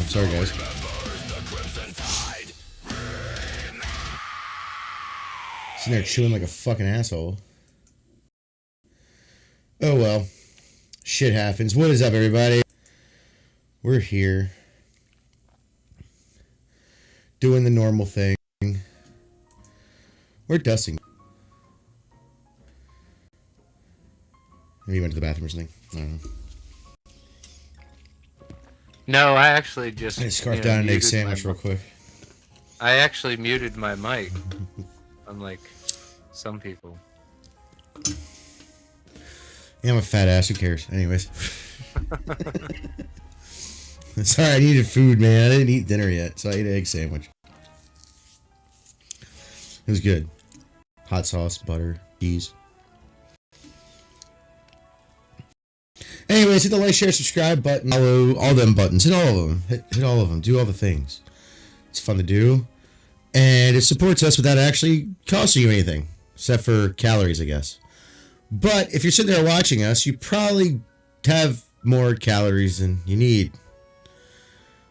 Sorry, guys. Sitting there chewing like a fucking asshole. Oh well. Shit happens. What is up, everybody? We're here. Doing the normal thing. We're dusting. Maybe you went to the bathroom or something. I don't know. No, I actually just... I scarfed down an egg sandwich real quick. I actually muted my mic. Unlike some people. Yeah, I'm a fat ass. Who cares? Anyways. Sorry, I needed food, man. I didn't eat dinner yet, so I ate an egg sandwich. It was good. Hot sauce, butter, cheese. Anyways, hit the like, share, subscribe button. Follow all them buttons. Hit all of them. Hit all of them. Do all the things. It's fun to do. And it supports us without actually costing you anything. Except for calories, I guess. But if you're sitting there watching us, you probably have more calories than you need.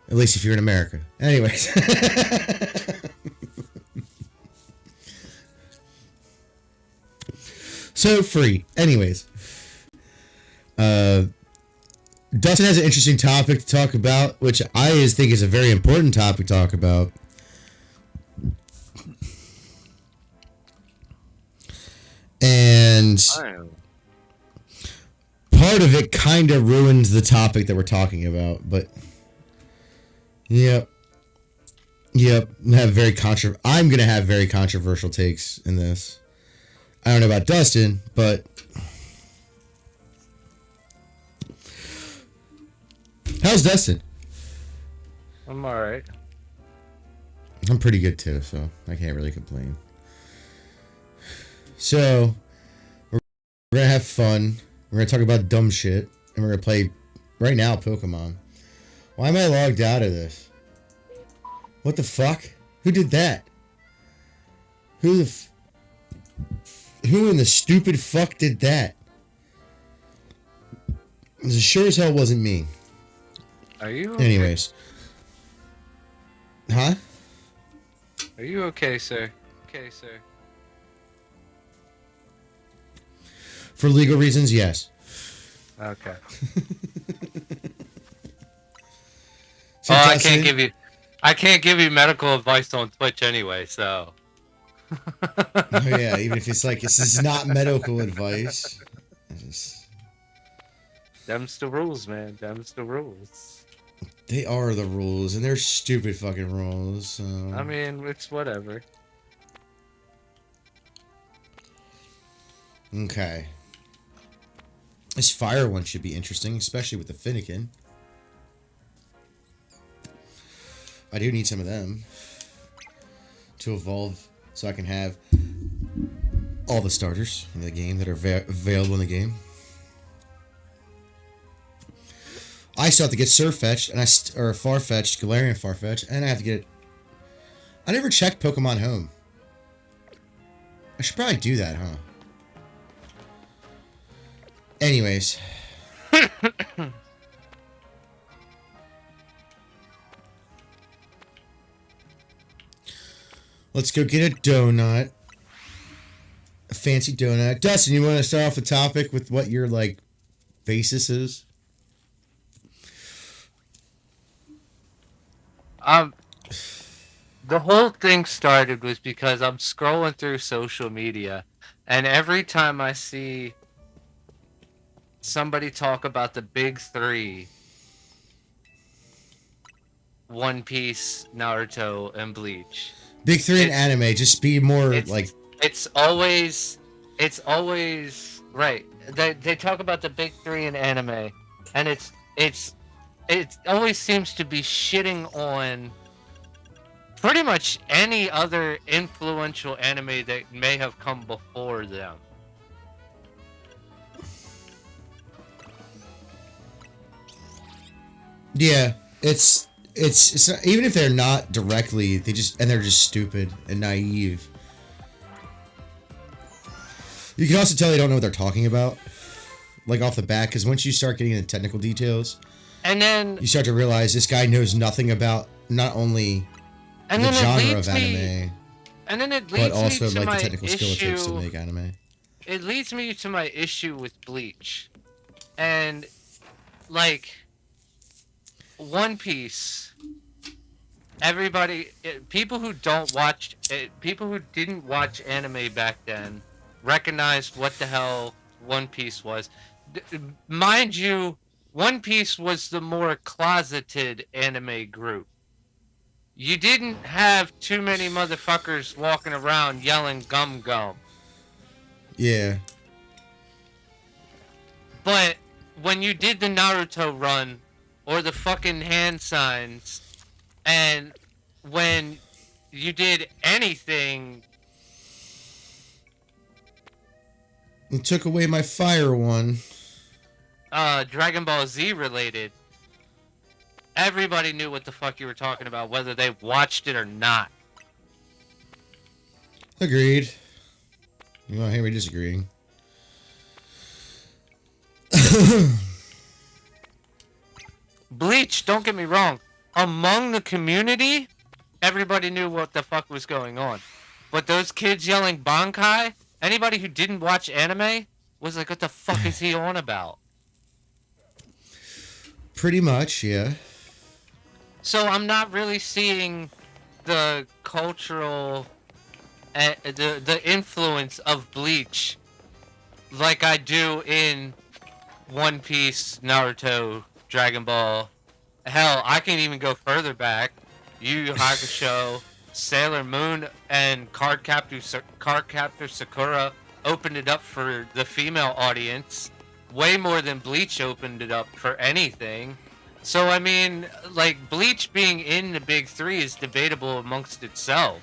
At least if you're in America. Anyways. So free. Anyways. Dustin has an interesting topic to talk about, which I think is a very important topic to talk about. And part of it kind of ruins the topic that we're talking about, but yep. I'm gonna have very controversial takes in this. I don't know about Dustin, but how's Dustin? I'm alright. I'm pretty good too, so I can't really complain. So, we're gonna have fun. We're gonna talk about dumb shit, and we're gonna play right now Pokemon. Why am I logged out of this? What the fuck? Who did that? Who in the stupid fuck did that? It sure as hell wasn't me. Are you okay? Anyways. Huh? Are you okay, sir? For legal reasons, yes. Okay. So I Dustin, can't give you medical advice on Twitch anyway, so. Oh yeah, even if it's like, this is not medical advice. Them's the rules, man. Them's the rules. They are the rules, and they're stupid fucking rules. So. I mean, it's whatever. Okay. This fire one should be interesting, especially with the Finnegan. I do need some of them to evolve so I can have all the starters in the game that are available in the game. I still have to get Surfetched, and or Farfetch'd, Galarian Farfetch'd, and I have to get... I never checked Pokemon Home. I should probably do that, huh? Anyways. Let's go get a donut. A fancy donut. Dustin, you want to start off the topic with what your, like, basis is? The whole thing started was because I'm scrolling through social media, and every time I see somebody talk about the big three, One Piece, Naruto, and Bleach. Big three in anime, just be more like... It's always right. They talk about the big three in anime, and it always seems to be shitting on pretty much any other influential anime that may have come before them. Yeah, it's not, even if they're not directly, they're just stupid and naive. You can also tell they don't know what they're talking about, like off the bat, because once you start getting into technical details, and then you start to realize this guy knows nothing about not only the genre of anime, but also like the technical skill it takes to make anime. It leads me to my issue with Bleach, and like One Piece. People who didn't watch anime back then, recognized what the hell One Piece was. Mind you, One Piece was the more closeted anime group. You didn't have too many motherfuckers walking around yelling gum gum. Yeah. But when you did the Naruto run, or the fucking hand signs, and when you did anything... It took away my fire one. Dragon Ball Z related, everybody knew what the fuck you were talking about, whether they watched it or not. Agreed. You want to hear me disagreeing? Bleach, don't get me wrong, among the community, everybody knew what the fuck was going on. But those kids yelling Bankai, anybody who didn't watch anime was like, what the fuck is he on about? Pretty much, yeah. So I'm not really seeing the cultural, the influence of Bleach like I do in One Piece, Naruto, Dragon Ball. Hell, I can even go further back. Yu Yu Hakusho, Sailor Moon, and Cardcaptor Sakura opened it up for the female audience way more than Bleach opened it up for anything. So, I mean, like, Bleach being in the big three is debatable amongst itself.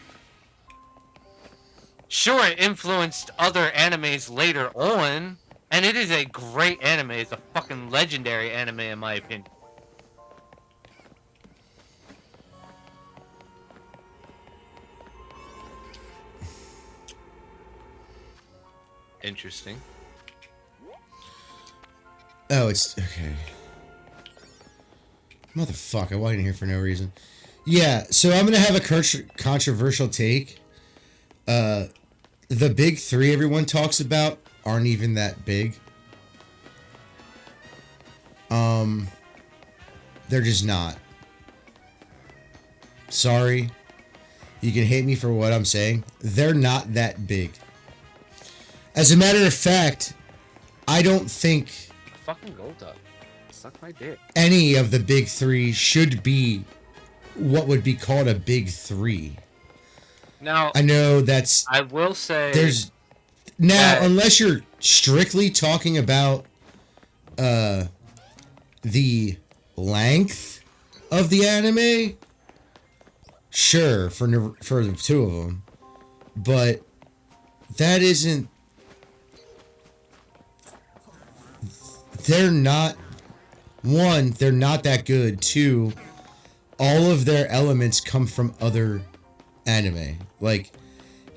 Sure, it influenced other animes later on, and it is a great anime. It's a fucking legendary anime, in my opinion. Interesting. Oh, it's... Okay. Motherfucker, I wasn't here for no reason. Yeah, so I'm going to have a controversial take. The big three everyone talks about aren't even that big. They're just not. Sorry. You can hate me for what I'm saying. They're not that big. As a matter of fact, I don't think... Fucking gold up. Suck my dick. any of the big three should be what would be called a big three. Now, I know that's I will say there's now that- unless you're strictly talking about the length of the anime, sure, for the two of them, but that isn't. They're not. One, they're not that good. Two, all of their elements come from other anime. Like,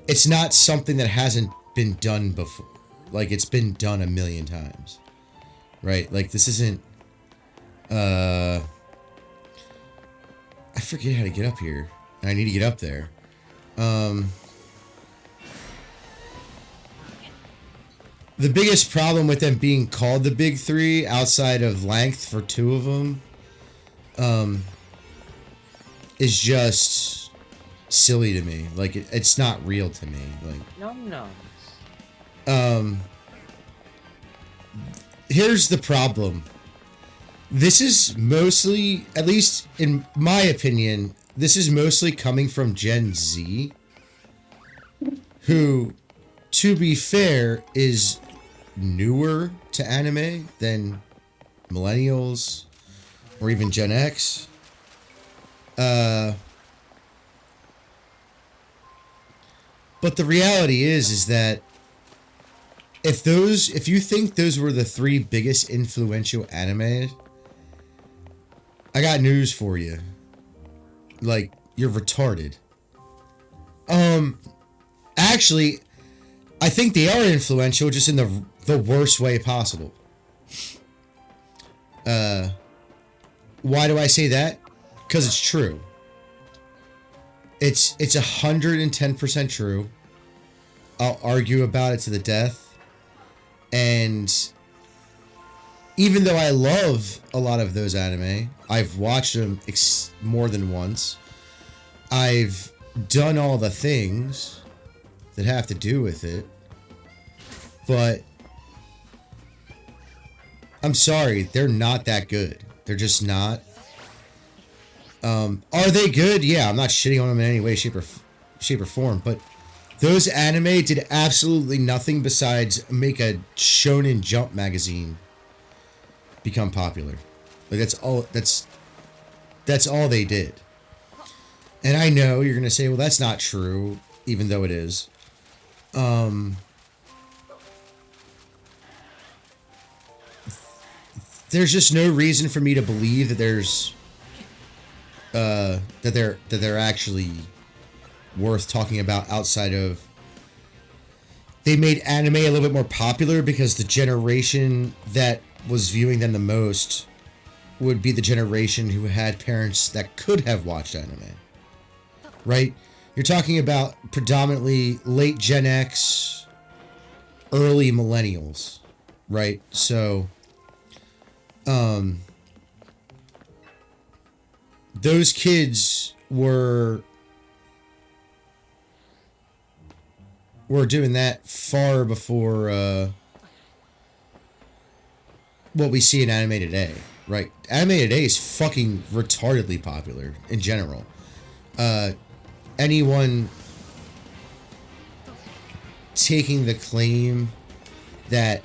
it's not something that hasn't been done before. Like, it's been done a million times. Right? Like, this isn't... I forget how to get up here. I need to get up there. The biggest problem with them being called the big three, outside of length for two of them, is just silly to me. Like, it's not real to me. Like, no. Here's the problem. This is mostly, at least in my opinion, this is mostly coming from Gen Z, who, to be fair, is newer to anime than millennials or even Gen X. But the reality is that if you think those were the three biggest influential anime, I got news for you. Like, you're retarded. Actually, I think they are influential, just in the worst way possible. Why do I say that? Because it's true. It's 110% true. I'll argue about it to the death. And even though I love a lot of those anime, I've watched them more than once. I've done all the things that have to do with it. But I'm sorry, they're not that good. They're just not. Are they good? Yeah, I'm not shitting on them in any way, shape, or form. But those anime did absolutely nothing besides make a Shonen Jump magazine become popular. Like, that's all. That's all they did. And I know you're gonna say, well, that's not true, even though it is. There's just no reason for me to believe that there's that they're actually worth talking about outside of they made anime a little bit more popular because the generation that was viewing them the most would be the generation who had parents that could have watched anime. Right? You're talking about predominantly late Gen X, early millennials, right? So those kids were doing that far before what we see in anime today, right? Anime today is fucking retardedly popular in general. Anyone taking the claim that...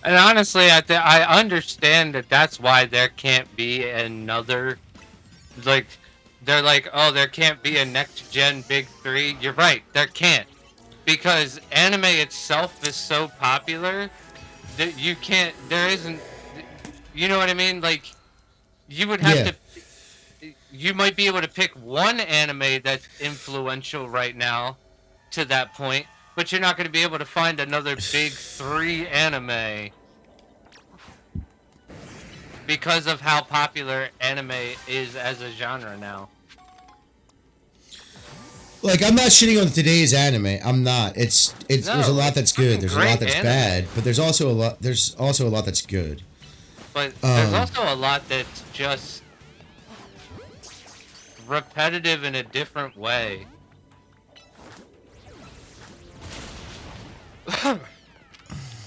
And honestly, I understand that that's why there can't be another, like, they're like, oh, there can't be a next-gen big three. You're right, there can't. Because anime itself is so popular that you can't, there isn't, you know what I mean? Like, you would have to, you might be able to pick one anime that's influential right now to that point, but you're not going to be able to find another big three anime because of how popular anime is as a genre now. Like, I'm not shitting on today's anime. I'm not. It's No, there's a lot that's good. There's a lot that's anime. bad, but there's also a lot that's good. But there's also a lot that's just repetitive in a different way.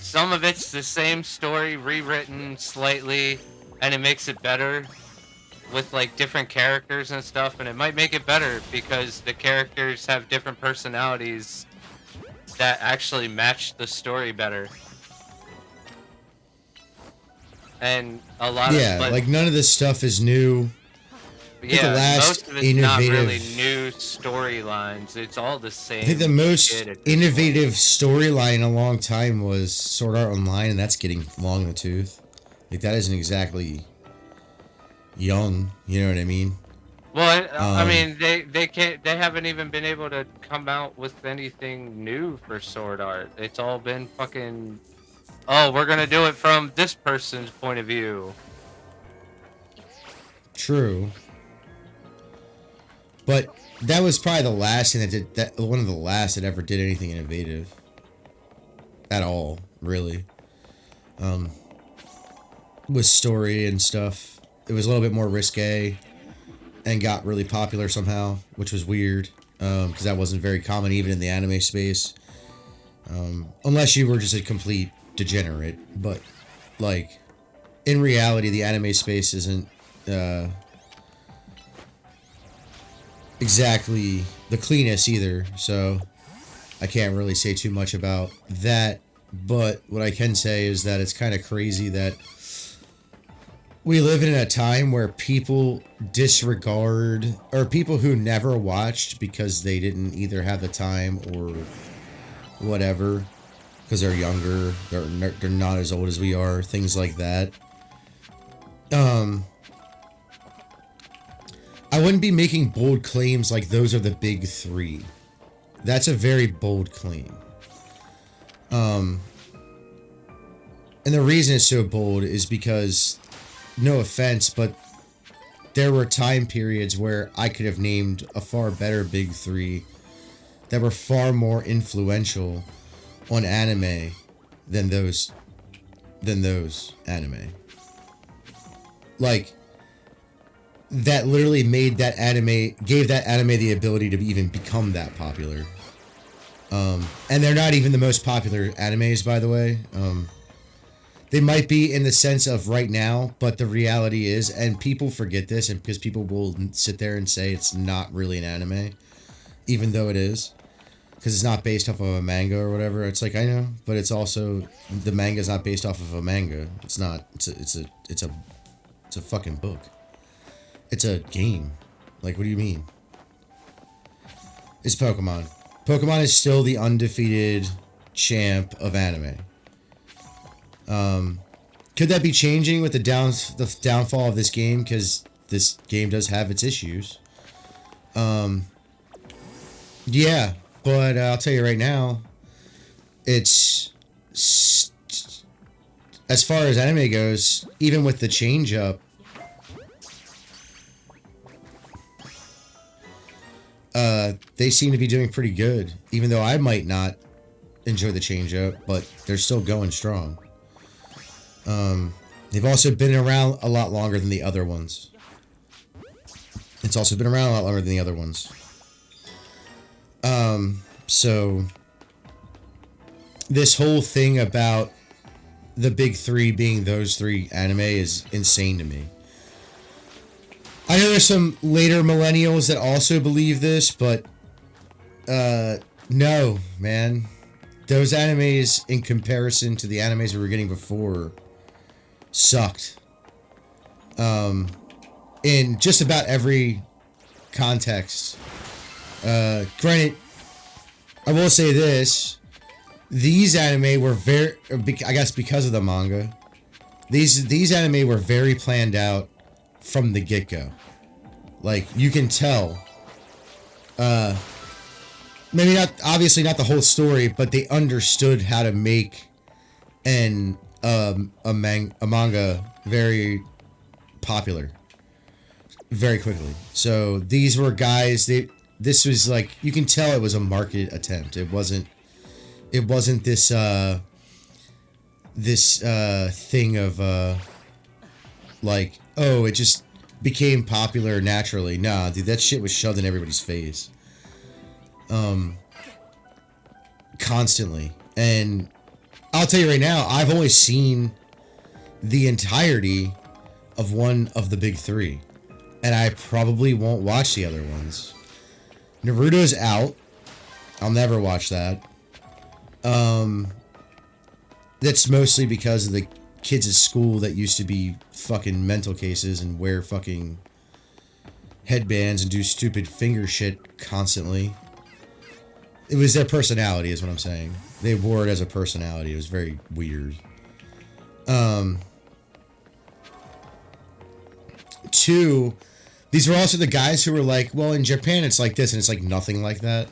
some of it's the same story rewritten slightly, and it makes it better with like different characters and stuff, and it might make it better because the characters have different personalities that actually match the story better. And a lot Yeah, of like none of this stuff is new. yeah, last most of it's not innovative- really new storylines. It's all the same. I think the most shit at this innovative point. storyline in a long time was Sword Art Online, and that's getting long in the tooth. Like that isn't exactly young, you know what I mean? Well, I mean, they can't. They haven't even been able to come out with anything new for Sword Art. It's all been fucking. Oh, we're gonna do it from this person's point of view. True. But that was probably the last thing that did that. One of the last that ever did anything innovative. At all, really. With story and stuff, it was a little bit more risque, and got really popular somehow, which was weird, because that wasn't very common even in the anime space. Unless you were just a complete degenerate, but like in reality, the anime space isn't. Exactly the cleanest either, so I can't really say too much about that. But what I can say is that it's kind of crazy that we live in a time where people disregard, or people who never watched because they didn't either have the time or whatever, because they're younger, they're not as old as we are, things like that. I wouldn't be making bold claims like those are the big three. That's a very bold claim. And the reason it's so bold is because, no offense, but there were time periods where I could have named a far better big three that were far more influential on anime than those anime. Like, that literally made that anime, gave that anime the ability to even become that popular. And they're not even the most popular animes, by the way. They might be in the sense of right now, but the reality is, and people forget this, and because people will sit there and say it's not really an anime, even though it is, because it's not based off of a manga or whatever. It's like, I know, but it's also, the manga's not based off of a manga. It's not. It's a fucking book. It's a game. Like, what do you mean? It's Pokemon. Pokemon is still the undefeated champ of anime. Could that be changing with the downfall of this game? Because this game does have its issues. Yeah, but I'll tell you right now, it's as far as anime goes, even with the change up, they seem to be doing pretty good, even though I might not enjoy the change up, but they're still going strong. They've also been around a lot longer than the other ones. It's also been around a lot longer than the other ones. So this whole thing about the big three being those three anime is insane to me. I know there's some later millennials that also believe this, but no, man. Those animes, in comparison to the animes we were getting before, sucked. In just about every context. Granted, I will say this. These anime were very, I guess because of the manga, these anime were very planned out from the get-go. Like, you can tell. Maybe not, obviously not the whole story, but they understood how to make a manga very popular very quickly. So these were guys, this was like, you can tell it was a marketed attempt. It wasn't this thing of like, oh, it just became popular naturally. Nah, dude, that shit was shoved in everybody's face. Constantly. And I'll tell you right now, I've only seen the entirety of one of the big three, and I probably won't watch the other ones. Naruto's out. I'll never watch that. That's mostly because of the kids at school that used to be fucking mental cases and wear fucking headbands and do stupid finger shit constantly. It was their personality, is what I'm saying. They wore it as a personality. It was very weird. Two, these were also the guys who were like, well, in Japan it's like this, and it's like nothing like that.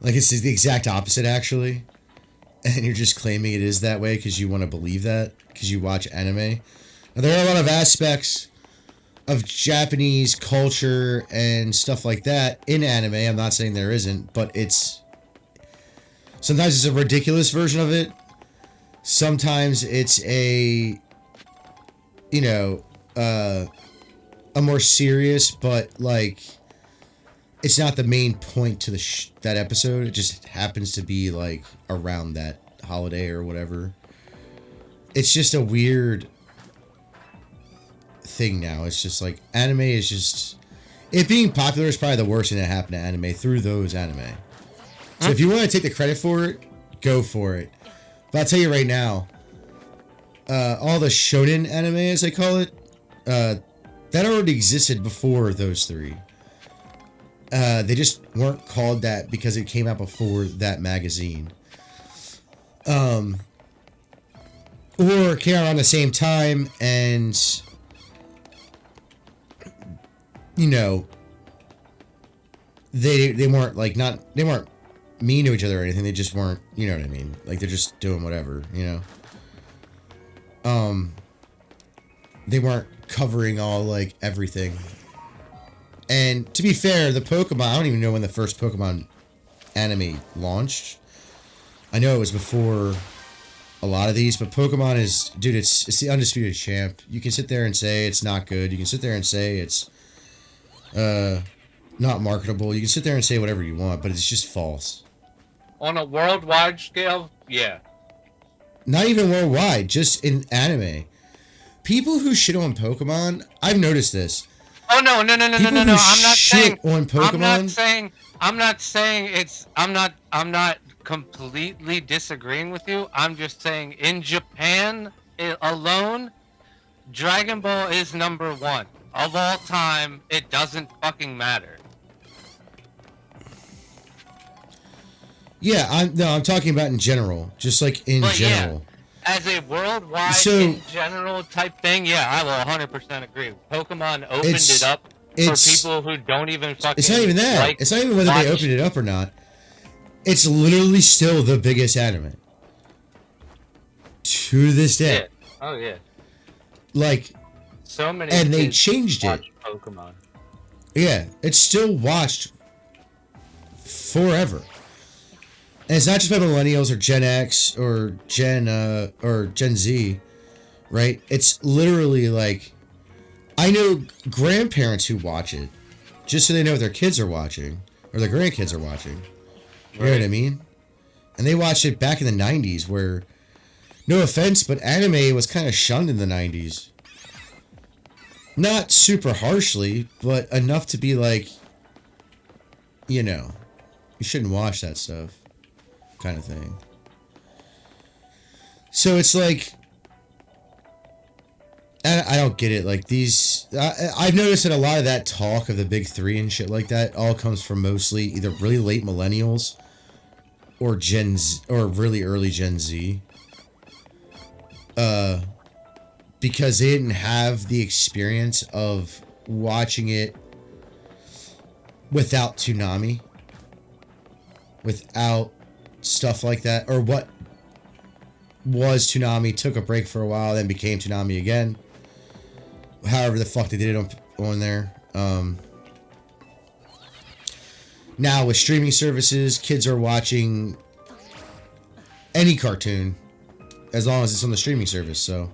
Like, it's the exact opposite, actually. And you're just claiming it is that way because you want to believe that, because you watch anime. Now, there are a lot of aspects of Japanese culture and stuff like that in anime. I'm not saying there isn't, but it's... Sometimes it's a ridiculous version of it. Sometimes it's a... You know, a more serious, but, like... It's not the main point to the that episode. It just happens to be, like, around that holiday or whatever. It's just a weird thing now. It's just, like, anime is just... It being popular is probably the worst thing that happened to anime through those anime. So if you want to take the credit for it, go for it. But I'll tell you right now, all the shonen anime, as they call it, that already existed before those three. They just weren't called that because it came out before that magazine. Or came out around the same time, and you know, they weren't like they weren't mean to each other or anything. They just weren't, you know what I mean? Like, they're just doing whatever, you know. They weren't covering all, like, everything. And to be fair, the Pokemon, I don't even know when the first Pokemon anime launched. I know it was before a lot of these, but Pokemon is, dude, it's the undisputed champ. You can sit there and say it's not good. You can sit there and say it's not marketable. You can sit there and say whatever you want, but it's just false. On a worldwide scale, yeah. Not even worldwide, just in anime. People who shit on Pokemon, I've noticed this. Oh no! I'm not saying on Pokemon. I'm not completely disagreeing with you. I'm just saying in Japan alone, Dragon Ball is number one of all time. It doesn't fucking matter. Yeah, I'm talking about in general, just like in general. Yeah. As a worldwide, in general type thing, yeah, I will 100% agree. Pokemon opened it up for people who don't even fucking... It's not even that. Like, it's not even whether they opened it up or not. It's literally still the biggest anime. To this day. Yeah. Oh, yeah. Like... So many and they changed it. Pokemon. Yeah, it's still watched forever. And it's not just by millennials or Gen X or Gen Z, right? It's literally like, I know grandparents who watch it just so they know what their kids are watching or their grandkids are watching. You know what I mean? And they watched it back in the 90s where, no offense, but anime was kind of shunned in the 90s. Not super harshly, but enough to be like, you know, you shouldn't watch that stuff. Kind of thing. So it's like, I don't get it. Like, these, I've noticed that a lot of that talk of the big three and shit like that all comes from mostly either really late millennials or Gen Z, or really early Gen Z. Because they didn't have the experience of watching it without Toonami, without stuff like that, or what was Toonami, took a break for a while, then became Toonami again. However the fuck they did it on there. Now with streaming services, kids are watching any cartoon as long as it's on the streaming service. So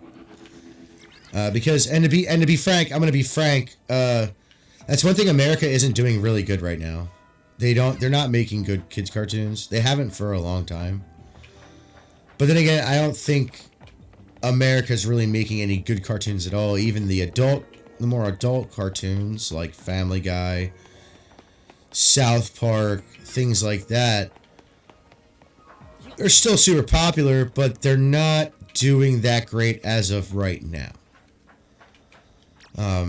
because to be frank, I'm gonna be frank. That's one thing America isn't doing really good right now. They're not making good kids cartoons. They haven't for a long time. But then again, I don't think America's really making any good cartoons at all. Even the more adult cartoons like Family Guy, South Park, things like that, are still super popular, but they're not doing that great as of right now. Are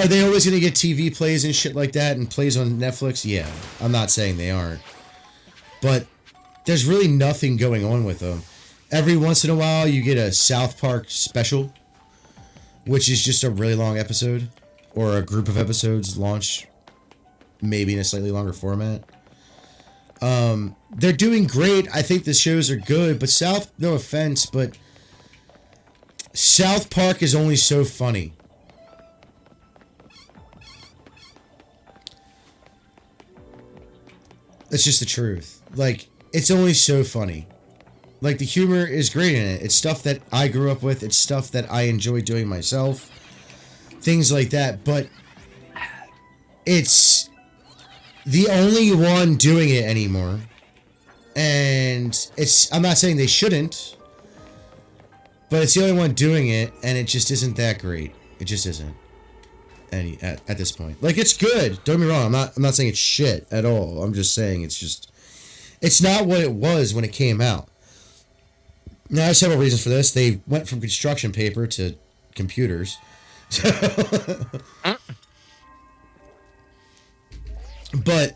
they always going to get TV plays and shit like that and plays on Netflix? Yeah, I'm not saying they aren't. But there's really nothing going on with them. Every once in a while, you get a South Park special, which is just a really long episode, or a group of episodes launched, maybe in a slightly longer format. They're doing great. I think the shows are good, but no offense, but South Park is only so funny. That's just the truth. Like, it's only so funny. Like, the humor is great in it. It's stuff that I grew up with. It's stuff that I enjoy doing myself. Things like that. But it's the only one doing it anymore. And I'm not saying they shouldn't. But it's the only one doing it. And it just isn't that great. It just isn't. At this point. Like, it's good. Don't get me wrong. I'm not saying it's shit at all. I'm just saying it's not what it was when it came out. Now, there's several reasons for this. They went from construction paper to computers. But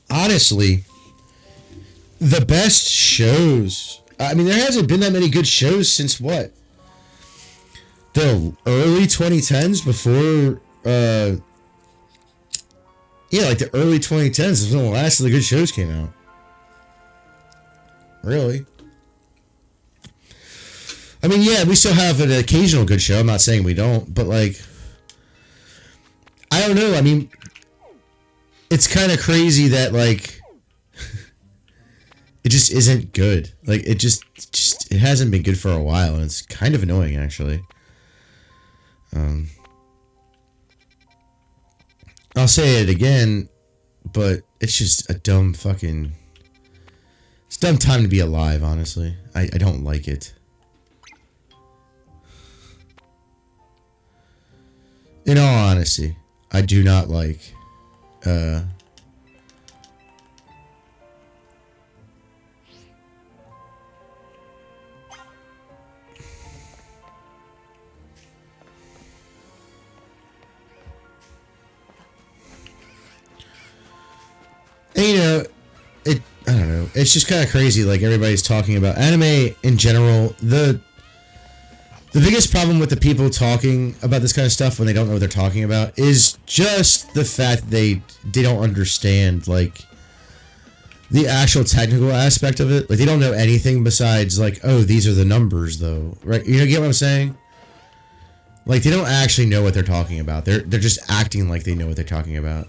honestly, the best shows... I mean, there hasn't been that many good shows since what? The early 2010s before... yeah, like the early 2010s is when the last of the good shows came out. Really? I mean, yeah, we still have an occasional good show. I'm not saying we don't, but like, I don't know. I mean, it's kind of crazy that like, it just isn't good. Like, it just it hasn't been good for a while, and it's kind of annoying, actually. I'll say it again, but it's just a dumb fucking... It's a dumb time to be alive, honestly. I don't like it. In all honesty, I do not like... And, you know, I don't know. It's just kind of crazy. Like, everybody's talking about anime in general. The biggest problem with the people talking about this kind of stuff when they don't know what they're talking about is just the fact that they don't understand, like, the actual technical aspect of it. Like, they don't know anything besides, like, oh, these are the numbers, though. Right? You know, get what I'm saying? Like, they don't actually know what they're talking about. They're just acting like they know what they're talking about.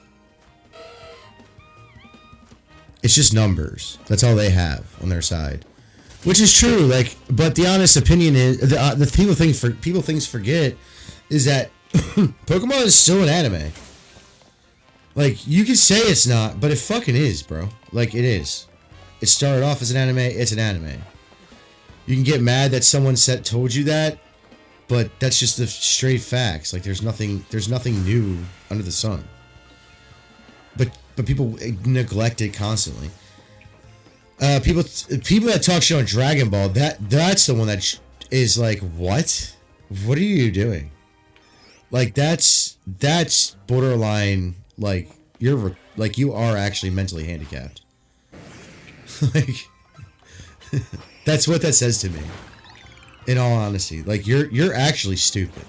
It's just numbers. That's all they have on their side, which is true. Like, but the honest opinion is the people things forget is that Pokemon is still an anime. Like, you can say it's not, but it fucking is, bro. Like, it is. It started off as an anime. It's an anime. You can get mad that someone told you that, but that's just the straight facts. Like, there's nothing new under the sun. But people neglect it constantly. People that talk shit on Dragon Ball, that's the one that is like, what? What are you doing? Like, that's borderline, like, you are actually mentally handicapped. Like, that's what that says to me. In all honesty, like, you're actually stupid.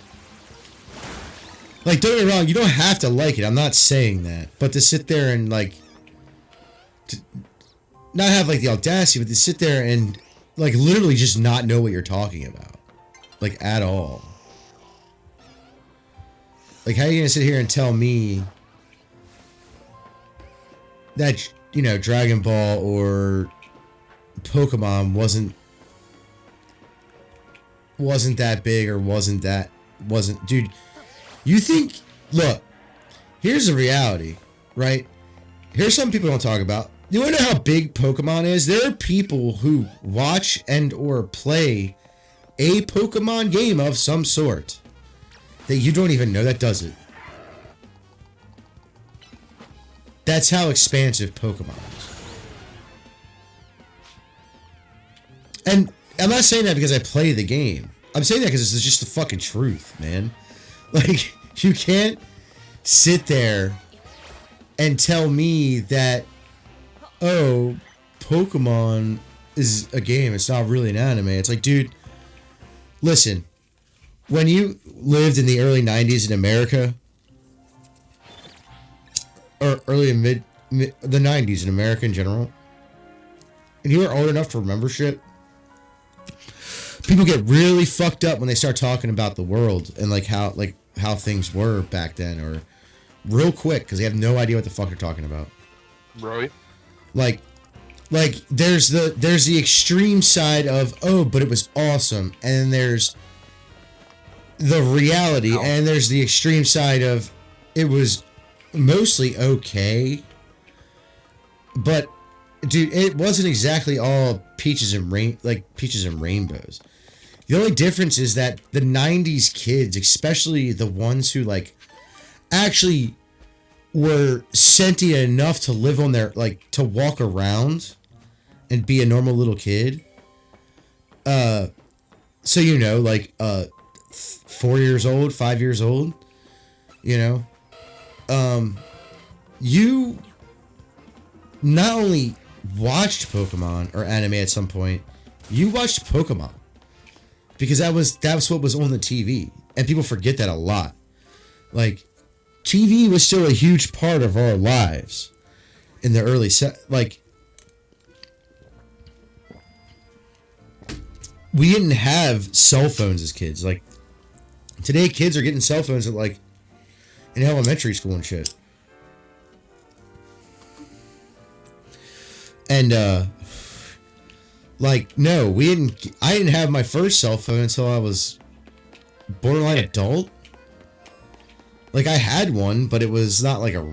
Like, don't get me wrong, you don't have to like it. I'm not saying that. But to sit there and, like... to not have, like, the audacity, but to sit there and, like, literally just not know what you're talking about. Like, at all. Like, how are you gonna sit here and tell me that, you know, Dragon Ball or Pokemon wasn't that big or wasn't... Dude... You think, look, here's the reality, right? Here's something people don't talk about. You want to know how big Pokemon is? There are people who watch and or play a Pokemon game of some sort that you don't even know that does it. That's how expansive Pokemon is. And I'm not saying that because I play the game. I'm saying that because it's just the fucking truth, man. Like, you can't sit there and tell me that, oh, Pokemon is a game. It's not really an anime. It's like, dude, listen. When you lived in the early 90s in America, or early and mid the 90s in America in general, and you were old enough to remember shit, people get really fucked up when they start talking about the world and how things were back then, or real quick because they have no idea what the fuck they're talking about. Right. Like there's the extreme side of, oh, but it was awesome, and then there's the reality, and there's the extreme side of it was mostly okay, but dude, it wasn't exactly all peaches and rainbows. The only difference is that the 90s kids, especially the ones who like actually were sentient enough to live on their, like, to walk around and be a normal little kid, so you know, like 4 years old, 5 years old, you know, you not only watched Pokemon or anime at some point, you watched Pokemon because that's what was on the TV, and people forget that a lot. Like, TV was still a huge part of our lives in the early we didn't have cell phones as kids. Like, today kids are getting cell phones at, like, in elementary school and shit. And like, no, I didn't have my first cell phone until I was borderline adult. Like, I had one, but it was not like it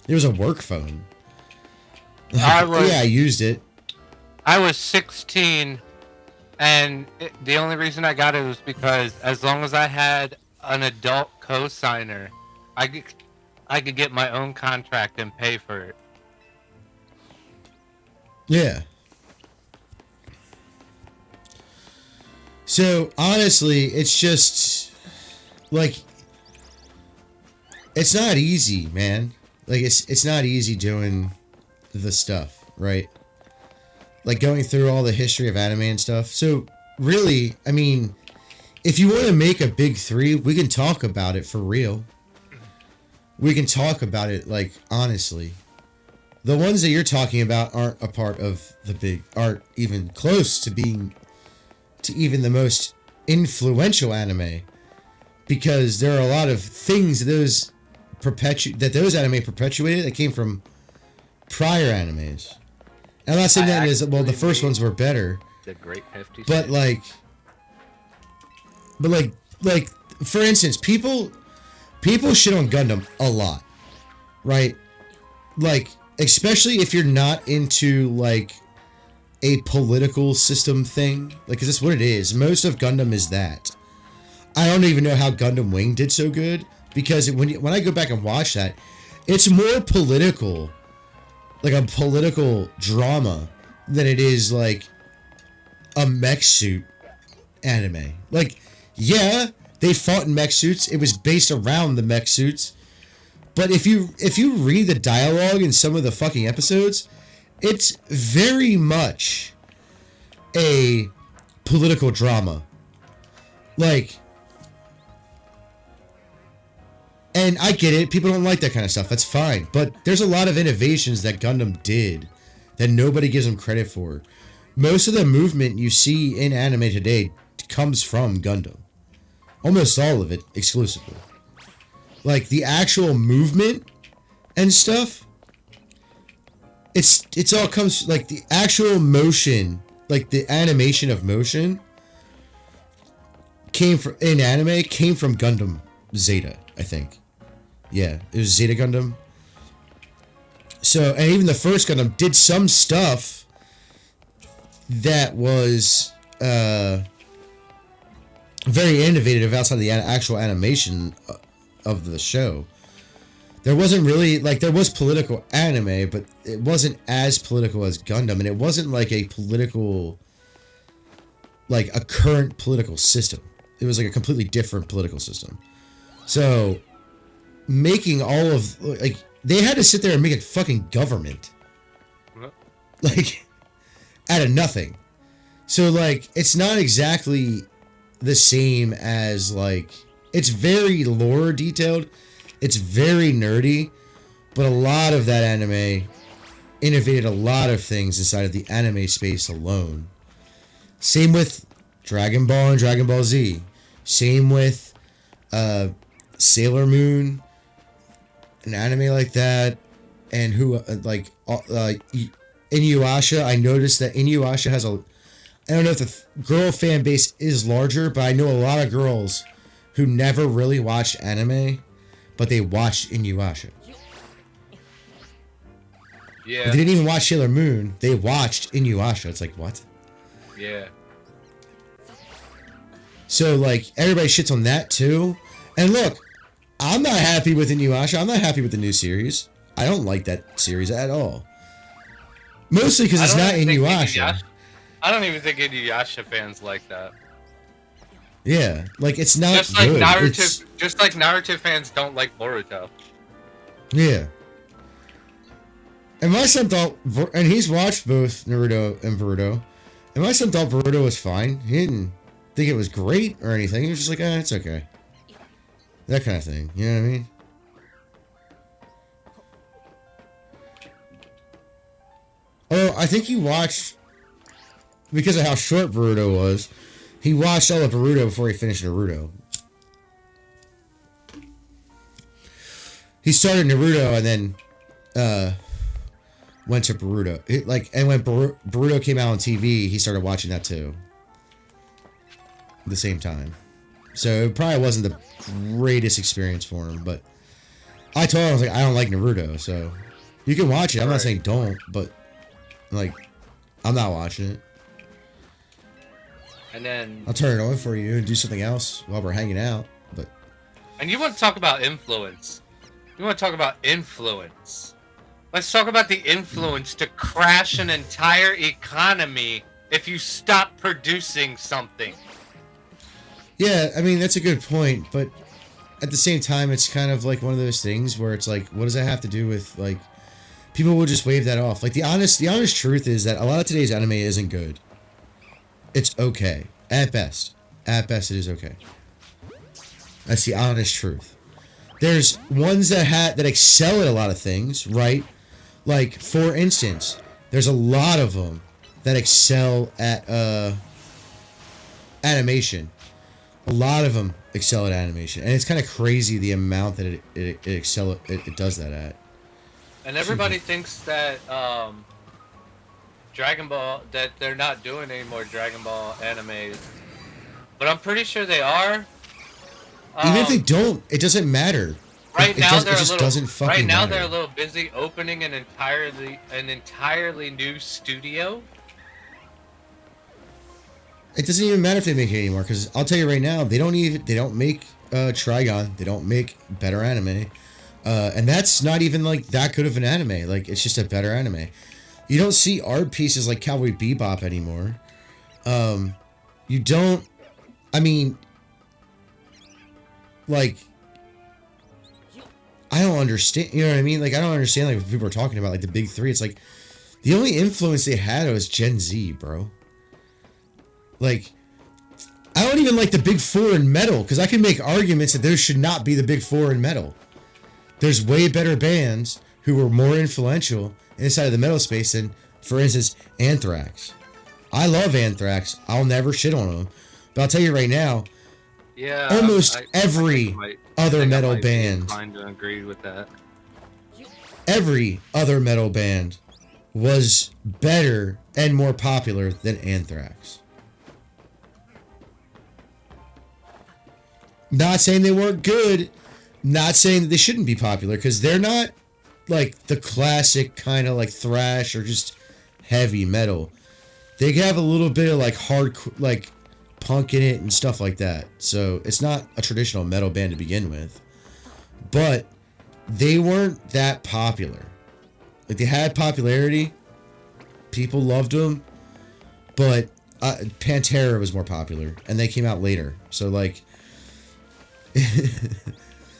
was a work phone. Like, I used it. I was 16, and the only reason I got it was because as long as I had an adult co-signer, I could get my own contract and pay for it. Yeah. So, honestly, it's just, like, it's not easy, man. Like, it's not easy doing the stuff, right? Like, going through all the history of anime and stuff. So, really, I mean, if you want to make a big three, we can talk about it for real. We can talk about it, like, honestly. The ones that you're talking about aren't a part of aren't even close to being to even the most influential anime, because there are a lot of things that those anime perpetuated that came from prior animes. And I'm not saying that is, well, the first ones were better, the great hefty, but like, for instance, people shit on Gundam a lot, right? Like, especially if you're not into, like, a political system thing. Like, because that's what it is. Most of Gundam is that. I don't even know how Gundam Wing did so good, because when I go back and watch that, it's more political, like a political drama, than it is, like, a mech suit anime. Like, yeah, they fought in mech suits. It was based around the mech suits. But if you read the dialogue in some of the fucking episodes, it's very much a political drama. Like, and I get it, people don't like that kind of stuff, that's fine. But there's a lot of innovations that Gundam did that nobody gives them credit for. Most of the movement you see in anime today comes from Gundam. Almost all of it, exclusively. Like, the actual movement and stuff, it's all comes, like, the actual motion, like, the animation of motion came from Gundam Zeta, I think. Yeah, it was Zeta Gundam. So, and even the first Gundam did some stuff that was very innovative outside of the actual animation of the show. There wasn't really, like, there was political anime, but it wasn't as political as Gundam, and it wasn't like a political, like a current political system. It was like a completely different political system. So, making all of, like, they had to sit there and make a fucking government. Like, out of nothing. So, like, it's not exactly the same as, like, it's very lore detailed. It's very nerdy, but a lot of that anime innovated a lot of things inside of the anime space alone. Same with Dragon Ball and Dragon Ball Z. Same with Sailor Moon, an anime like that, and Inuyasha. I noticed that Inuyasha has a, I don't know if the girl fan base is larger, but I know a lot of girls who never really watched anime, but they watched Inuyasha. Yeah. But they didn't even watch Sailor Moon. They watched Inuyasha. It's like, what? Yeah. So, like, everybody shits on that, too. And look, I'm not happy with Inuyasha. I'm not happy with the new series. I don't like that series at all. Mostly because it's not Inuyasha. I don't even think Inuyasha fans like that. Yeah, like, it's not just like good. Naruto. Just like Naruto fans don't like Boruto. Yeah. And my son thought, and he's watched both Naruto and Boruto, and my son thought Boruto was fine. He didn't think it was great or anything. He was just like, it's okay. That kind of thing. You know what I mean? Oh, I think he watched, because of how short Boruto was, he watched all of Boruto before he finished Naruto. He started Naruto and then went to Boruto. And when Boruto came out on TV, he started watching that too. At the same time. So it probably wasn't the greatest experience for him, but I told him, I was like, I don't like Naruto, so you can watch it. I'm not saying don't, but like, I'm not watching it. And then I'll turn it on for you and do something else while we're hanging out. But and you want to talk about influence? You want to talk about influence? Let's talk about the influence to crash an entire economy if you stop producing something. yeah, I mean, that's a good point, but at the same time, it's kind of like one of those things where it's like, what does that have to do with, like, people will just wave that off. Like, the honest truth is that a lot of today's anime isn't good. It's okay. At best. At best, it is okay. That's the honest truth. There's ones that excel at a lot of things, right? Like, for instance, there's a lot of them that excel at animation. A lot of them excel at animation, and it's kind of crazy the amount that it does that at. And everybody thinks that Dragon Ball, that they're not doing any more Dragon Ball animes, but I'm pretty sure they are. Even if they don't, it doesn't matter. Right now they're matter. a little busy opening an entirely new studio. It doesn't even matter if they make it anymore, because I'll tell you right now, they don't make Trigon, they don't make better anime, and that's not even like that good of an anime. Like, it's just a better anime. You don't see art pieces like Cowboy Bebop anymore. You don't. I mean, like, I don't understand. You know what I mean? Like, I don't understand, like, what people are talking about, like the big three. It's like the only influence they had was Gen Z, bro. Like, I don't even like the big four in metal, because I can make arguments that there should not be the big four in metal. There's way better bands who were more influential inside of the metal space than, for instance, Anthrax. I love Anthrax. I'll never shit on them. But I'll tell you right now, yeah, almost every other metal band, inclined to agree with that. Every other metal band was better and more popular than Anthrax. Not saying they weren't good, not saying that they shouldn't be popular, because they're not like the classic kind of like thrash or just heavy metal. They have a little bit of like hard like punk in it and stuff like that. So it's not a traditional metal band to begin with, but they weren't that popular. Like they had popularity, people loved them, but Pantera was more popular, and they came out later. So like,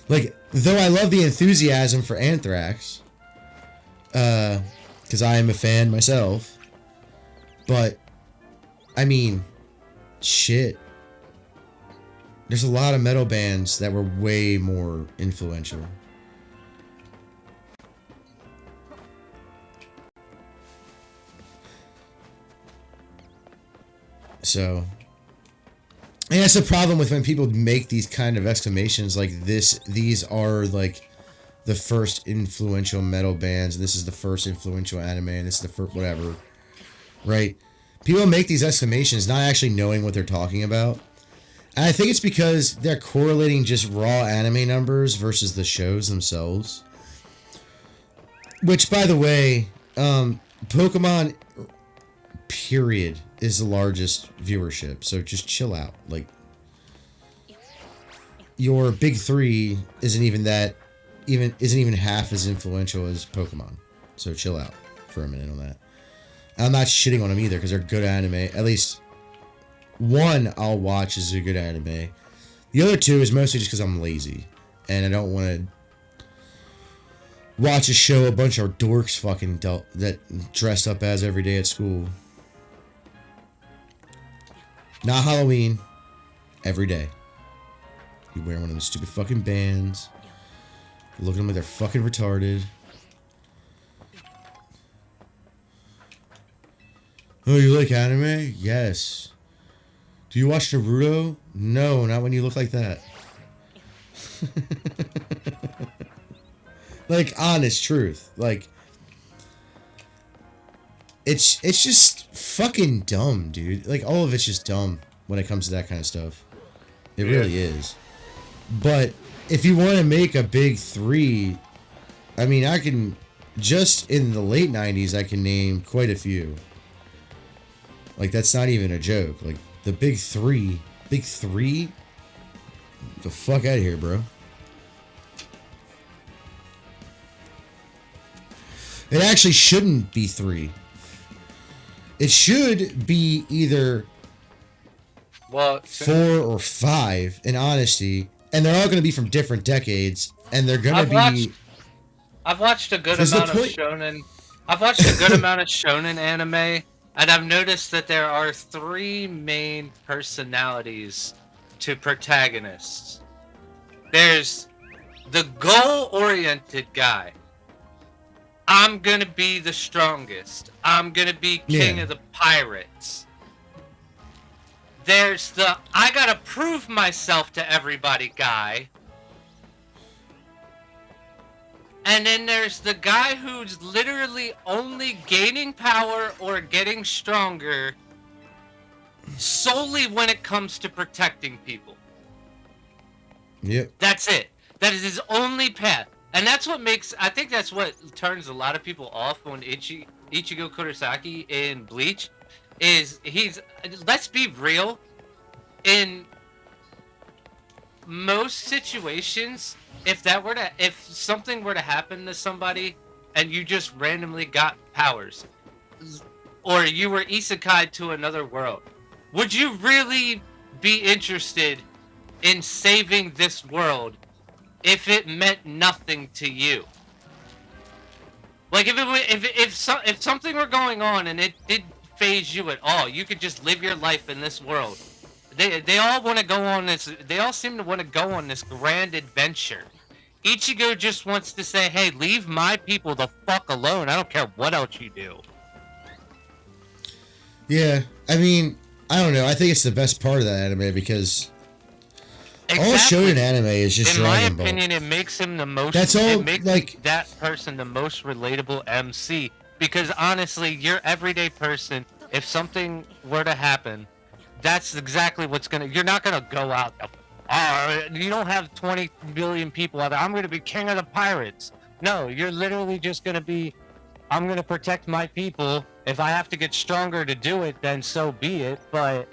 like though I love the enthusiasm for Anthrax, because I am a fan myself, but I mean, shit. There's a lot of metal bands that were way more influential. So, and that's the problem with when people make these kind of exclamations like this. These are like the first influential metal bands, and this is the first influential anime, and this is the first whatever, right? People make these exclamations not actually knowing what they're talking about. And I think it's because they're correlating just raw anime numbers versus the shows themselves. Which, by the way, Pokemon, period, is the largest viewership. So just chill out. Like, your big three isn't even half as influential as Pokemon. So chill out for a minute on that. I'm not shitting on them either because they're good anime. At least one I'll watch is a good anime. The other two is mostly just because I'm lazy and I don't want to watch a show a bunch of dorks fucking that dressed up as every day at school. Not Halloween. Every day. You wear one of those stupid fucking bands. Look at them like they're fucking retarded. Oh, you like anime? Yes. Do you watch Naruto? No, not when you look like that. Like, honest truth. Like, it's just fucking dumb, dude. Like, all of it's just dumb when it comes to that kind of stuff. It really is. But if you want to make a big three, I mean, I can, just in the late 90s, I can name quite a few. Like, that's not even a joke. Like, the big three? Get the fuck out of here, bro. It actually shouldn't be three. It should be either 4 or 5, in honesty. And they're all going to be from different decades. And they're going to be... I've watched a good amount of shonen. I've watched a good amount of shonen anime. And I've noticed that there are 3 main personalities to protagonists. There's the goal-oriented guy. I'm gonna be the strongest. I'm gonna be king of the pirates. There's the I gotta prove myself to everybody guy. And then there's the guy who's literally only gaining power or getting stronger solely when it comes to protecting people. Yep. That's it. That is his only path. And that's what makes, I think that's what turns a lot of people off when Ichigo Kurosaki in Bleach is let's be real, in most situations, if something were to happen to somebody and you just randomly got powers, or you were isekai'd to another world, would you really be interested in saving this world if it meant nothing to you? Like if something were going on and it did phase you at all, you could just live your life in this world. They all want to go on this. They all seem to want to go on this grand adventure. Ichigo just wants to say, "Hey, leave my people the fuck alone. I don't care what else you do." Yeah, I mean, I don't know. I think it's the best part of that anime because all shonen anime is just Dragon Ball. In my opinion, it makes him the most. That's all. It makes like that person the most relatable MC. Because honestly, your everyday person, if something were to happen, that's exactly what's gonna. You're not gonna go out. You don't have 20 billion people out there. I'm gonna be king of the pirates. No, you're literally just gonna be. I'm gonna protect my people. If I have to get stronger to do it, then so be it. But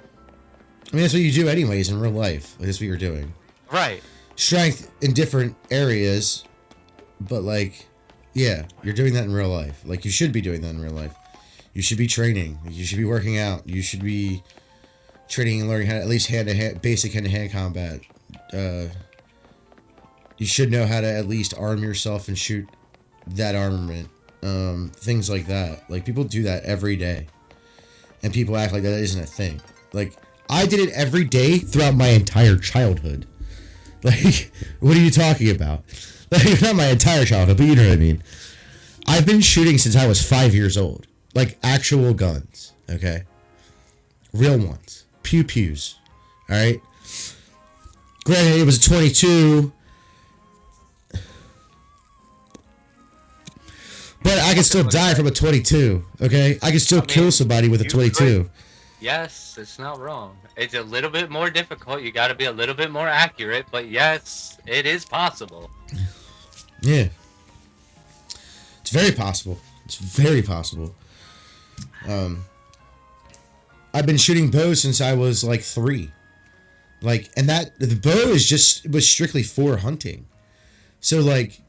I mean, that's what you do anyways in real life. Like, that's what you're doing. right. Strength in different areas, but like, yeah, you're doing that in real life. Like, you should be doing that in real life. You should be training. You should be working out. You should be training and learning how to at least hand-to-hand, basic hand-to-hand combat. You should know how to at least arm yourself and shoot that armament. Things like that. Like, people do that every day. And people act like that isn't a thing. Like, I did it every day throughout my entire childhood. Like, what are you talking about? Like, not my entire childhood, but you know what I mean. I've been shooting since I was 5 years old. Like, actual guns, okay? Real ones. Pew-pews, alright? Granted, it was a 22... But I can still die from a 22, okay? I can still kill somebody with a 22. Yes, it's not wrong. It's a little bit more difficult. You got to be a little bit more accurate, but yes, it is possible. Yeah. It's very possible. It's very possible. I've been shooting bows since I was like 3. Like, and that, the bow was strictly for hunting. So like,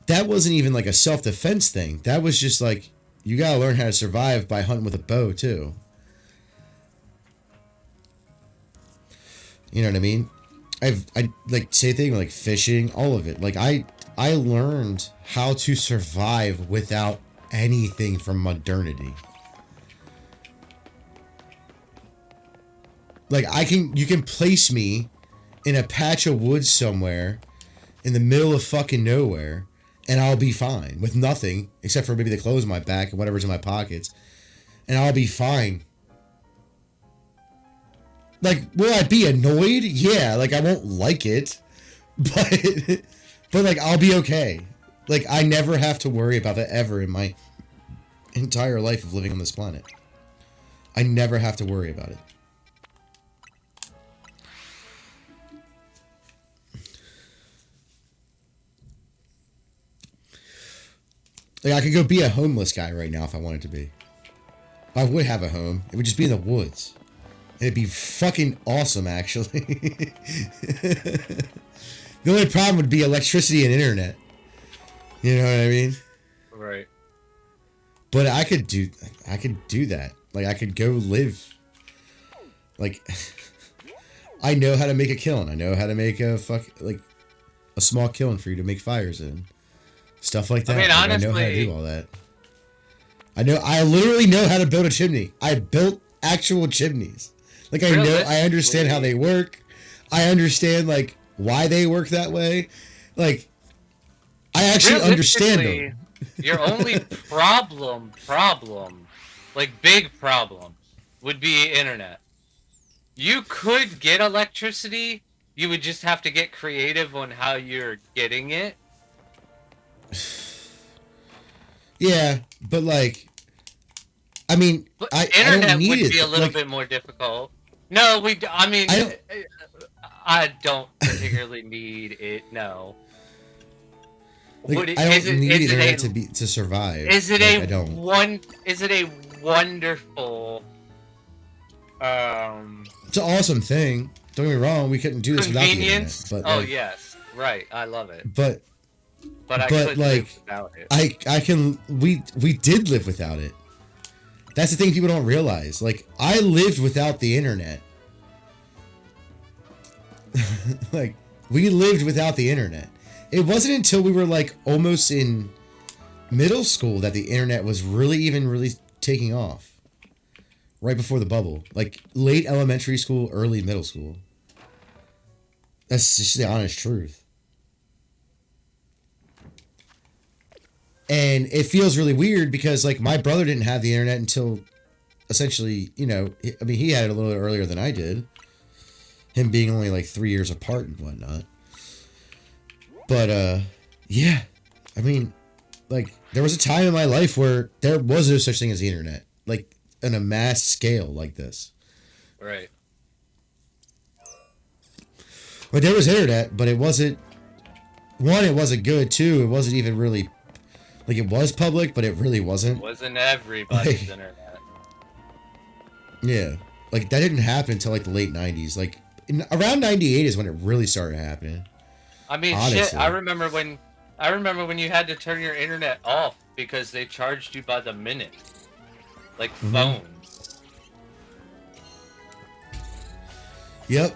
that wasn't even like a self-defense thing. That was just like, you gotta learn how to survive by hunting with a bow too. You know what I mean? I like, same thing with like fishing, all of it. Like, I learned how to survive without anything from modernity. Like, you can place me in a patch of woods somewhere in the middle of fucking nowhere, and I'll be fine with nothing except for maybe the clothes on my back and whatever's in my pockets, and I'll be fine. Like, will I be annoyed? Yeah, like, I won't like it, but like, I'll be okay. Like, I never have to worry about that ever in my entire life of living on this planet. I never have to worry about it. Like, I could go be a homeless guy right now if I wanted to be. I would have a home. It would just be in the woods. And it'd be fucking awesome, actually. The only problem would be electricity and internet. You know what I mean? Right. But I could do that. Like, I could go live. Like, I know how to make a kiln. I know how to make a small kiln for you to make fires in. Stuff like that. I mean, honestly, I know how to do all that. I literally know how to build a chimney. I built actual chimneys. Like, I understand how they work. I understand, like, why they work that way. Like, I actually understand them. Your only problem, like, big problem, would be internet. You could get electricity. You would just have to get creative on how you're getting it. Yeah, but like, I mean, internet I don't need would it. be a little bit more difficult. No, I don't particularly need it. No. Like, I don't need internet to survive. Is it like, Is it a wonderful? It's an awesome thing. Don't get me wrong. We couldn't do this without the internet. But yes, right. I love it. But I could live without it. We did live without it. That's the thing people don't realize. Like, I lived without the internet. Like, we lived without the internet. It wasn't until we were like almost in middle school that the internet was really taking off. Right before the bubble. Like, late elementary school, early middle school. That's just the honest truth. And it feels really weird because, like, my brother didn't have the internet until essentially, you know, I mean, he had it a little earlier than I did. Him being only like 3 years apart and whatnot. But, yeah. I mean, like, there was a time in my life where there was no such thing as the internet. Like, on a mass scale like this. Right. But there was internet, but it wasn't... One, it wasn't good. Two, it wasn't even really Like it was public, but it really wasn't. Wasn't everybody's Like- internet. Yeah, like that didn't happen until like the late '90s. Like around '98 is when it really started happening. I mean, Honestly. shit. I remember when you had to turn your internet off because they charged you by the minute, like phones. Yep.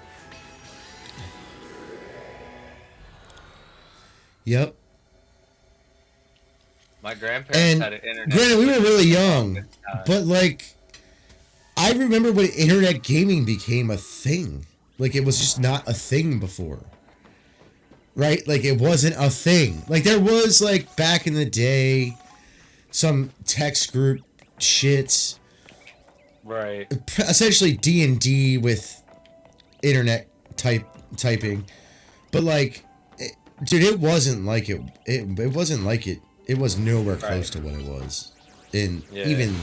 Yep. My grandparents And had an internet. granted, we were really young, time. but like, I remember when internet gaming became a thing. Like, it was just not a thing before. Right? Like, it wasn't a thing. Like, there was, like, back in the day, some text group shit. Right. Essentially D&D with internet typing. But, like, dude, it wasn't like it. It wasn't like it. It was nowhere close to what it was. In even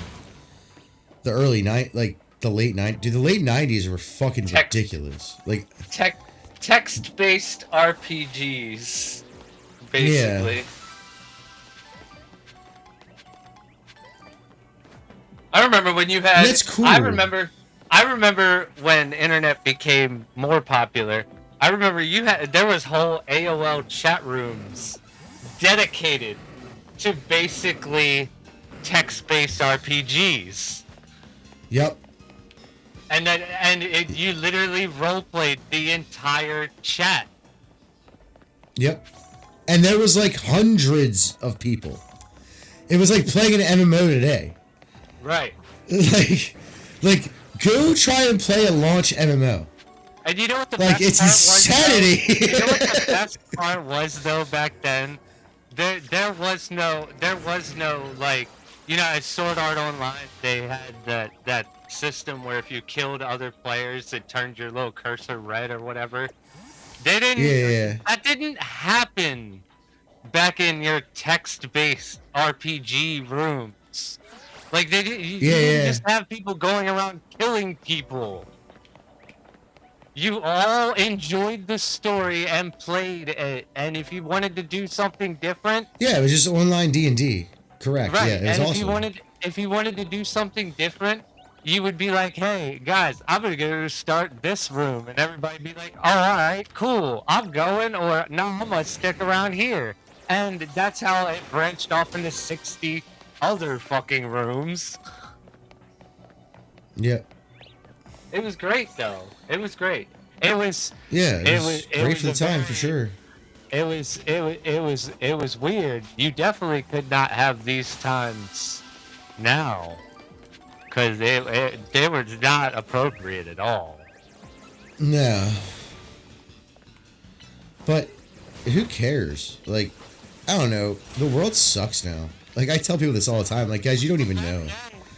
the early the late 90s. Dude, the late 90s were fucking ridiculous. Like text-based RPGs, basically. Yeah. I remember when you had. That's cool. I remember when internet became more popular. I remember there was whole AOL chat rooms dedicated to basically text-based RPGs. Yep. You literally roleplayed the entire chat. Yep. And there was like hundreds of people. It was like playing an MMO today. Right. Like go try and play a launch MMO. And you know what the Like, best it's part was? insanity. You know what the best part was though back then? There was no like, you know, at Sword Art Online they had that system where if you killed other players it turned your little cursor red or whatever. They didn't. Yeah. That didn't happen back in your text-based RPG rooms. Like they didn't. You didn't just have people going around killing people. You all enjoyed the story and played it, and if you wanted to do something different, Yeah, it was just online D&D. Correct. right? Yeah, it was and awesome. if you wanted to do something different, you would be like, "Hey guys, I'm gonna go start this room," and everybody'd be like, "All right, cool, I'm going," or "No, I'm gonna stick around here," and that's how it branched off into 60 other fucking rooms. Yep. It was great though. It was great. It was. Yeah, it was great for the time for sure. It was weird. You definitely could not have these times now, because they were not appropriate at all. No. But who cares? Like, I don't know. The world sucks now. Like, I tell people this all the time. Like, guys, you don't even know.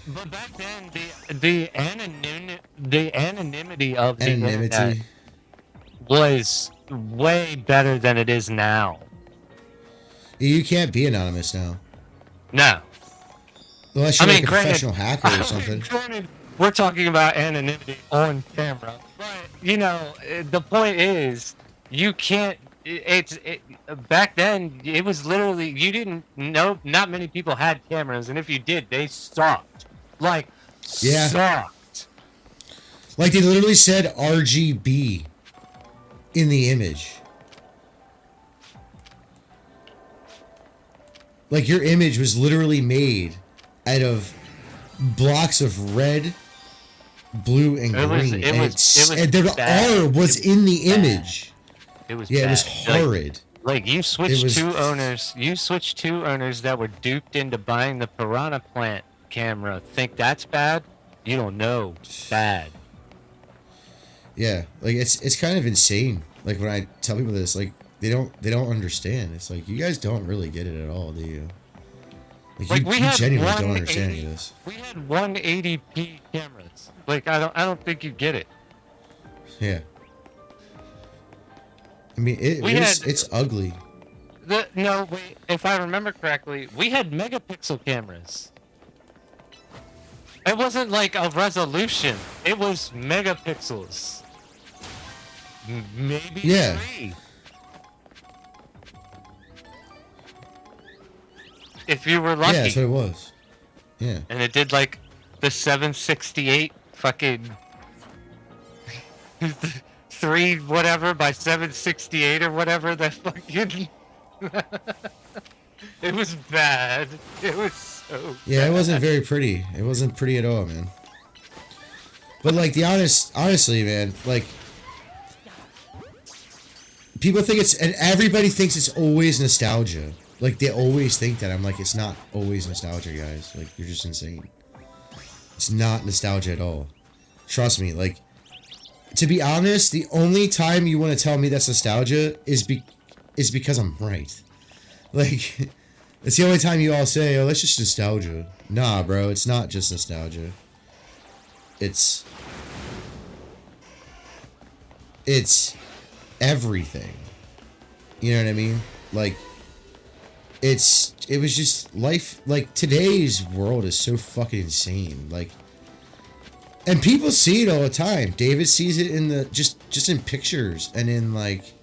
But back then, the anonymity of the internet was way better than it is now. You can't be anonymous now. No. Unless you're like a professional hacker or something. Granted, we're talking about anonymity on camera. But, you know, the point is, you can't... back then, it was literally... You didn't know... Not many people had cameras, and if you did, they sucked. Like, sucked. Like, they literally said RGB in the image. Like, your image was literally made out of blocks of red, blue, and green. And the R was in the image. It was it was bad. horrid. Like you switched two owners. You switched two owners that were duped into buying the Piranha Plant camera. Think that's bad? You don't know. Bad. Yeah, like it's kind of insane. Like when I tell people this, like they don't understand. It's like you guys don't really get it at all, do you? Like you genuinely don't understand any of this. We had 180p cameras. Like I don't think you get it. Yeah. I mean, it's ugly. No, wait. If I remember correctly, we had megapixel cameras. It wasn't like a resolution. It was megapixels. Maybe 3. if you were lucky. Yeah, that's what it was. Yeah. And it did like the 768 fucking 3 whatever by 768 or whatever that fucking. It was bad. It was so Yeah, bad. it wasn't very pretty. It wasn't pretty at all, man. But like honestly, man, like people think and everybody thinks it's always nostalgia. Like they always think that. I'm like, it's not always nostalgia, guys. Like you're just insane. It's not nostalgia at all. Trust me. Like, to be honest, the only time you want to tell me that's nostalgia is because I'm right. Like, it's the only time you all say, "Oh, that's just nostalgia." Nah, bro, it's not just nostalgia. It's everything. You know what I mean? Like, it was just life. Like, today's world is so fucking insane. Like, and people see it all the time. David sees it in the just in pictures and in like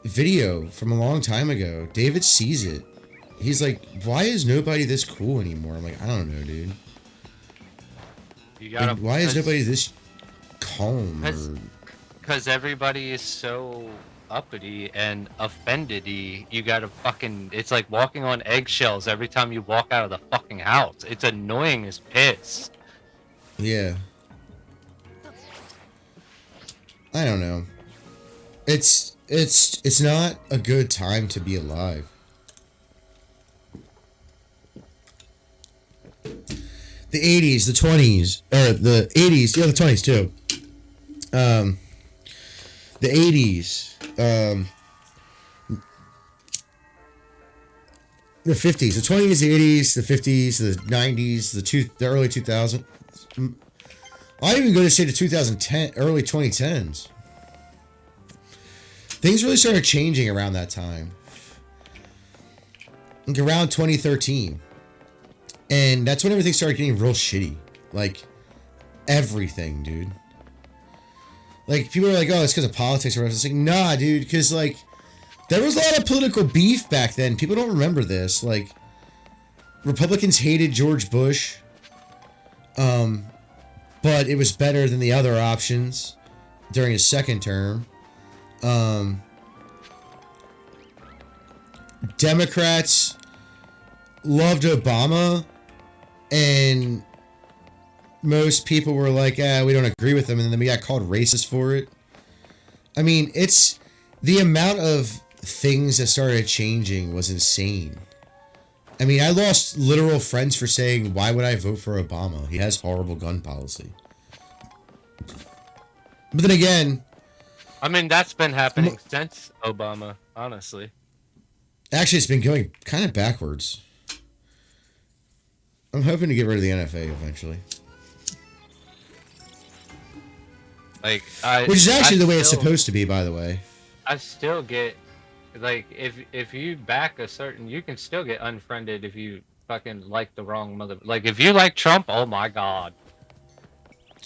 video from a long time ago. David sees it. He's like, why is nobody this cool anymore? I'm like, I don't know, dude. Like, why is nobody this calm? Because everybody is so uppity and offended-y. You gotta fucking... It's like walking on eggshells every time you walk out of the fucking house. It's annoying as piss. Yeah. I don't know. It's not a good time to be alive. The 80s, the 20s, or the 80s, yeah, the 20s too. The 80s, the 50s, the 20s, the 80s, the 50s, the 90s, the early 2000s. I even go to say the 2010, early 2010s. Things really started changing around that time. Like around 2013. And that's when everything started getting real shitty. Like, everything, dude. Like, people are like, oh, it's because of politics or whatever. It's like, nah, dude, because, like, there was a lot of political beef back then. People don't remember this. Like, Republicans hated George Bush. But it was better than the other options during his second term. Democrats loved Obama, and most people were like, we don't agree with him, and then we got called racist for it. I mean, it's the amount of things that started changing was insane. I mean, I lost literal friends for saying, why would I vote for Obama? He has horrible gun policy. But then again... I mean, that's been happening since Obama, honestly. Actually, it's been going kind of backwards. I'm hoping to get rid of the NFA eventually. Like, which is actually the way it's supposed to be, by the way. I still get, like, if you back a certain, you can still get unfriended if you fucking like the wrong mother. Like, if you like Trump, oh my god.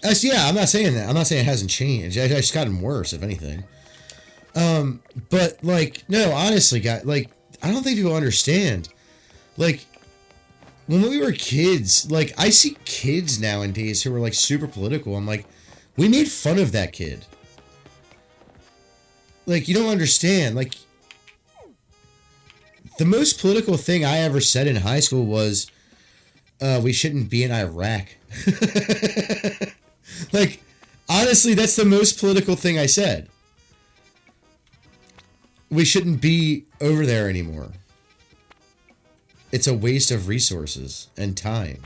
Yeah, I'm not saying that. I'm not saying it hasn't changed. It's just gotten worse, if anything. But like, no, honestly, guys, like, I don't think people understand. Like, when we were kids, like, I see kids nowadays who are like super political. I'm like, we made fun of that kid. Like, you don't understand. Like, the most political thing I ever said in high school was, we shouldn't be in Iraq. Like, honestly, that's the most political thing I said. We shouldn't be over there anymore. It's a waste of resources and time.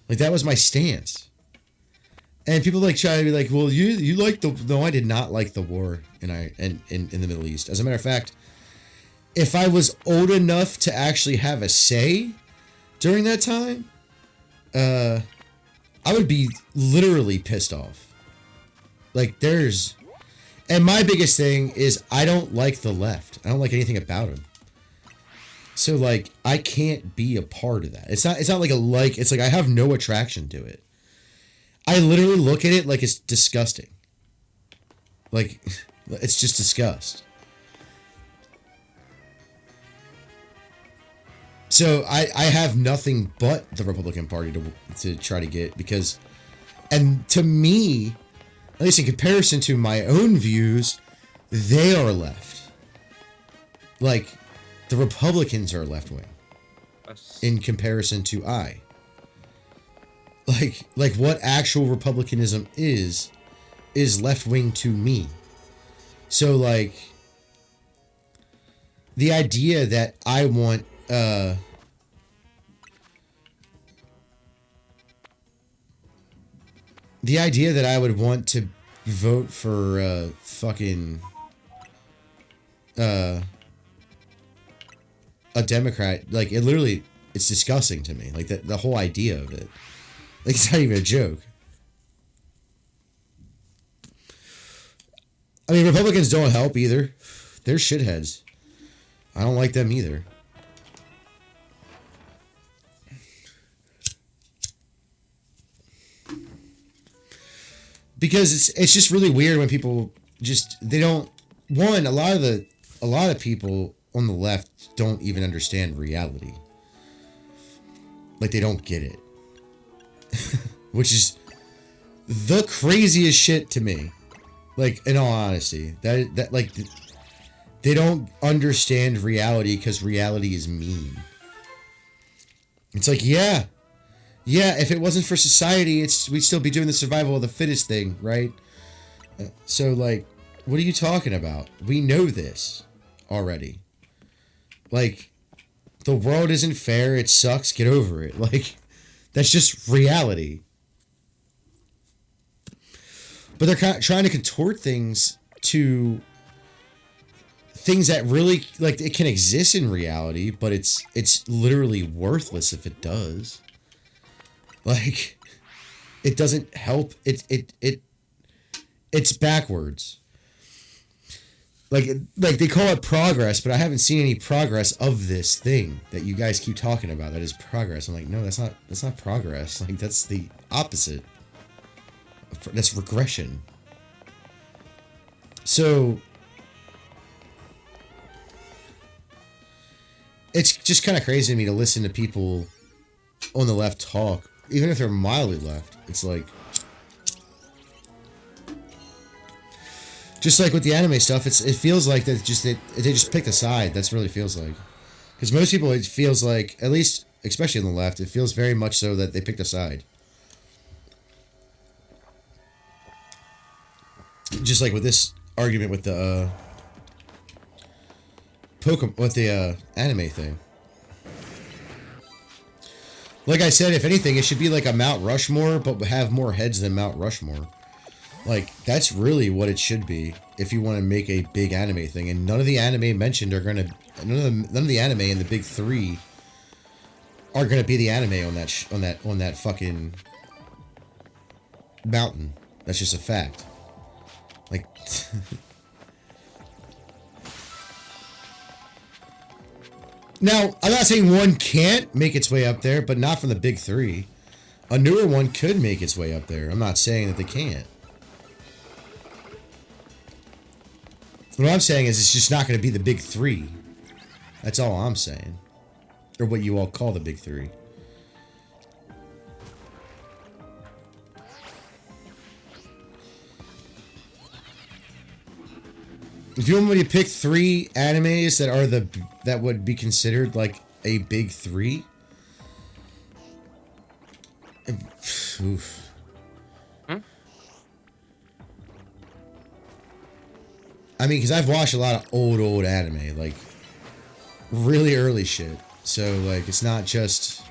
Like, that was my stance. And people like try to be like, well, you like the... No, I did not like the war in the Middle East. As a matter of fact, if I was old enough to actually have a say during that time, I would be literally pissed off. Like, there's... And my biggest thing is I don't like the left. I don't like anything about them. So, like, I can't be a part of that. It's not like it's like I have no attraction to it. I literally look at it like it's disgusting. Like, It's just disgust. So I have nothing but the Republican Party to try to get, because, and to me, at least in comparison to my own views, they are left. Like, the Republicans are left wing in comparison to I. Like what actual Republicanism is left wing to me. So like, the idea that I want the idea that I would want to vote for fucking a Democrat, like, it literally, it's disgusting to me. Like, the whole idea of it. Like, it's not even a joke. I mean, Republicans don't help either. They're shitheads. I don't like them either. Because it's just really weird when people just, they don't, one, a lot of people on the left don't even understand reality. Like, they don't get it. Which is the craziest shit to me. Like, in all honesty, that like, they don't understand reality because reality is mean. It's like, yeah, if it wasn't for society, we'd still be doing the survival of the fittest thing, right? So, like, what are you talking about? We know this already. Like, the world isn't fair, it sucks, get over it. Like, that's just reality. But they're trying to contort things to things that really, like, it can exist in reality, but it's literally worthless if it does. Like, it doesn't help. It's backwards. Like they call it progress, but I haven't seen any progress of this thing that you guys keep talking about. That is progress. I'm like, no, that's not progress. Like, that's the opposite. That's regression. So it's just kind of crazy to me to listen to people on the left talk, even if they're mildly left. It's like, just like with the anime stuff, it feels like they just picked a side. That's what it really feels like. Because most people, it feels like, at least, especially on the left, it feels very much so that they picked a side. Just like with this argument with the anime thing. Like I said, if anything, it should be like a Mount Rushmore, but have more heads than Mount Rushmore. Like, that's really what it should be if you want to make a big anime thing. And none of the anime mentioned are gonna, none of the anime in the big three are gonna be the anime on that fucking mountain. That's just a fact. Like, now, I'm not saying one can't make its way up there, but not from the big three. A newer one could make its way up there. I'm not saying that they can't. What I'm saying is it's just not going to be the big three. That's all I'm saying. Or what you all call the big three. If you want me to pick 3 animes that would be considered like a big 3, oof. I mean, because I've watched a lot of old anime, like really early shit. So like, it's not just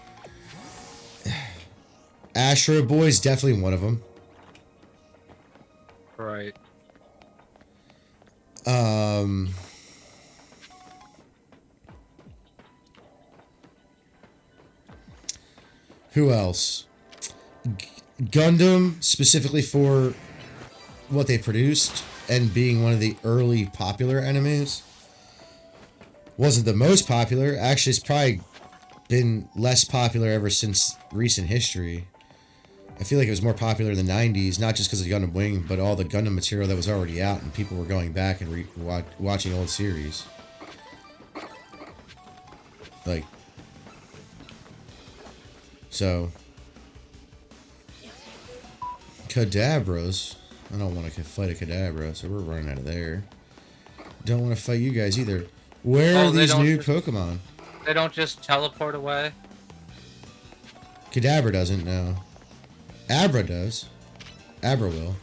Astro Boy's definitely one of them. Right. Who else? Gundam, specifically for what they produced and being one of the early popular animes. Wasn't the most popular. Actually, it's probably been less popular ever since recent history. I feel like it was more popular in the 90s, not just because of Gundam Wing, but all the Gundam material that was already out, and people were going back and watching old series. Like, so, Kadabras. I don't want to fight a Kadabra, so we're running out of there. Don't want to fight you guys either. Where are these new Pokemon? They don't just teleport away? Kadabra doesn't, no. Abra does. Abra will.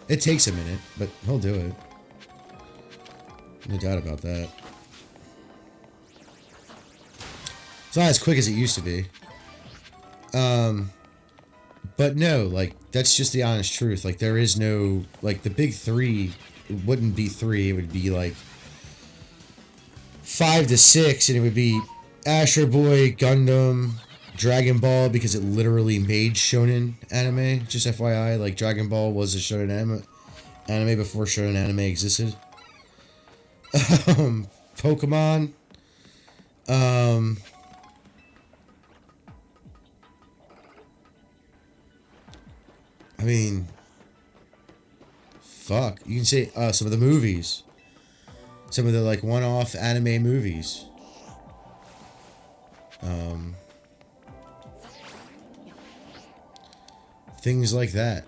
It takes a minute, but he'll do it. No doubt about that. It's not as quick as it used to be. But no, like, that's just the honest truth. Like, there is no, like, the big three, it wouldn't be 3, it would be, like, 5 to 6, and it would be Astro Boy, Gundam, Dragon Ball, because it literally made shonen anime. Just FYI, like, Dragon Ball was a shonen anime before shonen anime existed. Pokemon. I mean, fuck. You can say some of the movies. Some of the, like, one-off anime movies. Things like that.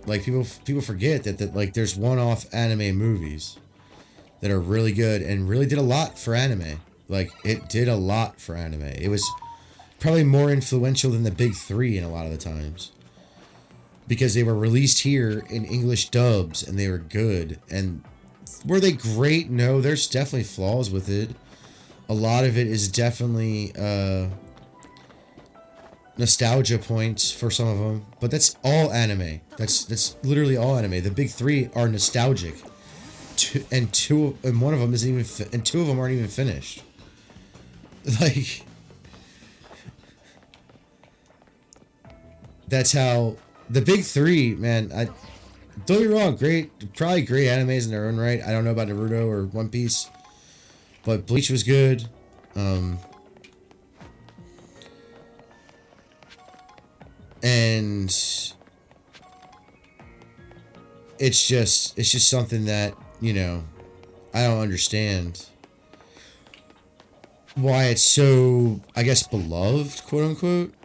Like, people forget that like, there's one-off anime movies that are really good and really did a lot for anime. Like, it did a lot for anime. It was probably more influential than the big 3 in a lot of the times. Because they were released here in English dubs, and they were good. And were they great? No, there's definitely flaws with it. A lot of it is definitely nostalgia points for some of them, but that's all anime. That's literally all anime. The big 3 are nostalgic, and one of them isn't even, and 2 of them aren't even finished. Like, that's how the big 3, man. Don't get me wrong, probably great animes in their own right. I don't know about Naruto or One Piece, but Bleach was good. And it's just something that, you know, I don't understand why it's so, I guess, beloved, quote unquote,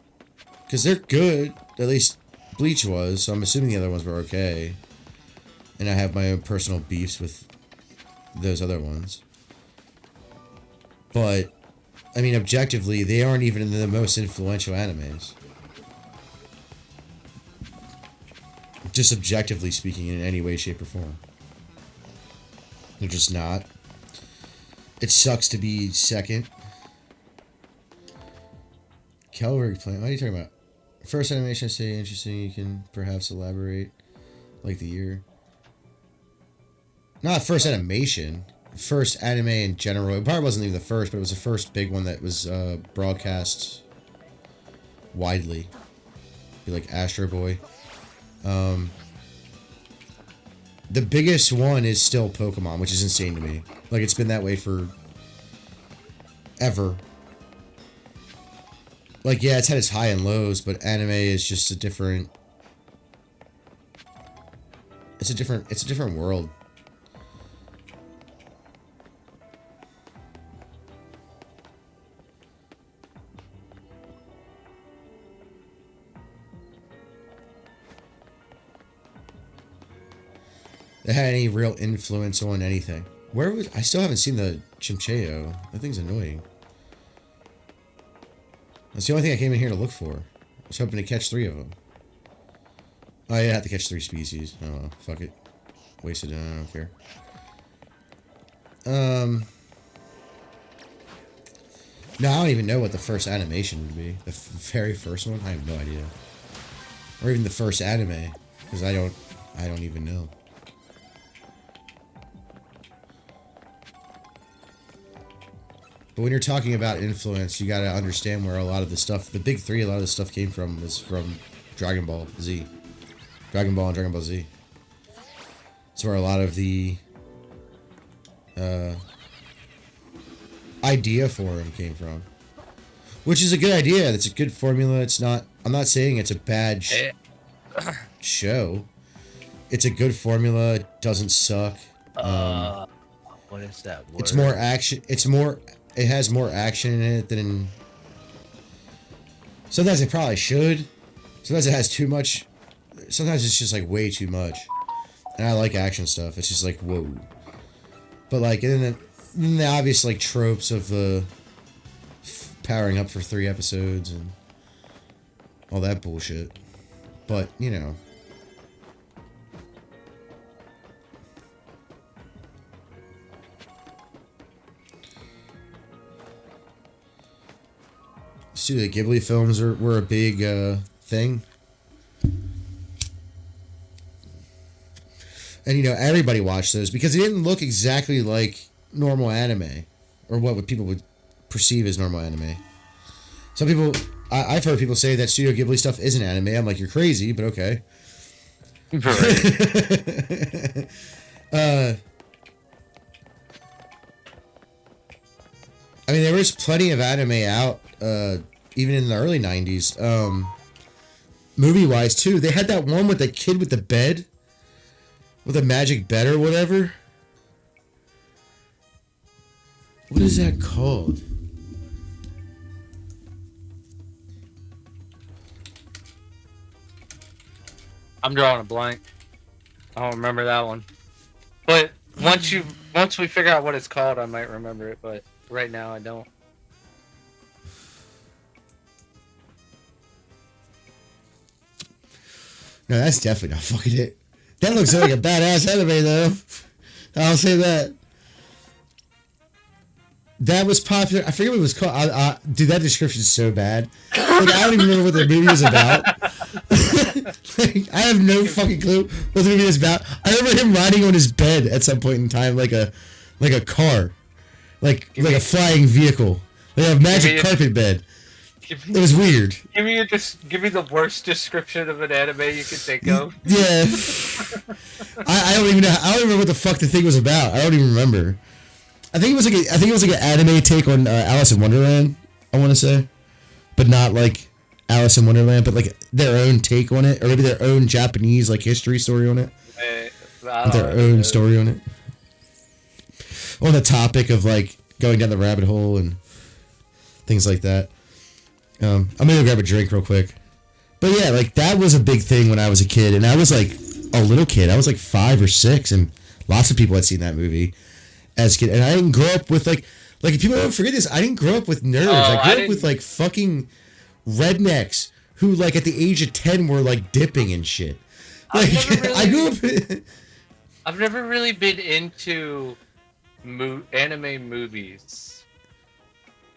because they're good. At least Bleach was, so I'm assuming the other ones were okay. And I have my own personal beefs with those other ones. But, I mean, objectively, they aren't even in the most influential animes. Just objectively speaking, in any way, shape, or form. They're just not. It sucks to be second. Calvary Plant, what are you talking about? First animation, say interesting, you can perhaps elaborate, like the year. Not first animation, first anime in general. It probably wasn't even the first, but it was the first big one that was broadcast widely. Be like Astro Boy. The biggest one is still Pokemon, which is insane to me. Like, it's been that way for ever. Like, yeah, it's had its high and lows, but anime is just a different... It's a different world. That had any real influence on anything. Where was... I still haven't seen the Chimcheo. That thing's annoying. That's the only thing I came in here to look for. I was hoping to catch 3 of them. Oh, yeah, I have to catch 3 species. Oh, well, fuck it. Wasted it, I don't care. No, I don't even know what the first animation would be. The very first one? I have no idea. Or even the first anime. Because I don't even know. But when you're talking about influence, you gotta understand where a lot of the stuff, the big 3, a lot of the stuff came from was from Dragon Ball Z. Dragon Ball and Dragon Ball Z. It's where a lot of the idea for him came from. which is a good idea. It's a good formula. It's not. I'm not saying it's a bad show. It's a good formula. It doesn't suck. What is that word? It's more action. It's more. It has more action in it than. Sometimes it probably should. Sometimes it has too much. Sometimes it's just like way too much. And I like action stuff. It's just like whoa. But like in the obvious like tropes of powering up for 3 episodes and all that bullshit. But you know. Studio Ghibli films were a big thing. And, you know, everybody watched those because it didn't look exactly like normal anime. Or what people would perceive as normal anime. Some people... I've heard people say that Studio Ghibli stuff isn't anime. I'm like, you're crazy, but okay. Right. I mean, there was plenty of anime out, even in the early 90s. Movie-wise, too. They had that one with the kid with the bed. With a magic bed or whatever. What is that called? I'm drawing a blank. I don't remember that one. But once we figure out what it's called, I might remember it. But right now, I don't. No, that's definitely not fucking it. That looks like a badass anime, though. I'll say that. That was popular. I forget what it was called. Dude, that description's so bad. Like, I don't even remember what the movie was about. Like, I have no fucking clue what the movie was about. I remember him riding on his bed at some point in time, like a car, like a flying vehial, like a magic carpet bed. It was weird. Give me the worst description of an anime you can think of. Yeah. I don't even know. I don't remember what the fuck the thing was about. I don't even remember. I think it was like an anime take on Alice in Wonderland. I want to say, but not like Alice in Wonderland, but like their own take on it, or maybe their own Japanese like history story on it. Their own story on it. On the topic of like going down the rabbit hole and things like that. I'm gonna go grab a drink real quick. But yeah, like that was a big thing when I was a kid, and I was like a little kid. I was like 5 or 6, and lots of people had seen that movie as a kid. And I didn't grow up with like if people don't forget this, I didn't grow up with nerds. I grew up with like fucking rednecks who like at the age of 10 were like dipping and shit. Like I grew up. I've never really been into anime movies.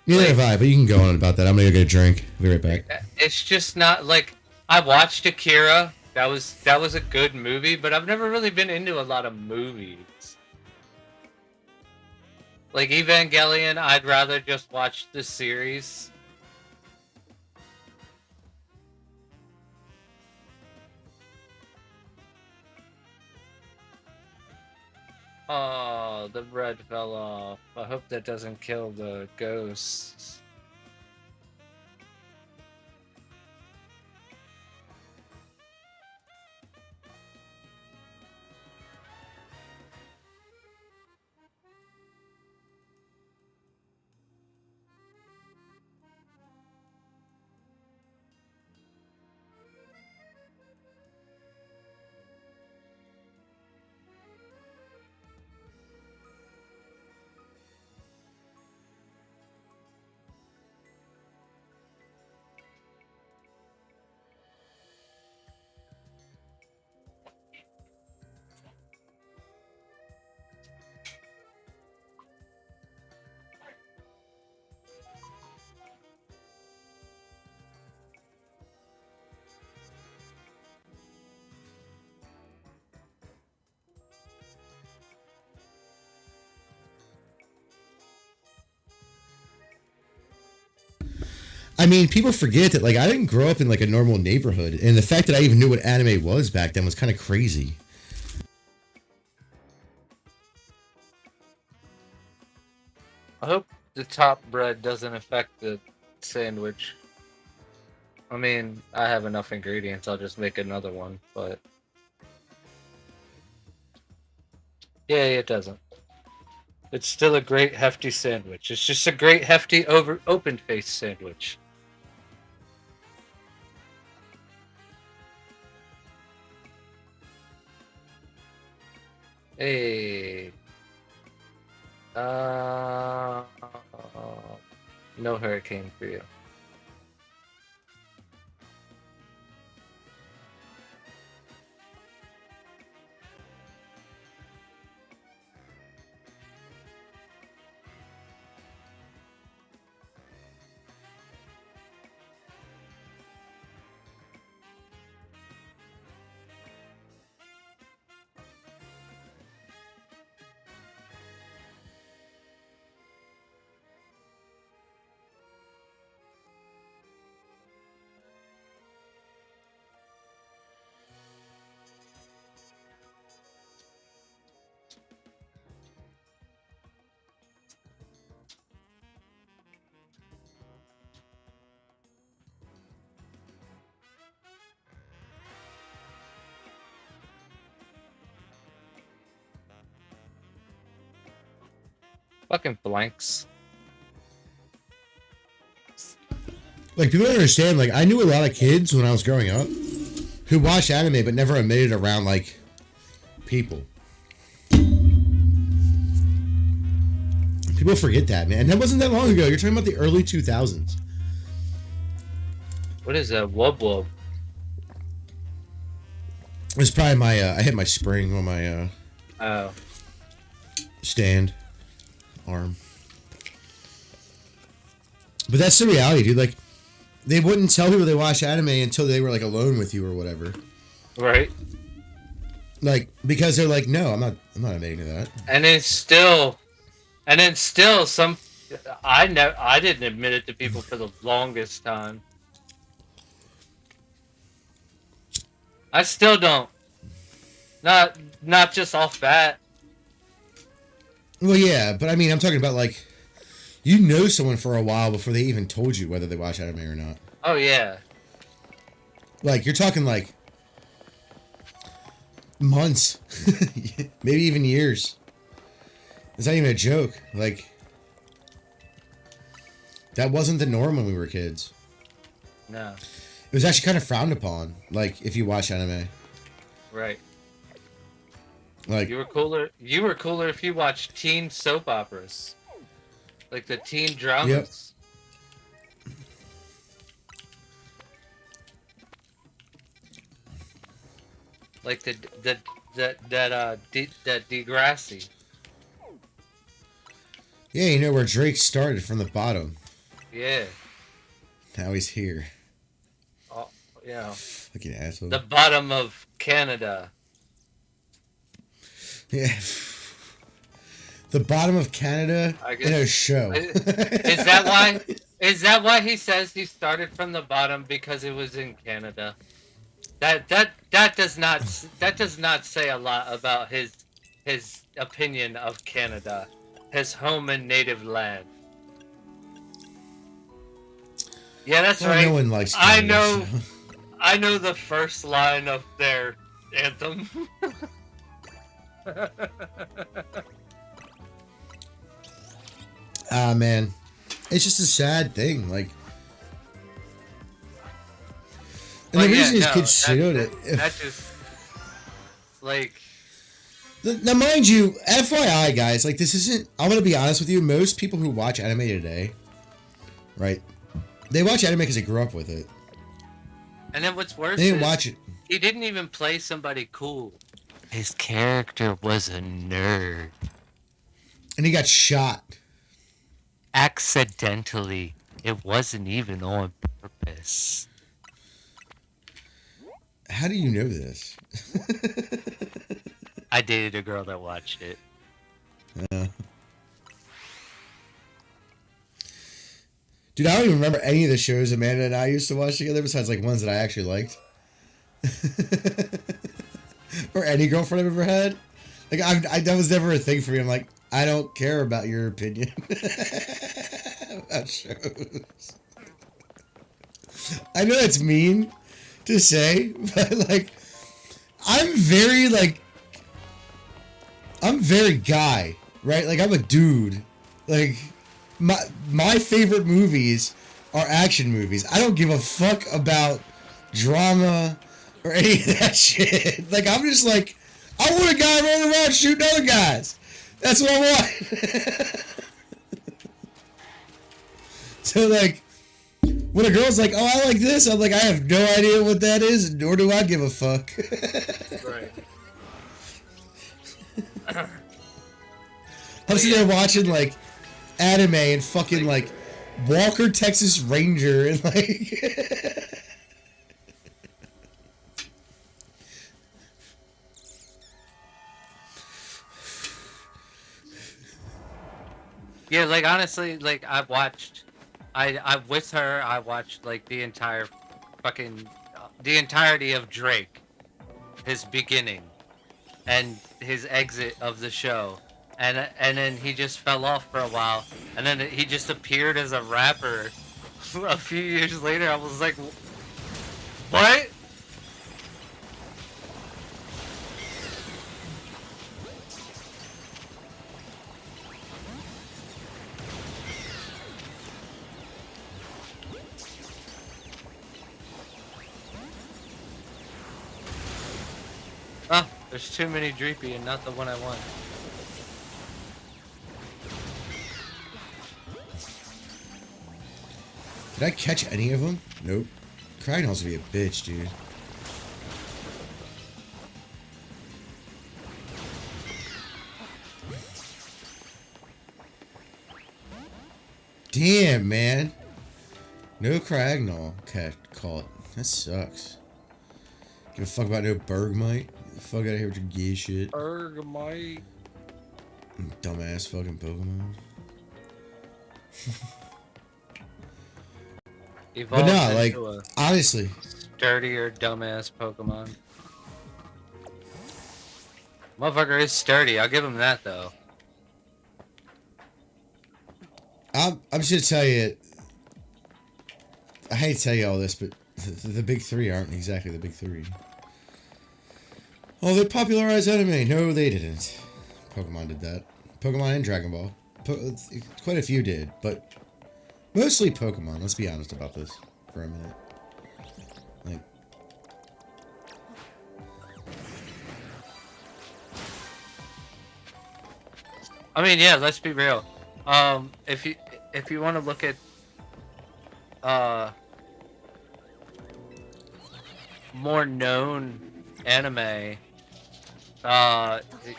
Neither have I, but you can go on about that. I'm gonna go get a drink. I'll be right back. It's just not like I watched Akira. That was a good movie, but I've never really been into a lot of movies. Like Evangelion, I'd rather just watch the series. Oh, the bread fell off. I hope that doesn't kill the ghosts. I mean, people forget that, like, I didn't grow up in, like, a normal neighborhood. And the fact that I even knew what anime was back then was kind of crazy. I hope the top bread doesn't affect the sandwich. I mean, I have enough ingredients. I'll just make another one, but yeah, it doesn't. It's still a great hefty sandwich. It's just a great hefty open face sandwich. Hey. Uh, no hurricane for you. Fucking blanks. Like, people don't understand. Like, I knew a lot of kids when I was growing up who watched anime but never admitted around, like, people. People forget that, man. And that wasn't that long ago. You're talking about the early 2000s. What is that? Wub wub. It was probably my, I hit my spring on my, Oh. stand arm. But that's the reality, dude. Like, they wouldn't tell people they watch anime until they were, like, alone with you or whatever. Right. Like, because they're like, no, I'm not admitting to that. And then still some I didn't admit it to people for the longest time. I still don't. Not just off bat. Well, yeah, but I mean, I'm talking about, like, you know someone for a while before they even told you whether they watch anime or not. Oh, yeah. Like, you're talking, like, months. Maybe even years. It's not even a joke. Like, that wasn't the norm when we were kids. No. It was actually kind of frowned upon, like, if you watch anime. Right. Like, You were cooler if you watched teen soap operas. Like the teen dramas. Yep. Like that Degrassi. Yeah, you know where Drake started from the bottom. Yeah. Now he's here. Oh, you know. Fucking asshole. The bottom of Canada. Yeah. The bottom of Canada in a show. Is that why he says he started from the bottom, because it was in Canada? That does not say a lot about his opinion of Canada, his home and native land. Yeah, that's right. No one likes Canada, I know the first line of their anthem. Ah, man. It's just a sad thing. Like, and the reason these kids showed it. That just, like. Now, mind you, FYI, guys, like, this isn't. I'm gonna be honest with you. Most people who watch anime today, right? They watch anime because they grew up with it. And then what's worse, they didn't watch it. He didn't even play somebody cool. His character was a nerd. And he got shot. Accidentally. It wasn't even on purpose. How do you know this? I dated a girl that watched it. Dude, I don't even remember any of the shows Amanda and I used to watch together besides, like, ones that I actually liked. Or any girlfriend I've ever had. Like, that was never a thing for me. I'm like, I don't care about your opinion about shows. I know it's mean to say, but like, I'm very guy, right? Like I'm a dude. Like my favorite movies are action movies. I don't give a fuck about drama or any of that shit. Like I'm just like, I want a guy running around shooting other guys. That's what I want. So like, when a girl's like, "Oh, I like this," I'm like, I have no idea what that is, nor do I give a fuck. Right. I'm sitting there watching like anime and fucking like Walker Texas Ranger and like. Yeah, like honestly, like I with her, I watched like the entire fucking the entirety of Drake, his beginning, and his exit of the show, and then he just fell off for a while, and then he just appeared as a rapper. A few years later, I was like, what? Oh, there's too many Dreepy and not the one I want. Did I catch any of them? Nope. Kragnall's gonna be a bitch, dude. Damn, man. No Kragnall. Okay, call it. That sucks. Give a fuck about no Bergmite. Get the fuck out of here with your gay shit. Bergmite. Dumbass fucking Pokemon. But no, like, honestly. Sturdier, dumbass Pokemon. Motherfucker is sturdy, I'll give him that though. I'm just gonna tell you. I hate to tell you all this, but the big three aren't exactly the big three. Oh, they popularized anime. No, they didn't. Pokemon did that. Pokemon and Dragon Ball. Quite a few did, but mostly Pokemon. Let's be honest about this for a minute. Like, I mean, yeah, let's be real. If you want to look at more known anime,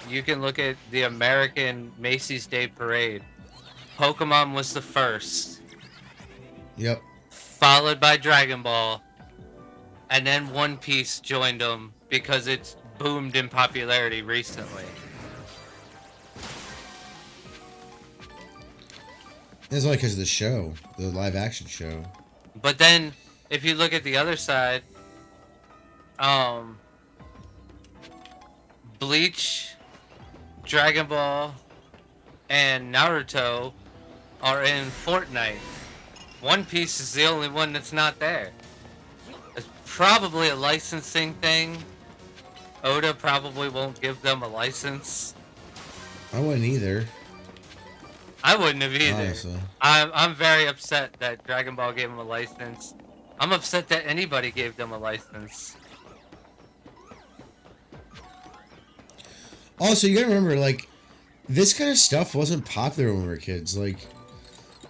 you can look at the American Macy's Day Parade. Pokemon was the first. yep. Followed by Dragon Ball, and then One Piece joined them because it's boomed in popularity recently. It's only because of the show, the live action show. But then, if you look at the other side, Bleach, Dragon Ball, and Naruto are in Fortnite. One Piece is the only one that's not there. It's probably a licensing thing. Oda probably won't give them a license. I wouldn't either. I wouldn't have either. Honestly. I'm very upset that Dragon Ball gave them a license. I'm upset that anybody gave them a license. Also, you gotta remember, like, this kind of stuff wasn't popular when we were kids. Like,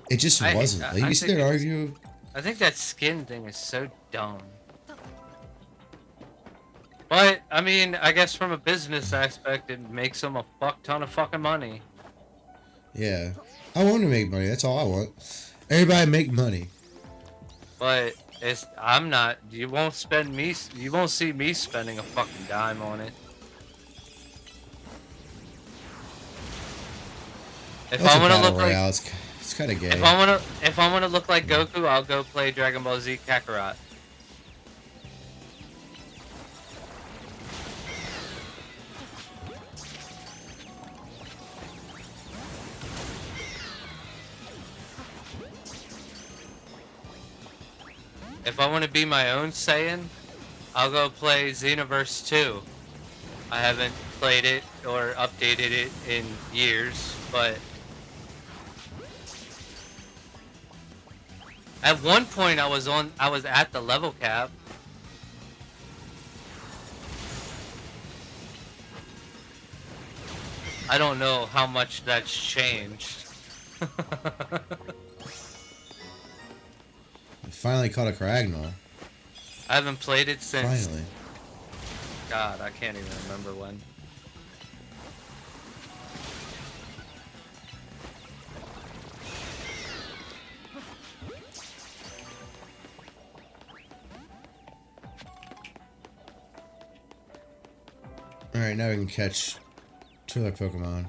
it just wasn't. Like, you sit there and argue. I think that skin thing is so dumb. But, I mean, I guess from a business aspect, it makes them a fuck ton of fucking money. Yeah. I want to make money. That's all I want. Everybody make money. But, I'm not, you won't see me spending a fucking dime on it. If I want to look like, it's kind of gay. if I want to look like Goku, I'll go play Dragon Ball Z Kakarot. If I want to be my own Saiyan, I'll go play Xenoverse 2. I haven't played it or updated it in years, but at one point I was at the level cap. I don't know how much that's changed. I finally caught a Cragnol. I haven't played it since. Finally. God, I can't even remember when. Alright, now we can catch two other Pokemon.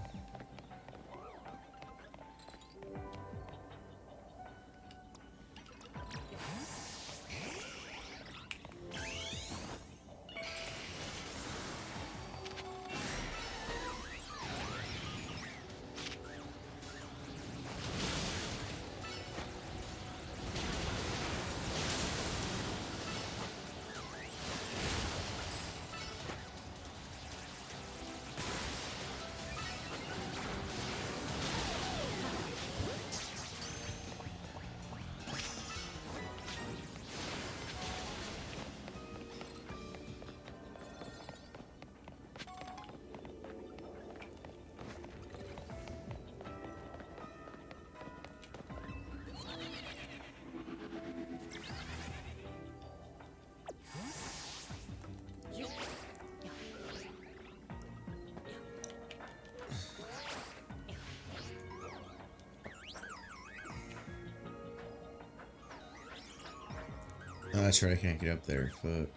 Oh, that's right, I can't get up there, but...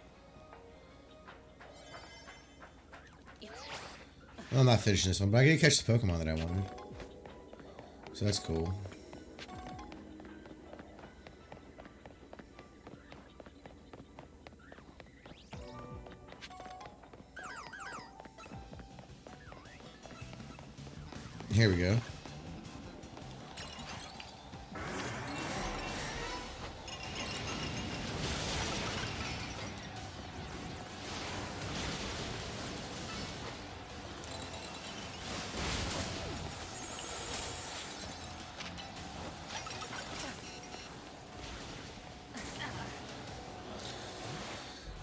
Well, I'm not finishing this one, but I get to catch the Pokemon that I wanted. So that's cool. Here we go.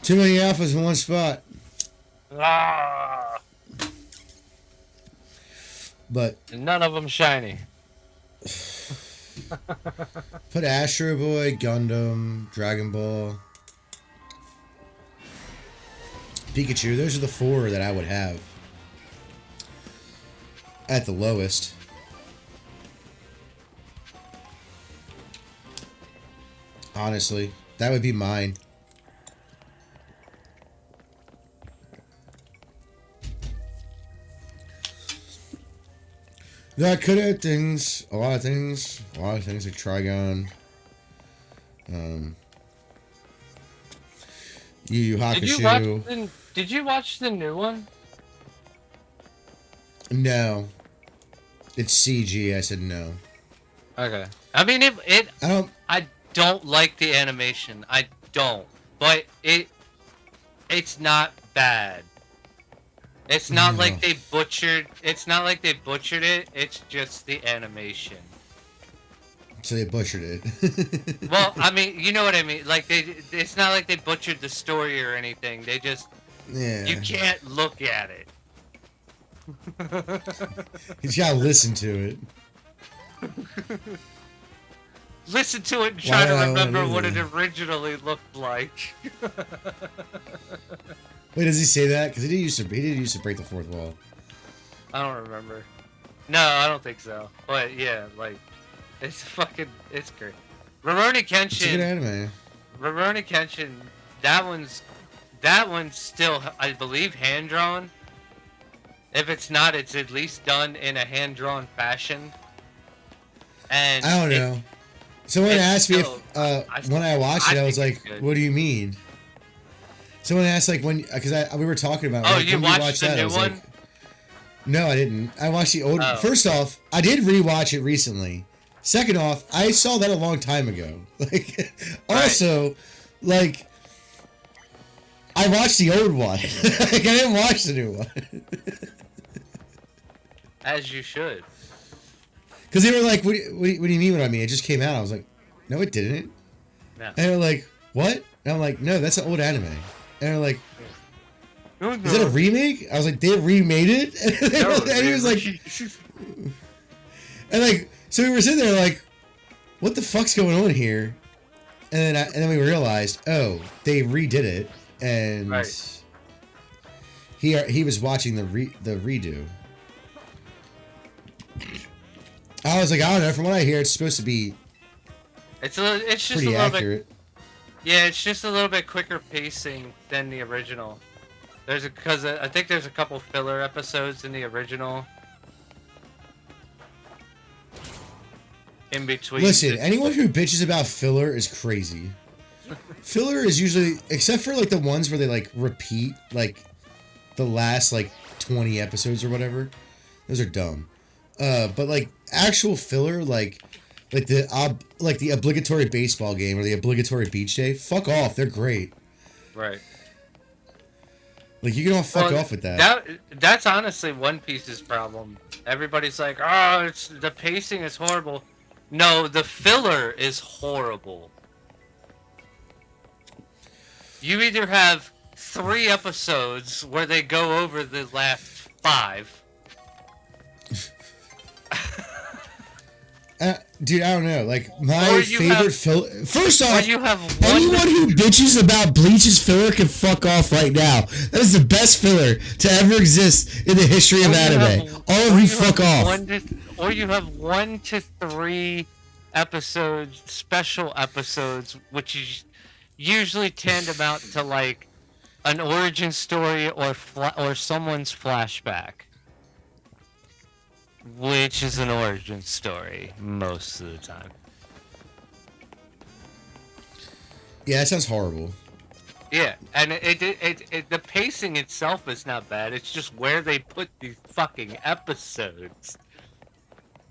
Too many alphas in one spot. Ah! But None of them shiny. put Astro Boy, Gundam, Dragon Ball, Pikachu. Those are the four that I would have at the lowest. Honestly, that would be mine. Yeah, I could have things, a lot of things like Trigon, Yu Yu Hakusho. Did you watch the new one? No, it's CG. I said no. Okay. I mean, I don't like the animation. I don't, but it's not bad. It's not like they butchered. It's not like they butchered it. It's just the animation. So they butchered it. Well, I mean, you know what I mean. Like it's not like they butchered the story or anything. They just, you can't look at it. You gotta listen to it. Listen to it and try to remember what it originally looked like. Wait, does he say that? Because he did used to break the fourth wall. I don't remember. No, I don't think so. But yeah, like, it's great. Rurouni Kenshin. It's a good anime. Rurouni Kenshin, that one's still, I believe, hand drawn. If it's not, it's at least done in a hand drawn fashion. And I don't know. Someone asked me if when I watched it, I was like, "What do you mean?" Someone asked like when, because we were talking about. Oh, like, you when watched the new one? Like, no, I didn't. I watched the old. Oh. First off, I did rewatch it recently. Second off, I saw that a long time ago. Like, also, Like, I watched the old one. Like, I didn't watch the new one. As you should. Because they were like, what do you mean what I mean? It just came out. I was like, no, it didn't. No. And they were like, what? And I'm like, no, that's an old anime. And they're like, No, is it a remake? I was like, they remade it? And he was like, and like, so we were sitting there like, what the fuck's going on here? And then we realized, oh, they redid it, and right. he was watching the redo. I was like, I don't know. From what I hear, it's supposed to be It's just pretty a little accurate. bit. Yeah, it's just a little bit quicker pacing than the original. Because I think there's a couple filler episodes in the original. In between. Listen, anyone who bitches about filler is crazy. Filler is usually, except for like the ones where they like repeat like the last like 20 episodes or whatever. Those are dumb. But like actual filler, like the obligatory baseball game or the obligatory beach day, fuck off. They're great. Right. Like you can all fuck off with that. That's honestly One Piece's problem. Everybody's like, oh, the pacing is horrible. No, the filler is horrible. You either have 3 episodes where they go over the last 5. Dude, I don't know. Like my favorite filler. First off, you have anyone who bitches about Bleach's filler can fuck off right now. That is the best filler to ever exist in the history of anime. All of you fuck off. Or you have 1 to 3 episodes, special episodes, which is usually tantamount to like an origin story or someone's flashback. Which is an origin story most of the time. Yeah, that sounds horrible. Yeah, and the pacing itself is not bad. It's just where they put these fucking episodes.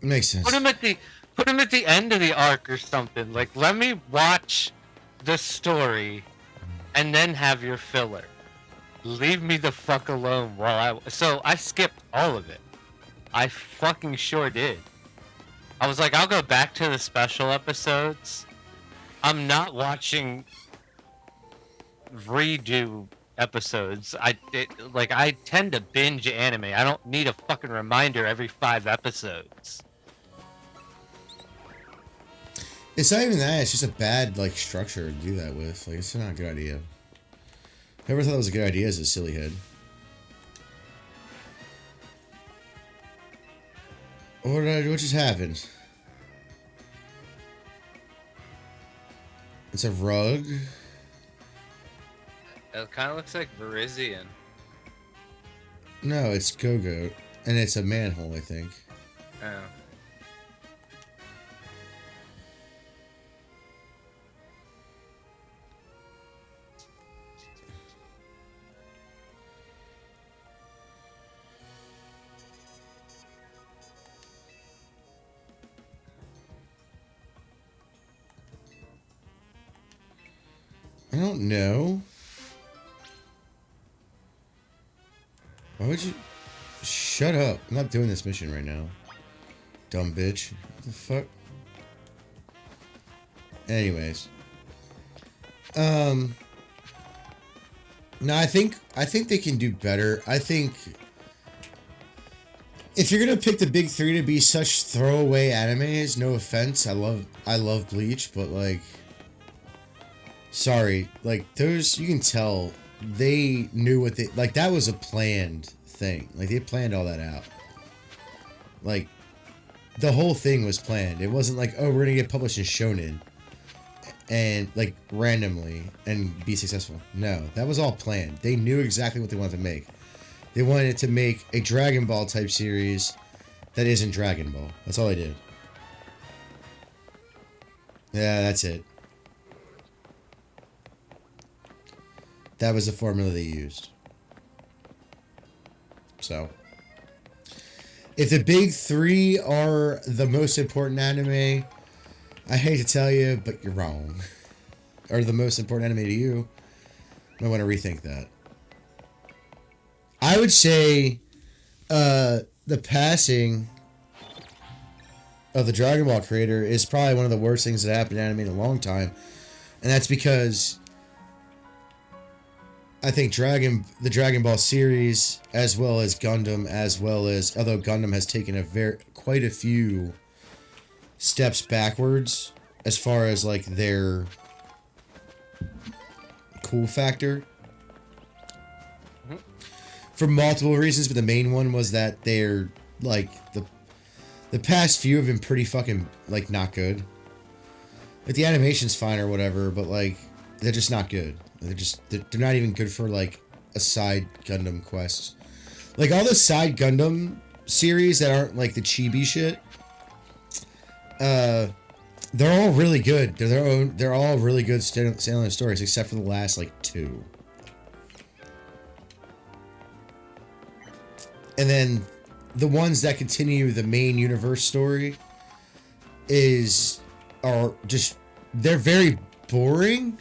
Makes sense. Put them at the end of the arc or something. Like, let me watch the story, and then have your filler. Leave me the fuck alone So I skipped all of it. I fucking sure did. I was like, I'll go back to the special episodes. I'm not watching redo episodes. I tend to binge anime. I don't need a fucking reminder every 5 episodes. It's not even that. It's just a bad like structure to do that with. Like, it's not a good idea. Whoever thought it was a good idea is a silly head. What just happened? It's a rug. It kind of looks like Verizian. No, it's Go-Go. And it's a manhole, I think. Oh. I don't know. Why would you... Shut up. I'm not doing this mission right now. Dumb bitch. What the fuck? Anyways. No, I think they can do better. I think... If you're gonna pick the big 3 to be such throwaway animes, no offense, I love Bleach, but like... Sorry, like, those, you can tell, they knew what they, like, that was a planned thing. Like, they planned all that out. Like, the whole thing was planned. It wasn't like, oh, we're gonna get published in Shonen, and, like, randomly, and be successful. No, that was all planned. They knew exactly what they wanted to make. They wanted to make a Dragon Ball type series that isn't Dragon Ball. That's all they did. Yeah, that's it. That was the formula they used. So, if the big 3 are the most important anime, I hate to tell you, but you're wrong. are the most important anime to you, I want to rethink that. I would say the passing of the Dragon Ball creator is probably one of the worst things that happened to anime in a long time. And that's because I think the Dragon Ball series, as well as Gundam, although Gundam has taken quite a few steps backwards as far as like their cool factor. For multiple reasons, but the main one was that they're like the past few have been pretty fucking like not good. Like the animation's fine or whatever, but like they're just not good. They're not even good for like a side Gundam quest. Like all the side Gundam series that aren't like the chibi shit, they're all really good. They're all really good standalone stories, except for the last like 2. And then the ones that continue the main universe story are they're very boring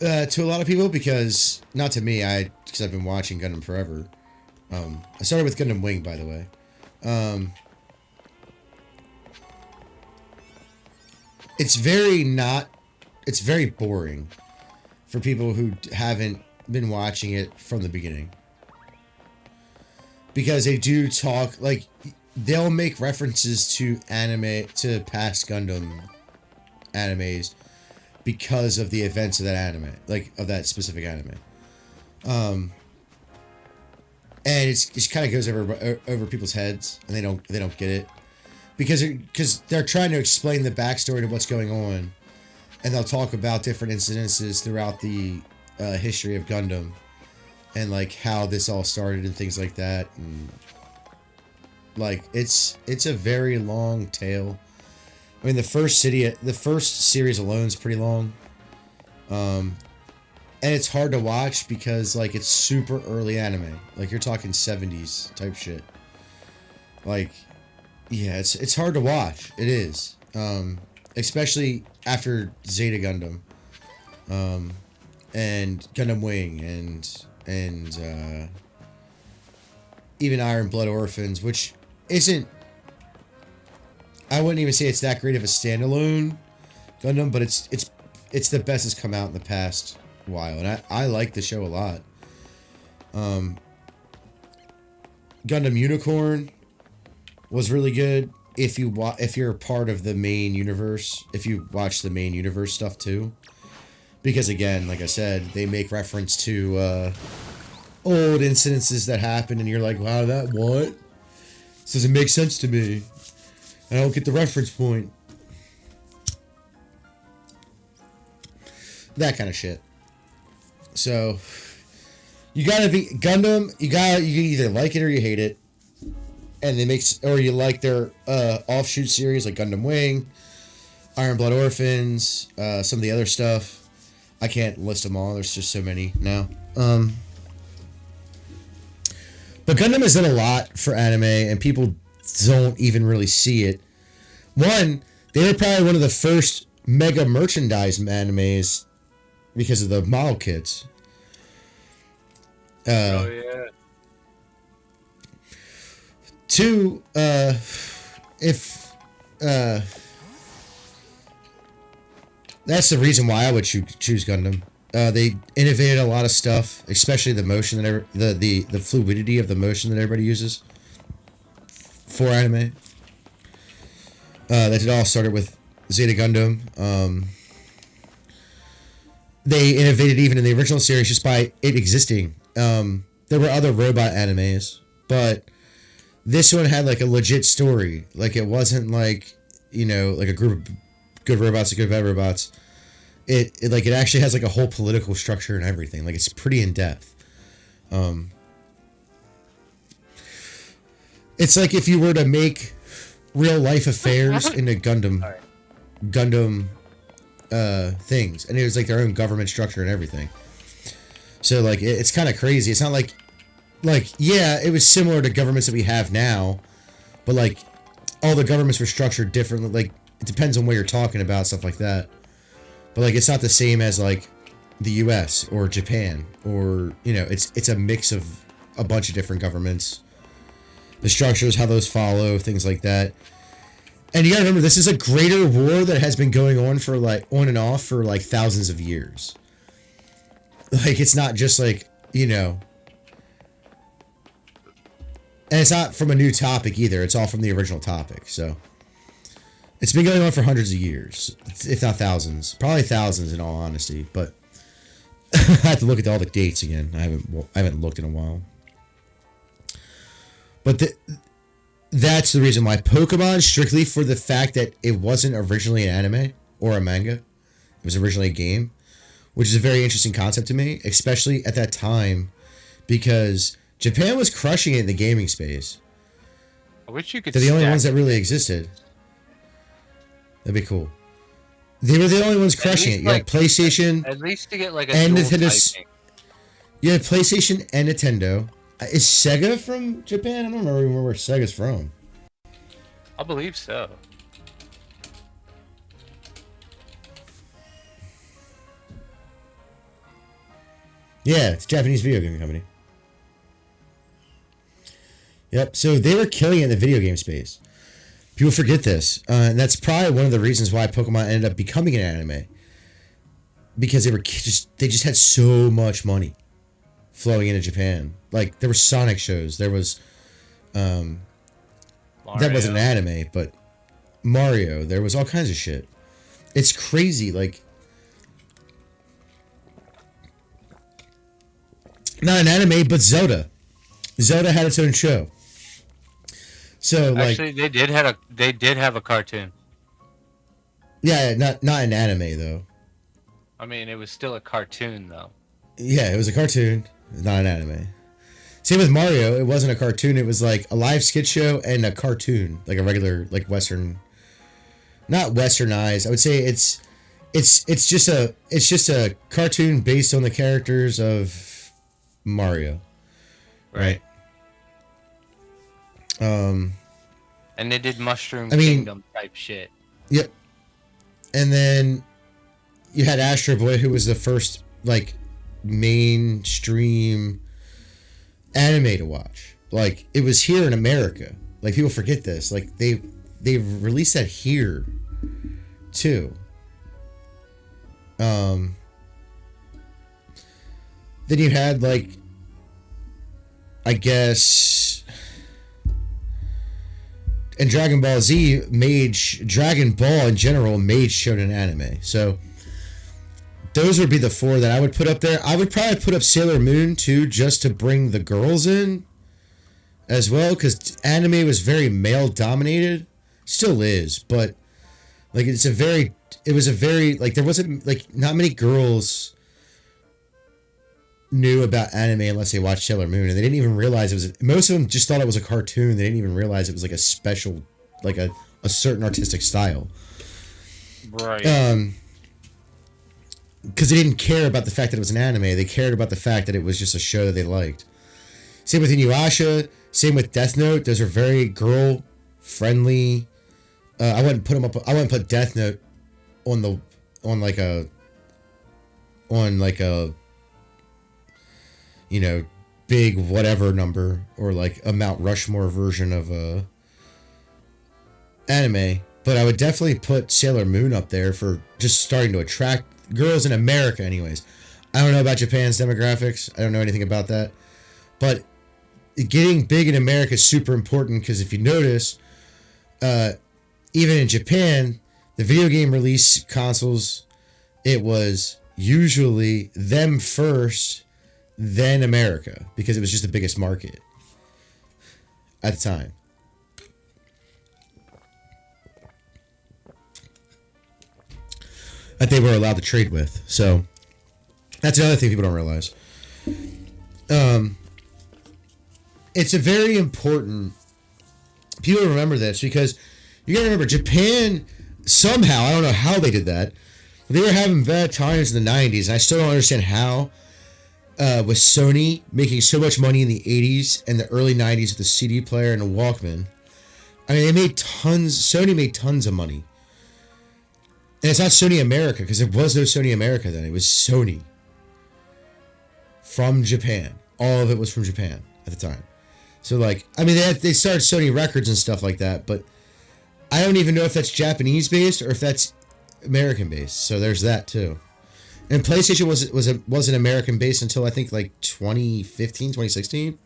to a lot of people, because not to me, because I've been watching Gundam forever. I started with Gundam Wing, by the way. It's very boring for people who haven't been watching it from the beginning. Because they do talk, like, they'll make references to past Gundam animes because of the events of that anime, like, of that specific anime. And it kind of goes over people's heads, and they don't get it. Because they're trying to explain the backstory to what's going on, and they'll talk about different incidences throughout the history of Gundam, and like how this all started and things like that, and like it's a very long tale. I mean, the first series alone is pretty long, and it's hard to watch because like it's super early anime, like you're talking 70s type shit. Like, yeah, it's hard to watch. It is, especially after Zeta Gundam, and Gundam Wing, and even Iron Blood Orphans, which isn't, I wouldn't even say it's that great of a standalone Gundam, but it's the best that's come out in the past while, and I like the show a lot. Gundam Unicorn was really good if you're a part of the main universe, if you watch the main universe stuff too. Because again, like I said, they make reference to old incidences that happened, and you're like, wow, that what? This doesn't make sense to me. I don't get the reference point. That kind of shit. So, you gotta be Gundam. You either like it or you hate it, and or you like their offshoot series like Gundam Wing, Iron Blood Orphans, some of the other stuff. I can't list them all. There's just so many now. But Gundam has done a lot for anime, and people don't even really see it. One, they were probably one of the first mega merchandise animes because of the model kits. Oh, yeah. Two, that's the reason why I would choose Gundam. They innovated a lot of stuff, especially the motion the fluidity of the motion that everybody uses for anime. That it all started with Zeta Gundam. They innovated even in the original series just by it existing. There were other robot animes, but this one had like a legit story. Like it wasn't like, like a group of good robots and good bad robots. It actually has like a whole political structure and everything. Like it's pretty in depth. It's like if you were to make real life affairs into Gundam things, and it was like their own government structure and everything. So like it's kind of crazy. It's not like yeah, it was similar to governments that we have now, but like all the governments were structured differently. Like it depends on what you're talking about, stuff like that. but like it's not the same as like the U.S. or Japan, or it's a mix of a bunch of different governments, the structures, how those follow, things like that. And you gotta remember, this is a greater war that has been going on for like on and off for like thousands of years. Like it's not just like and it's not from a new topic either. It's all from the original topic. So it's been going on for hundreds of years, if not thousands, probably thousands in all honesty. But I have to look at all the dates again. I haven't looked in a while. But that's the reason why Pokemon, strictly for the fact that it wasn't originally an anime or a manga. It was originally a game, which is a very interesting concept to me, especially at that time, because Japan was crushing it in the gaming space. I wish you could. They're the only ones that really existed. That'd be cool. They were the only ones crushing it. You had PlayStation. At least to get like a and dual Nintendo. typing. You had PlayStation and Nintendo. Is Sega from Japan? I don't remember where Sega's from. I believe so. Yeah, it's a Japanese video game company. Yep, so they were killing it in the video game space. People forget this, and that's probably one of the reasons why Pokemon ended up becoming an anime. Because they just had so much money flowing into Japan. Like there were Sonic shows, there was that wasn't an anime, but Mario, there was all kinds of shit. It's crazy, like not an anime, but Zelda. Zelda had its own show. So actually, they did have a cartoon. Yeah, not an anime though. I mean, it was still a cartoon though. Yeah, it was a cartoon, not an anime. Same with Mario. It wasn't a cartoon. It was like a live skit show and a cartoon, like a regular like Western, not Westernized. I would say it's just a cartoon based on the characters of Mario, right? And they did Mushroom Kingdom type shit. Yep. And then you had Astro Boy, who was the first like mainstream anime to watch. Like it was here in America. Like people forget this. Like they released that here too. Then you had like, I guess, and Dragon Ball Z Dragon Ball in general made shonen anime. So those would be the four that I would put up there. I would probably put up Sailor Moon too, just to bring the girls in as well, because anime was very male dominated, still is, but like it was a very like there wasn't like not many girls knew about anime unless they watched Sailor Moon, and they didn't even realize it was. Most of them just thought it was a cartoon. They didn't even realize it was like a special, like a certain artistic style. Right. Because they didn't care about the fact that it was an anime. They cared about the fact that it was just a show that they liked. Same with Inuyasha. Same with Death Note. Those are very girl friendly. I wouldn't put them up. I wouldn't put Death Note on like a big whatever number, or like a Mount Rushmore version of a anime. But I would definitely put Sailor Moon up there for just starting to attract girls in America anyways. I don't know about Japan's demographics. I don't know anything about that. But getting big in America is super important, because if you notice, even in Japan, the video game release consoles, it was usually them first, then America, because it was just the biggest market at the time. That they were allowed to trade with. So that's another thing people don't realize. It's a very important. People remember this, because you gotta remember, Japan somehow, I don't know how they did that, but they were having bad times in the 90s, and I still don't understand how. With Sony making so much money in the 80s and the early 90s with the CD player and the Walkman. I mean, Sony made tons of money. And it's not Sony America, because there was no Sony America then. It was Sony. From Japan. All of it was from Japan at the time. So, like, I mean, they started Sony Records and stuff like that, but I don't even know if that's Japanese-based or if that's American-based. So there's that, too. And PlayStation wasn't American-based until, I think, like, 2015, 2016.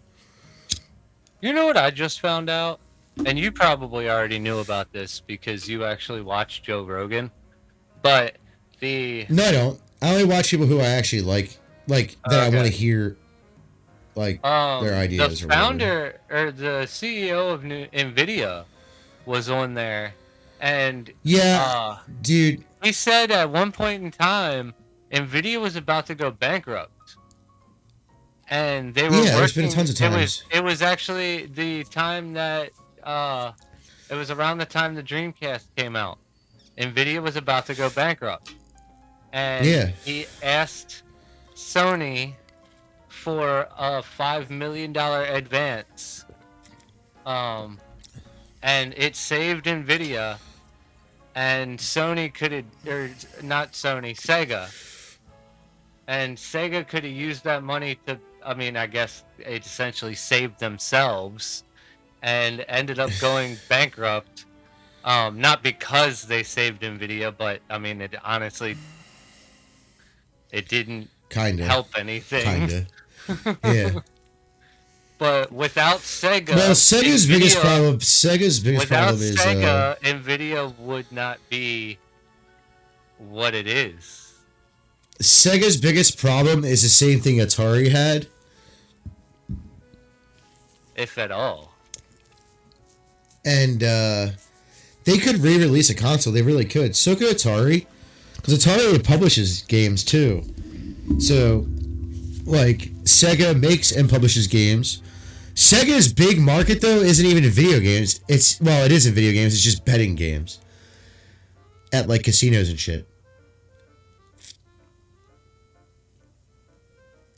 You know what I just found out? And you probably already knew about this because you actually watched Joe Rogan. But No, I don't. I only watch people who I actually like that I want to hear, like, their ideas. The founder or the CEO of NVIDIA was on there, and dude, he said at one point in time, NVIDIA was about to go bankrupt, and they were working. There's been tons of times. It was actually the time that it was around the time the Dreamcast came out. NVIDIA was about to go bankrupt. And he asked Sony for a $5 million advance. And it saved NVIDIA. And Sony Sega. And Sega could have used that money to, I mean, I guess it essentially saved themselves and ended up going bankrupt. Not because they saved NVIDIA, but I mean, it honestly, it didn't help anything. Kinda. Yeah. But without Sega, well, Sega's biggest problem is Sega, NVIDIA would not be what it is. Sega's biggest problem is the same thing Atari had, if at all. And they could re-release a console. They really could. So could Atari, because Atari publishes games too. So, like, Sega makes and publishes games. Sega's big market, though, isn't even in video games. It is in video games. It's just betting games at, like, casinos and shit.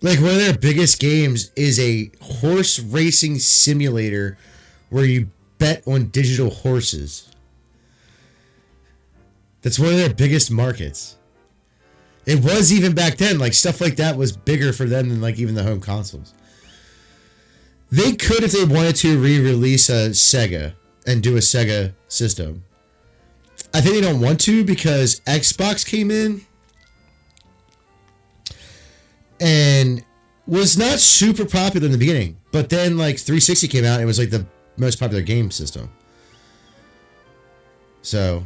Like, one of their biggest games is a horse racing simulator where you bet on digital horses. That's one of their biggest markets. It was even back then. Like, stuff like that was bigger for them than, like, even the home consoles. They could, if they wanted to, re-release a Sega and do a Sega system. I think they don't want to because Xbox came in and was not super popular in the beginning. But then, like, 360 came out and it was, like, the most popular game system. So,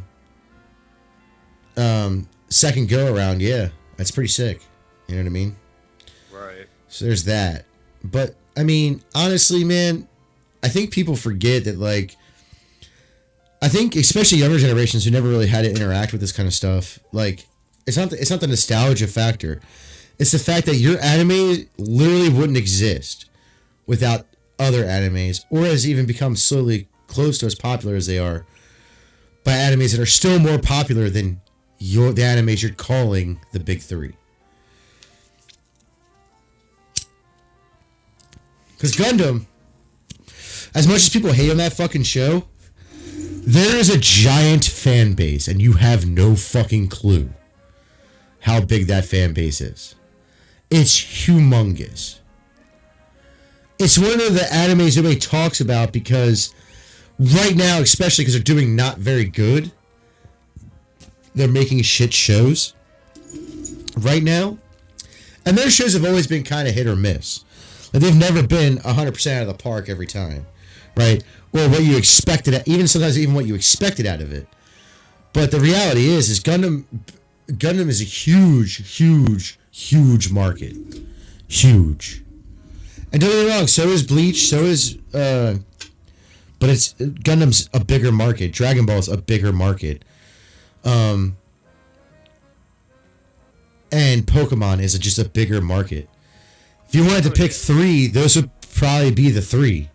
second go around, yeah, that's pretty sick. You know what I mean? Right. So there's that. But, I mean, honestly, man, I think people forget that, like, I think especially younger generations who never really had to interact with this kind of stuff, like, it's not the nostalgia factor. It's the fact that your anime literally wouldn't exist without other animes, or has even become slowly close to as popular as they are by animes that are still more popular than the animes you're calling the big three. Because Gundam, as much as people hate on that fucking show, there is a giant fan base, and you have no fucking clue how big that fan base is. It's humongous. It's one of the animes nobody talks about because right now, especially because they're doing not very good, they're making shit shows right now. And their shows have always been kind of hit or miss. Like, they've never been 100% out of the park every time, right? Or what you expected, sometimes even what you expected out of it. But the reality is Gundam is a huge market. Huge. And don't get me wrong, so is Bleach, so is, but Gundam's a bigger market. Dragon Ball's a bigger market. And Pokemon is just a bigger market. If you wanted to pick three, those would probably be the three.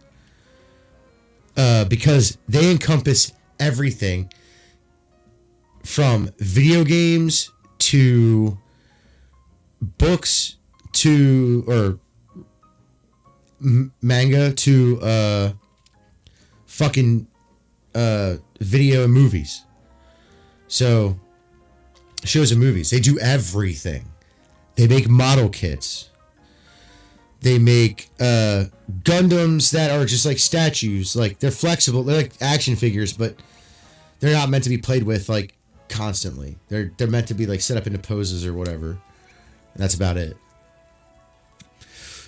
Because they encompass everything from video games to books to manga to fucking video and movies. So shows and movies. They do everything. They make model kits. They make Gundams that are just like statues. Like they're flexible. They're like action figures, but they're not meant to be played with like constantly. They're meant to be like set up into poses or whatever. And that's about it.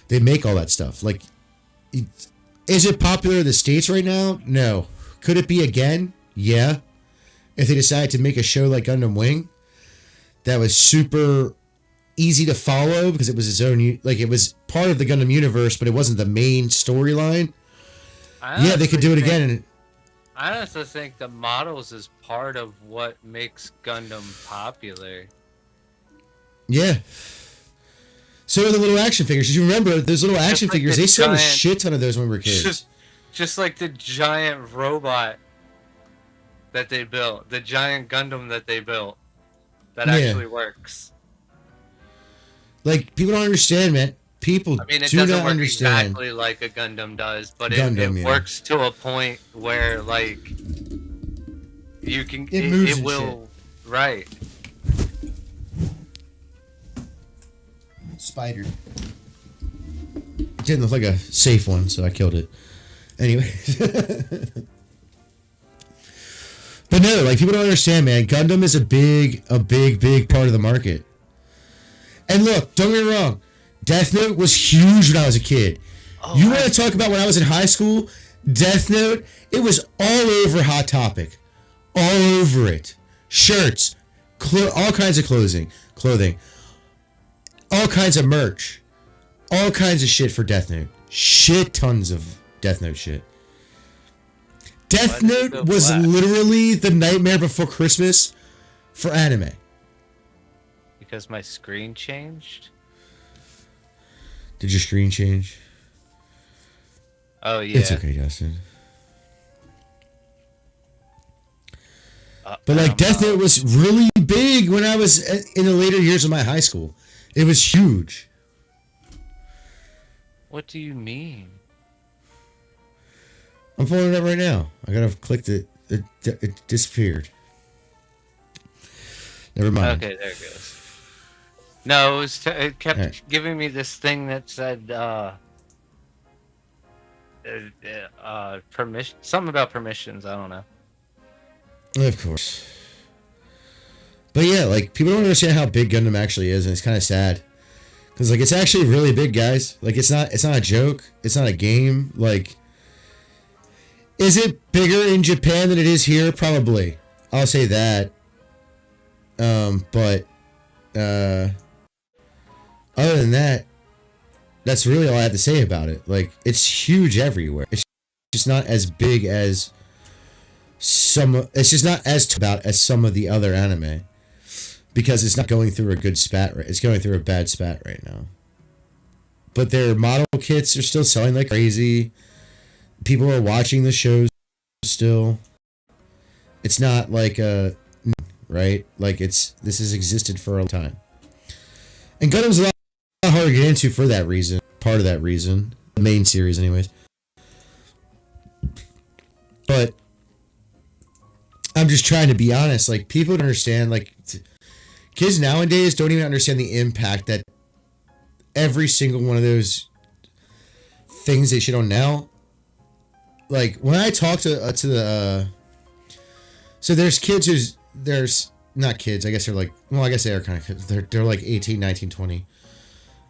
They make all that stuff. Like, is it popular in the States right now? No. Could it be again? Yeah. If they decided to make a show like Gundam Wing that was super easy to follow because it was its own, like it was part of the Gundam universe, but it wasn't the main storyline. Yeah, they could do it again. I honestly think the models is part of what makes Gundam popular. Yeah. So are the little action figures. Did you remember those little action figures? They sold a shit ton of those when we were kids. Just like the giant robot that they built, the giant Gundam that they built, that actually works. Like, people don't understand, man. People I mean, it do doesn't not work understand. exactly like a Gundam does, but it works to a point where, like, you can... It moves it will... Shit. Right. Spider. It didn't look like a safe one, so I killed it. Anyway. But no, like, people don't understand, man. Gundam is a big part of the market. And look, don't get me wrong. Death Note was huge when I was a kid. Oh, you want to talk about when I was in high school? Death Note, it was all over Hot Topic. All over it. Shirts, all kinds of clothing, all kinds of merch, all kinds of shit for Death Note. Shit tons of Death Note shit. Death Note was literally the Nightmare Before Christmas for anime. Because my screen changed? Did your screen change? Oh, yeah. It's okay, Justin. But like Death Note was really big when I was in the later years of my high school. It was huge. What do you mean? I'm pulling it up right now. I gotta click it. It disappeared. Never mind. Okay, there it goes. No, it kept giving me this thing that said permission, something about permissions. I don't know. Of course. But yeah, like, people don't understand how big Gundam actually is, and it's kind of sad. Because, like, it's actually really big, guys. Like, it's not a joke. It's not a game. Like, is it bigger in Japan than it is here? Probably. I'll say that. But, other than that, that's really all I have to say about it. Like, it's huge everywhere. It's just not as big as it's just not as about as some of the other anime. Because it's not going through a good spat right. It's going through a bad spat right now. But their model kits are still selling like crazy. People are watching the shows still. It's not like right? Like, this has existed for a long time. And Gundam's a lot harder to get into for that reason. Part of that reason. The main series, anyways. But I'm just trying to be honest. Like, people don't understand. Like, kids nowadays don't even understand the impact that every single one of those things they shit on now. Like, when I talk to the so there's kids there's not kids, I guess they're like, well, I guess they are kind of kids. They're like 18, 19, 20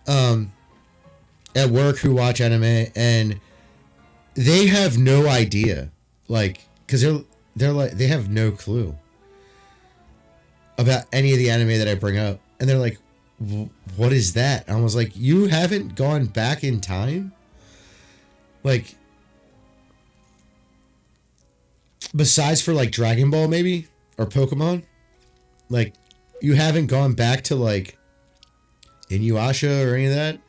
at work who watch anime, and they have no idea, like, because they're like, they have no clue about any of the anime that I bring up, and they're like, what is that? And I was like, you haven't gone back in time? Like, besides for like Dragon Ball maybe, or Pokemon, like, you haven't gone back to like Inuyasha or any of that?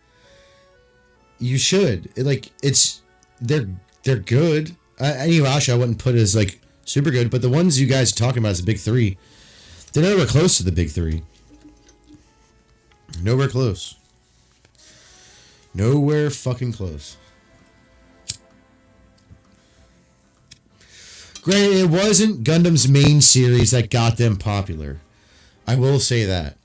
You should. They're good. Inuyasha I wouldn't put as like super good, but the ones you guys are talking about as the big three, they're nowhere close to the big three. Nowhere close. Nowhere fucking close. Granted, it wasn't Gundam's main series that got them popular. I will say that.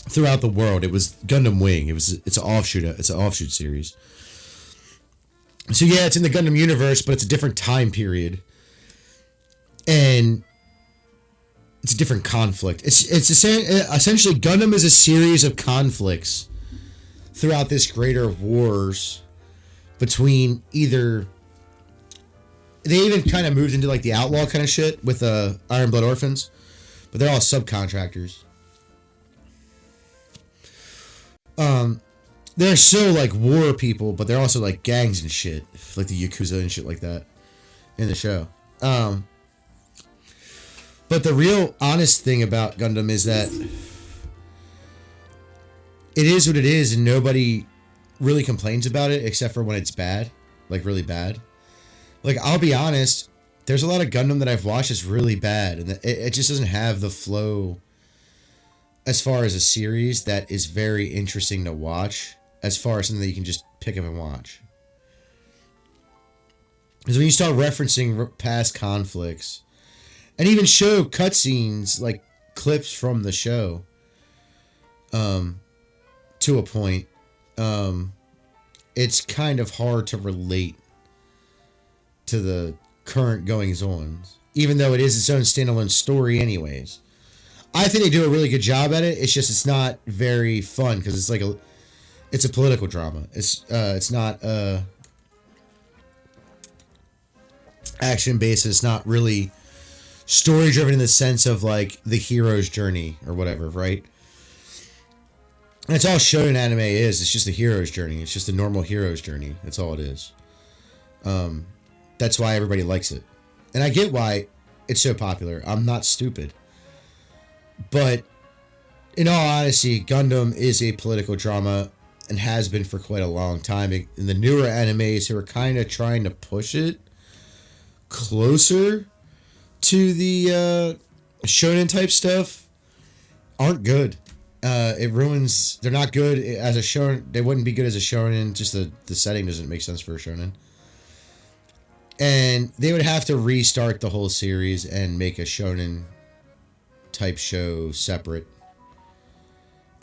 Throughout the world, it was Gundam Wing. It's an offshoot. It's an offshoot series. So yeah, it's in the Gundam universe, but it's a different time period, and it's a different conflict. It's essentially Gundam is a series of conflicts throughout this greater wars between either. They even kind of moved into like the outlaw kind of shit with Iron Blood Orphans, but they're all subcontractors. They're so like war people, but they're also like gangs and shit, like the Yakuza and shit like that in the show. But the real honest thing about Gundam is that it is what it is, and nobody really complains about it except for when it's bad, like really bad. Like, I'll be honest, there's a lot of Gundam that I've watched that's really bad, and it just doesn't have the flow as far as a series that is very interesting to watch, as far as something that you can just pick up and watch. Because when you start referencing past conflicts, and even show cutscenes, like clips from the show, to a point, it's kind of hard to relate to the current goings-ons, even though it is its own standalone story anyways. I think they do a really good job at it. It's just, it's not very fun because it's like it's a political drama. It's not action based. It's not really story driven in the sense of like the hero's journey or whatever, right? And it's all shonen anime is. It's just the hero's journey. It's just the normal hero's journey. That's all it is. That's why everybody likes it, and I get why it's so popular. I'm not stupid. But in all honesty, Gundam is a political drama and has been for quite a long time. And the newer animes who are kind of trying to push it closer to the shonen type stuff aren't good. It ruins. They're not good as a shonen. They wouldn't be good as a shonen. Just the setting doesn't make sense for a shonen. And they would have to restart the whole series and make a shonen type show separate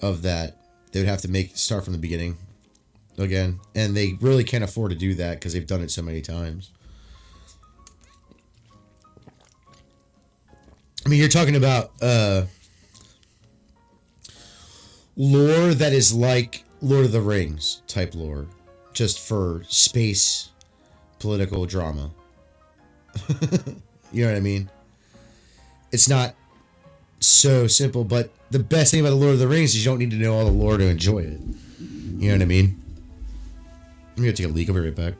of that. They would have to start from the beginning again, and they really can't afford to do that because they've done it so many times. I mean, you're talking about lore that is like Lord of the Rings type lore, just for space political drama. You know what I mean? It's not so simple, but the best thing about the Lord of the Rings is you don't need to know all the lore to enjoy it. You know what I mean? I'm gonna take a leak. I'll be right back.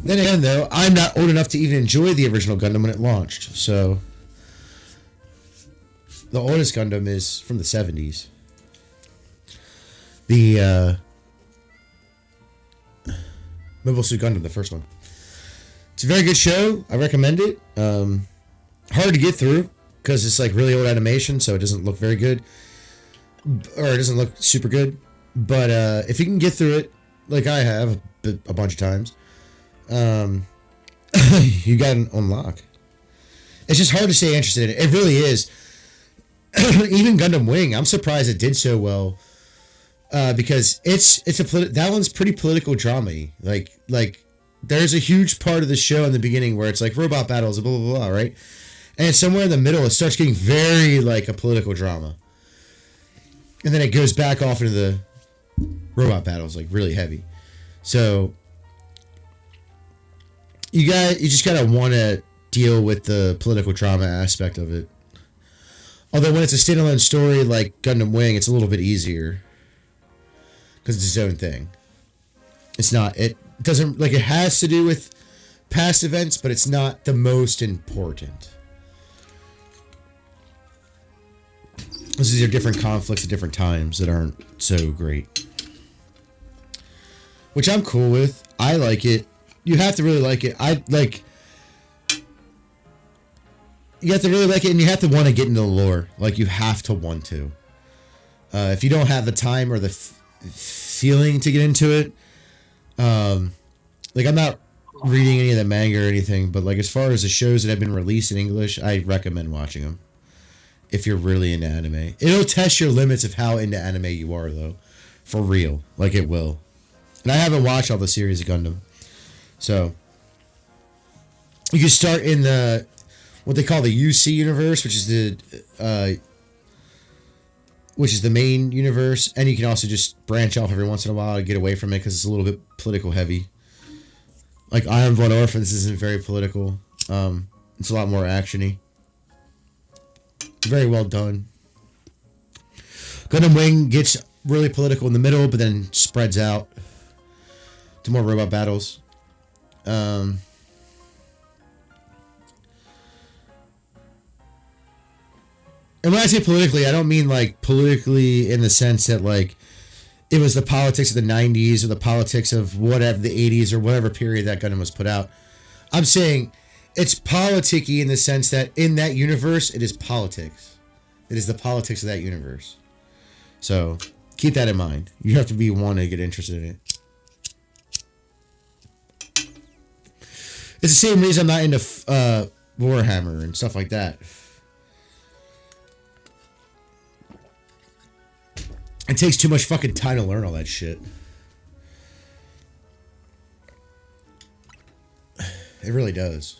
Then again, though, I'm not old enough to even enjoy the original Gundam when it launched. So, the oldest Gundam is from the 70s. The Mobile Suit Gundam, the first one. It's a very good show. I recommend it. Hard to get through because it's like really old animation, so it doesn't look very good, or it doesn't look super good. But if you can get through it, like I have a bunch of times, you got an unlock. It's just hard to stay interested in it. It really is. even Gundam Wing, I'm surprised it did so well. Because that one's pretty political drama. Like there's a huge part of the show in the beginning where it's like robot battles, blah blah blah, right? And somewhere in the middle, it starts getting very like a political drama, and then it goes back off into the robot battles, like really heavy. So you just gotta want to deal with the political drama aspect of it. Although when it's a standalone story like Gundam Wing, it's a little bit easier because it's its own thing. It's not. It doesn't like it has to do with past events, but it's not the most important. These are different conflicts at different times that aren't so great. Which I'm cool with. I like it. You have to really like it. You have to really like it, and you have to want to get into the lore. Like, you have to want to. If you don't have the time or the feeling to get into it, like, I'm not reading any of the manga or anything, but, like, as far as the shows that have been released in English, I recommend watching them. If you're really into anime. It'll test your limits of how into anime you are, though. For real. Like, it will. And I haven't watched all the series of Gundam. So, you can start in the what they call the UC universe, which is the main universe, and you can also just branch off every once in a while to get away from it because it's a little bit political heavy. Like Iron Blood Orphans isn't very political. It's a lot more actiony. Very well done. Gundam Wing gets really political in the middle, but then spreads out to more robot battles. And when I say politically, I don't mean like politically in the sense that like it was the politics of the 90s or the politics of whatever the 80s or whatever period that Gundam was put out. I'm saying it's politicky in the sense that in that universe, it is politics. It is the politics of that universe. So keep that in mind. You have to be one to get interested in it. It's the same reason I'm not into Warhammer and stuff like that. It takes too much fucking time to learn all that shit. It really does.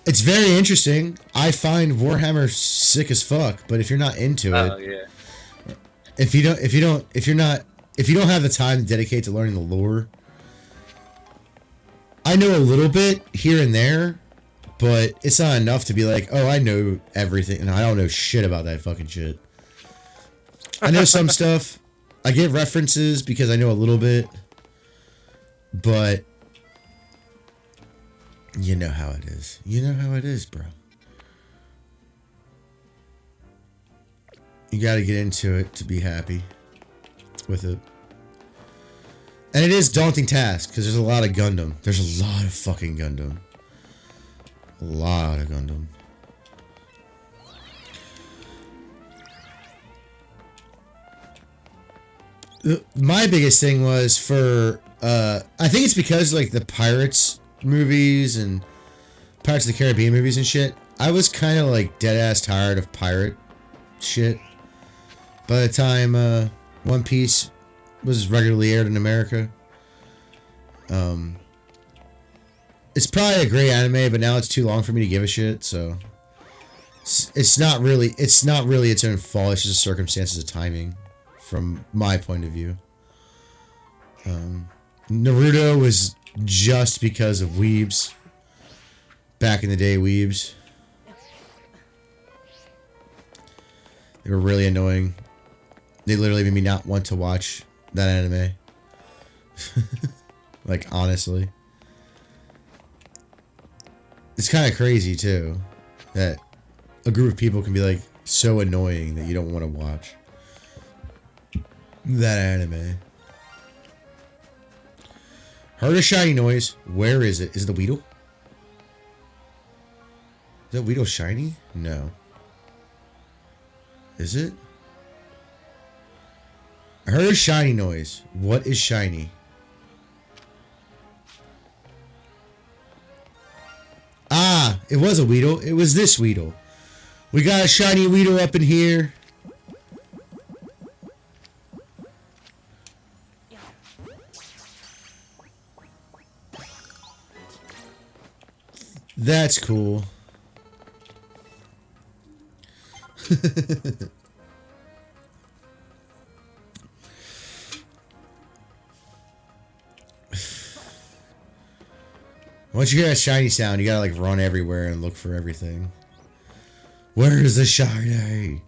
It's very interesting. I find Warhammer sick as fuck, but if you're not into it, Yeah. if you don't have the time to dedicate to learning the lore, I know a little bit here and there, but it's not enough to be like, oh, I know everything, and I don't know shit about that fucking shit. I know some stuff. I get references because I know a little bit. But you know how it is. You know how it is, bro. You gotta get into it to be happy with it. And it is a daunting task because there's a lot of Gundam. There's a lot of fucking Gundam. A lot of Gundam. My biggest thing was for I think it's because like the Pirates movies and Pirates of the Caribbean movies and shit, I was kind of like dead ass tired of pirate shit by the time One Piece was regularly aired in America. It's probably a great anime, but now it's too long for me to give a shit, so it's not really its own fault. It's just circumstances of timing from my point of view. Naruto was just because of weebs. Back in the day, weebs. They were really annoying. They literally made me not want to watch that anime. Like, honestly. It's kind of crazy, too, that a group of people can be, like, so annoying that you don't want to watch that anime. Heard a shiny noise. Where is it? Is it the Weedle? Is that Weedle shiny? No. Is it? I heard a shiny noise. What is shiny? Ah, it was a Weedle. It was this Weedle. We got a shiny Weedle up in here. That's cool. Once you hear a shiny sound, you gotta like run everywhere and look for everything. Where is the shiny?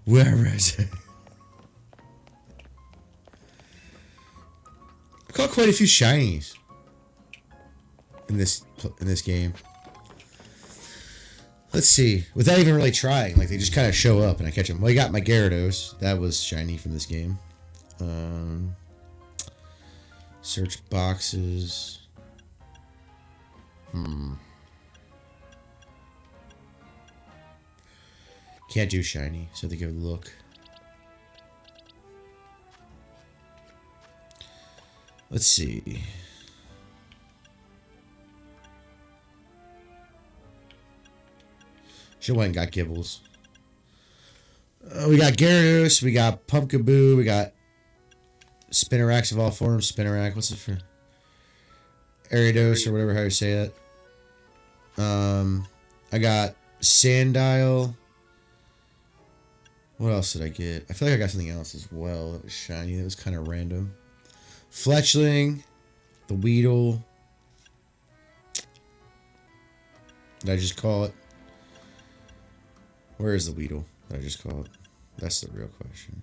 Where is it? I caught quite a few shinies in this game. Let's see. Without even really trying, like they just kind of show up and I catch them. Well, I got my Gyarados. That was shiny from this game. Search boxes. Can't do shiny, so they go look. Let's see. Should went and got Gibbles. We got Gyarados, we got Pumpkaboo, we got Spinnerax of all forms. Spinnerack, what's it for? Ariados or whatever how you say it. I got Sandile. What else did I get? I feel like I got something else as well that was shiny. That was kind of random. Fletchling, the Weedle. Did I just call it? Where is the Weedle? Did I just call it? That's the real question.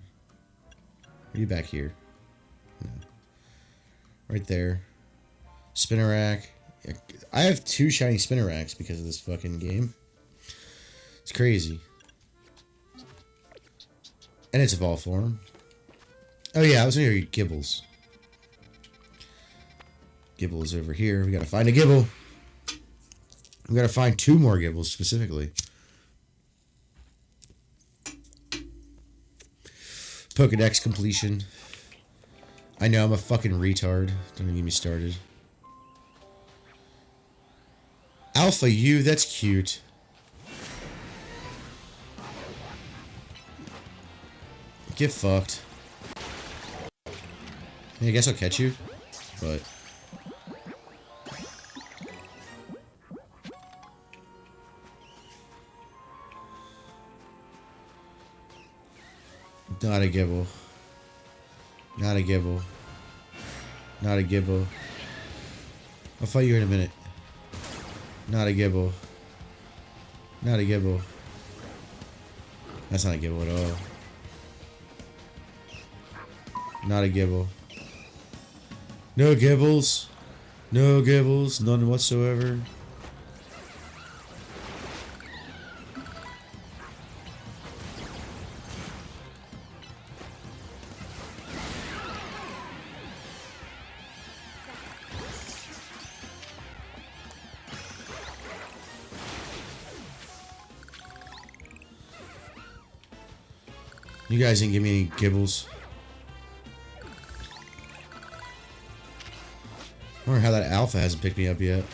Are you back here? No. Right there. Spinnerack. I have 2 shiny Spinneracks because of this fucking game. It's crazy. And it's evolved form. Oh yeah, I was gonna get Gibbles. Gibbles over here. We gotta find a Gibble. We gotta find 2 more Gibbles specifically. Pokedex completion. I know I'm a fucking retard. Don't even get me started. Alpha U, that's cute. Get fucked. I guess I'll catch you, but... Not a Gibble. Not a Gibble. Not a Gibble. I'll fight you in a minute. Not a Gibble. Not a Gibble. That's not a Gibble at all. Not a Gibble. No Gibbles. No Gibbles. None whatsoever. You guys didn't give me any Gibbles. I wonder how that Alpha hasn't picked me up yet.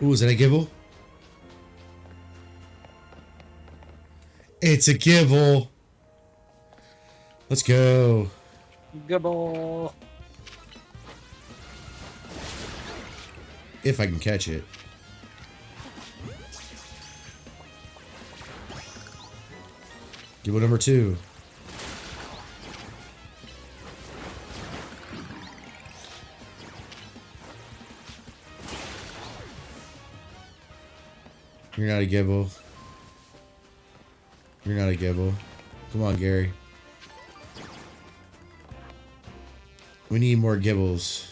Ooh, is that a Gibble? It's a Gibble. Let's go. Gibble. If I can catch it. Gibble number 2. You're not a Gibble. You're not a Gibble. Come on, Gary. We need more Gibbles.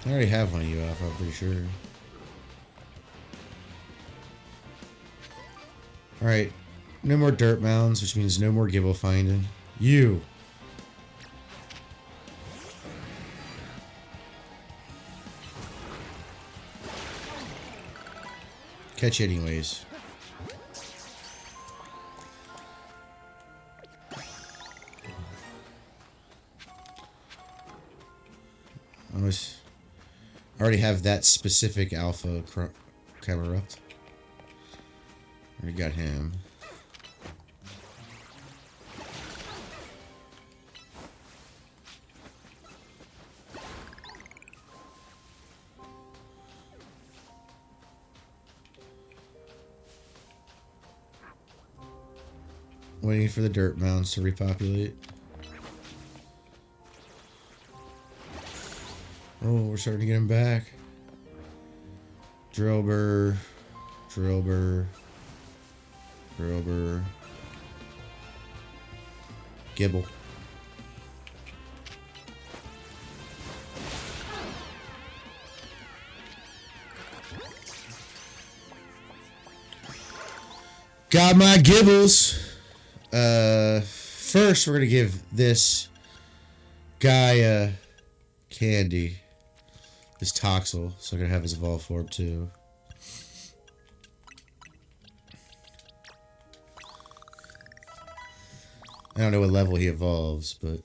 I already have one of you, Alpha, I'm pretty sure. Alright. No more dirt mounds, which means no more Gibble finding. You! catch you anyways. I already have that specific alpha Camerupt. Already got him. Waiting for the dirt mounds to repopulate. Oh, we're starting to get him back. Drillbur. Drillbur. Drillbur. Gibble. Got my Gibbles. First we're gonna give this guy candy. This Toxel, so I'm gonna have his evolve form too. I don't know what level he evolves, but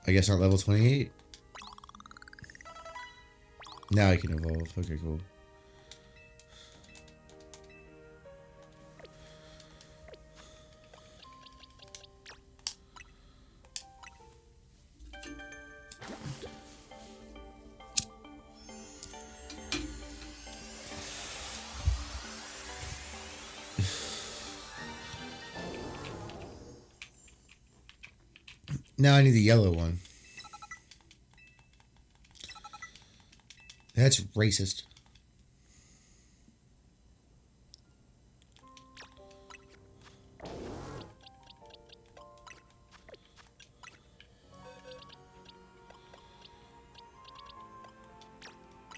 I guess not level 28. Now he can evolve. Okay, cool. Now I need the yellow one. That's racist.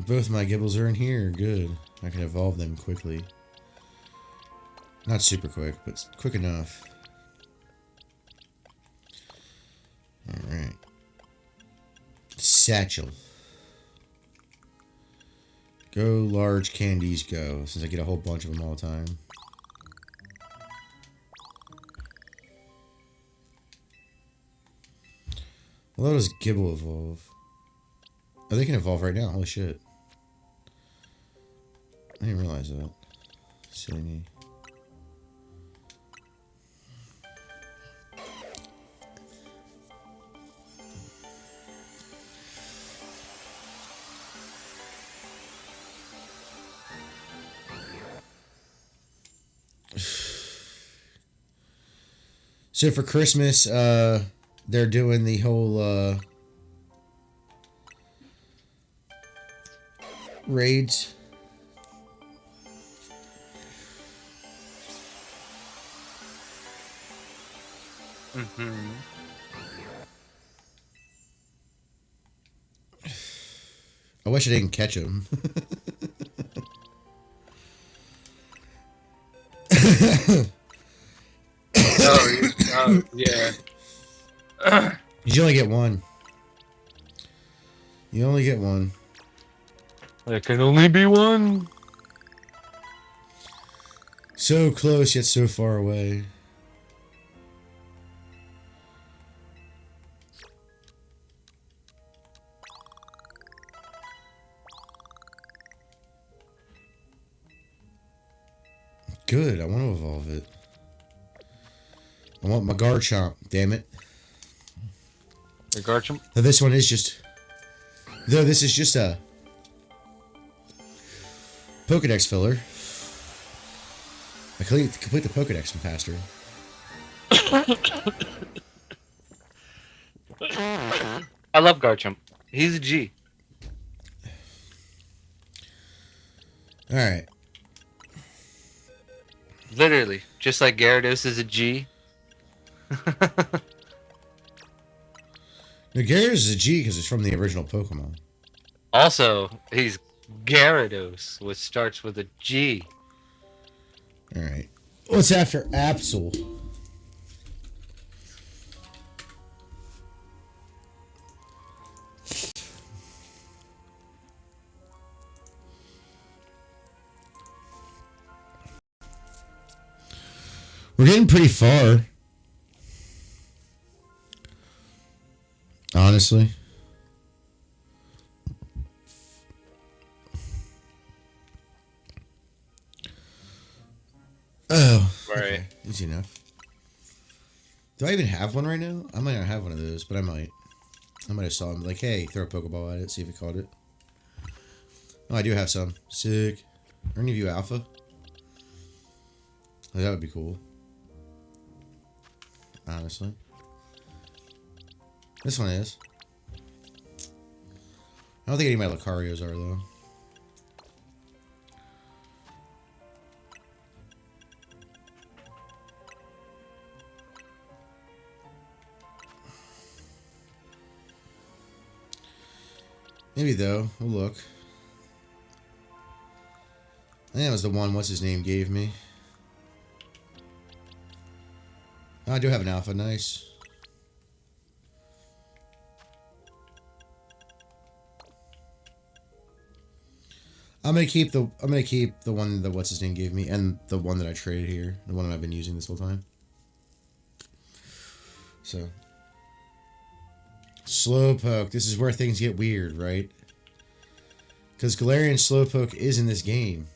Both my Gibbles are in here. Good. I can evolve them quickly. Not super quick, but quick enough. Alright. Satchel. Go large candies go, since I get a whole bunch of them all the time. Well, does Gibble evolve? Oh, they can evolve right now. Holy shit. I didn't realize that. Silly me. So for Christmas, they're doing the whole raids. Mm-hmm. I wish I didn't catch him. Yeah. You only get one. You only get one. There can only be one. So close yet so far away. Good, I want to evolve it. I want my Garchomp, damn it. The Garchomp? Now this one is just... Though this is just a... Pokedex filler. I complete the Pokedex faster. I love Garchomp. He's a G. Alright. Literally. Just like Gyarados is a G. No, Gyarados is a G because it's from the original Pokemon. Also, he's Gyarados, which starts with a G. Alright. What's after Absol? We're getting pretty far. Honestly. Oh. Right. Okay. Easy enough. Do I even have one right now? I might not have one of those, but I might. I might have saw him like, hey, throw a Pokeball at it, see if it caught it. Oh, I do have some. Sick. Are any of you alpha? Oh, that would be cool. Honestly. This one is. I don't think any of my Lucarios are, though. Maybe, though. We'll look. I think that was the one, what's his name, gave me. Oh, I do have an alpha. Nice. I'm gonna keep the one that what's his name gave me, and the one that I traded here, the one that I've been using this whole time. So, Slowpoke. This is where things get weird, right? Because Galarian Slowpoke is in this game.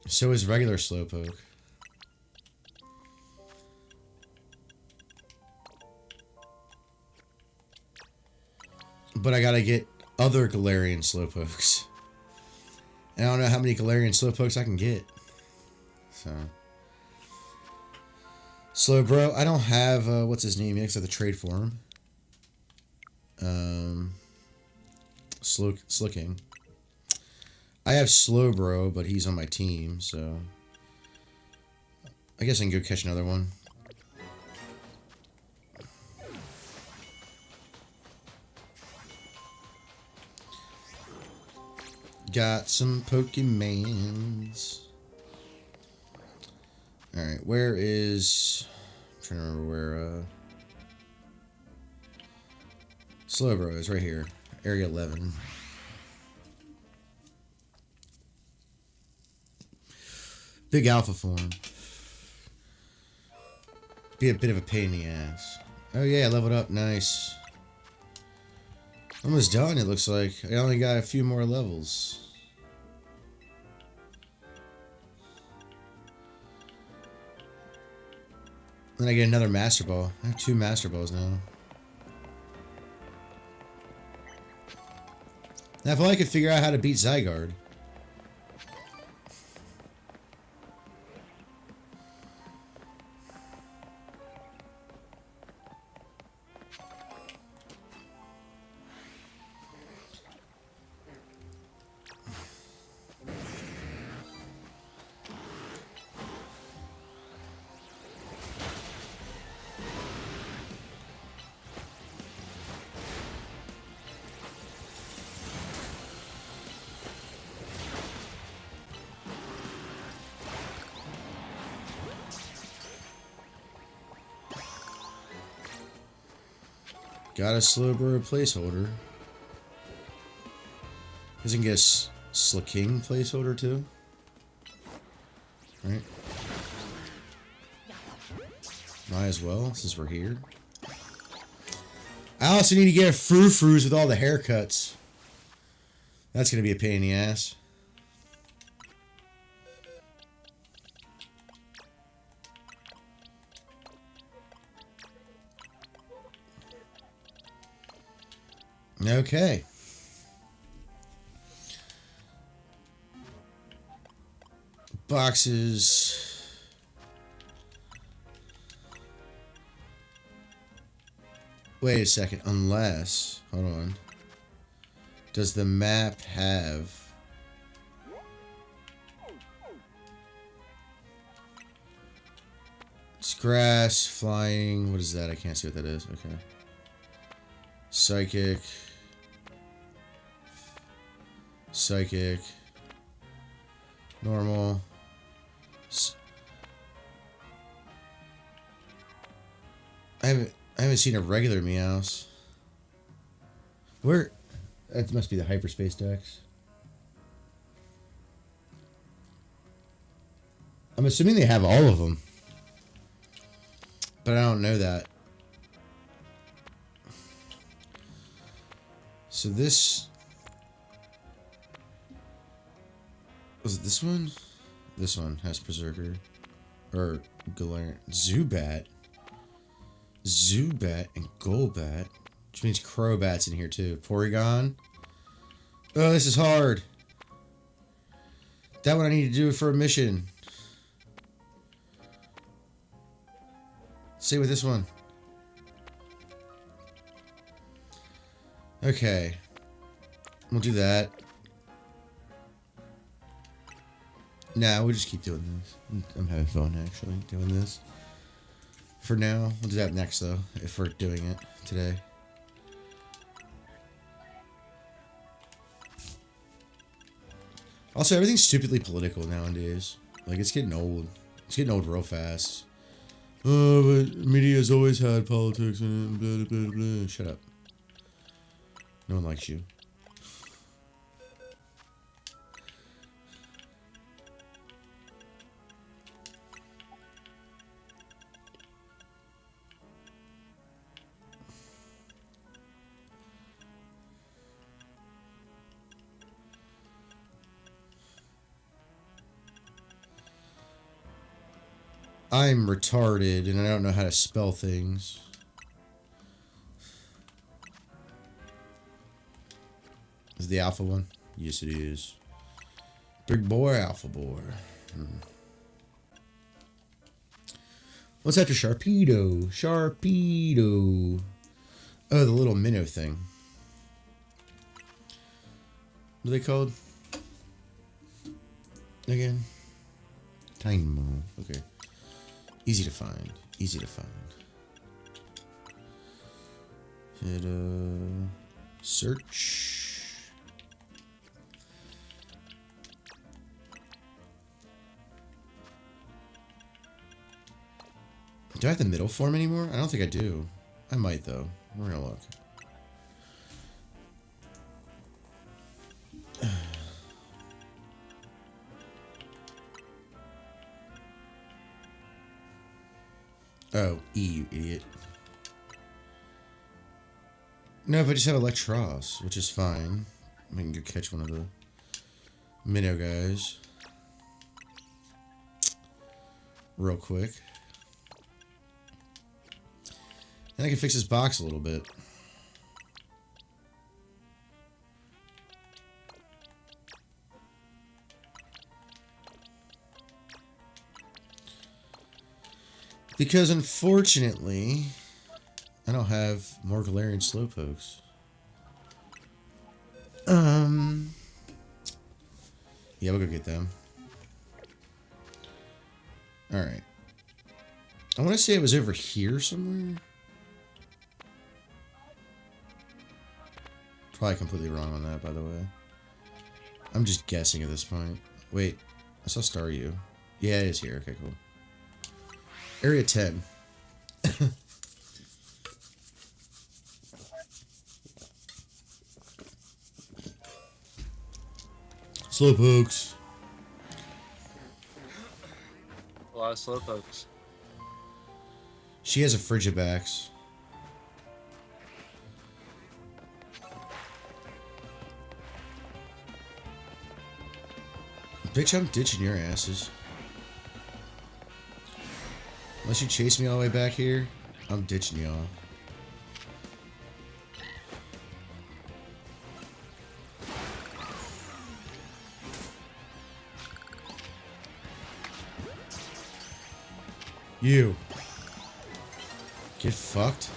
So is regular Slowpoke. But I gotta get other Galarian Slowpokes. And I don't know how many Galarian Slowpokes I can get. So. Slowbro. I don't have, what's his name yet, because I have to trade for him. Slicking. I have Slowbro, but he's on my team, so. I guess I can go catch another one. Got some Pokemons. Alright, where is... I'm trying to remember where, Slowbro is, right here. Area 11. Big alpha form. Be a bit of a pain in the ass. Oh yeah, I leveled up, nice. Almost done, it looks like. I only got a few more levels. Then I get another Master Ball. I have 2 Master Balls now. Now if only I could figure out how to beat Zygarde. Got a Slowbro placeholder. Doesn't get a Slicking placeholder too? Right. Might as well, since we're here. I also need to get a Frou-Frou's with all the haircuts. That's gonna be a pain in the ass. Okay. Boxes. Wait a second. Unless, hold on. Does the map have... It's grass, flying. What is that? I can't see what that is. Okay. Psychic. Psychic. Normal. I haven't seen a regular Meowth. Where That must be the hyperspace decks. I'm assuming they have all of them. But I don't know that. So this... Was it this one? This one has Berserker. Or Galarian. Zubat. Zubat and Golbat. Which means Crobat's in here too. Porygon. Oh, this is hard. That one I need to do for a mission. Stay with this one. Okay. We'll do that. Nah, we'll just keep doing this. I'm having fun, actually, doing this. For now. We'll do that next, though, if we're doing it today. Also, everything's stupidly political nowadays. Like, it's getting old. It's getting old real fast. Oh, but media's always had politics in it, blah, blah, blah, blah. Shut up. No one likes you. I'm retarded and I don't know how to spell things. Is it the alpha one? Yes, it is. Big boy, alpha boy. What's after Sharpedo? Sharpedo. Oh, the little minnow thing. What are they called? Again? Tynamo. Okay. Easy to find. Easy to find. Hit search. Do I have the middle form anymore? I don't think I do. I might though. We're gonna look. Oh, E, you idiot. No, but I just have Electros, which is fine. I can go catch one of the minnow guys. Real quick. And I can fix this box a little bit. Because unfortunately, I don't have more Galarian Slowpokes. Yeah, we'll go get them. Alright. I want to say it was over here somewhere. Probably completely wrong on that, by the way. I'm just guessing at this point. Wait, I saw Staryu. Yeah, it is here. Okay, cool. Area 10. Slowpokes. A lot of slowpokes. She has a Frigibax. Bitch, I'm ditching your asses. Unless you chase me all the way back here, I'm ditching y'all. You. Get fucked.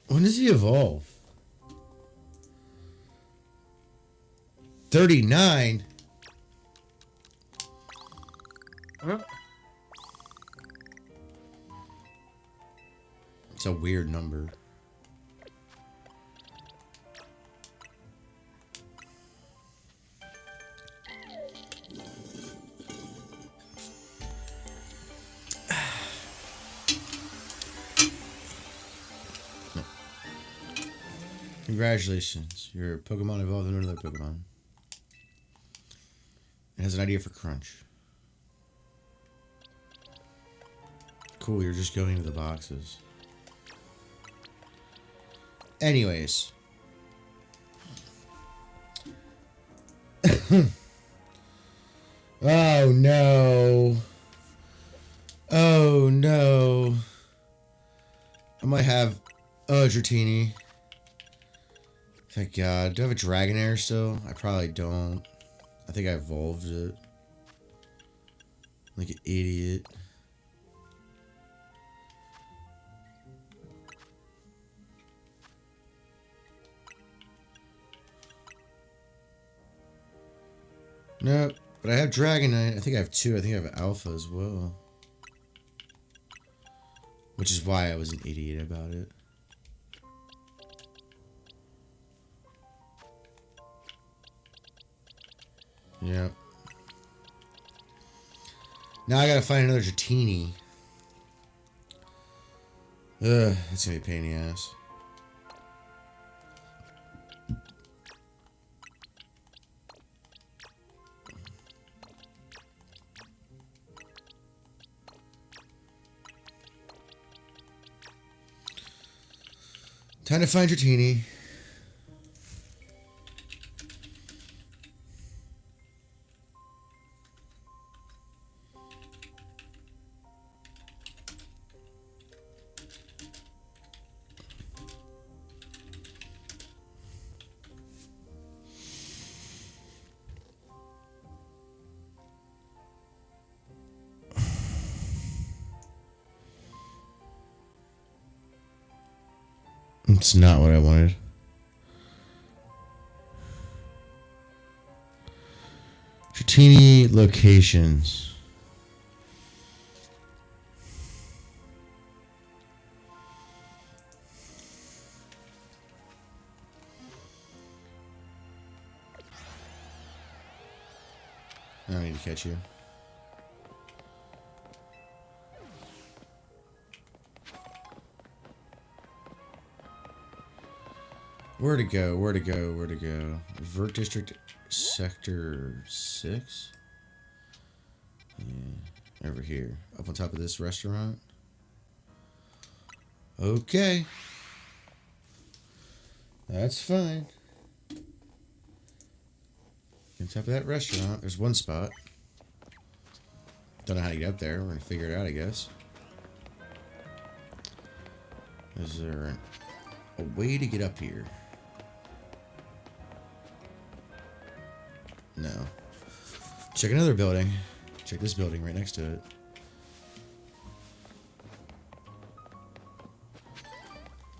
When does he evolve? 39? Huh? It's a weird number. Congratulations. Your Pokemon evolved into another Pokemon. It has an idea for Crunch. Cool, you're just going to the boxes. Anyways. Oh no. Oh no. I might have Dratini. Thank God. Do I have a Dragonair still? I probably don't. I think I evolved it. Like an idiot. Nope. But I have Dragonite. I think I have two. I think I have Alpha as well. Which is why I was an idiot about it. Yep. Now I gotta find another Dratini. Ugh, that's gonna be a pain in the ass. Time to find Dratini. It's not what I wanted. Dratini locations. I don't need to catch you. Where to go? Where to go? Where to go? Vert District Sector 6? Yeah, over here. Up on top of this restaurant. Okay. That's fine. On top of that restaurant, there's one spot. Don't know how to get up there. We're going to figure it out, I guess. Is there a way to get up here? No. Check another building. Check this building right next to it.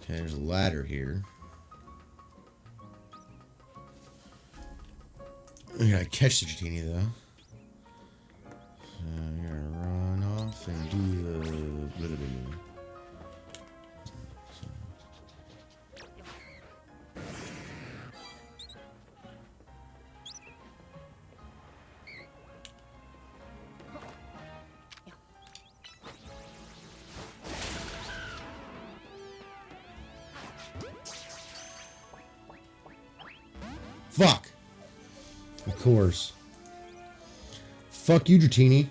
Okay, there's a ladder here. We gotta catch the Dratini though. So we gotta run off and do the blah, blah, blah. Fuck! Of course. Fuck you, Dratini.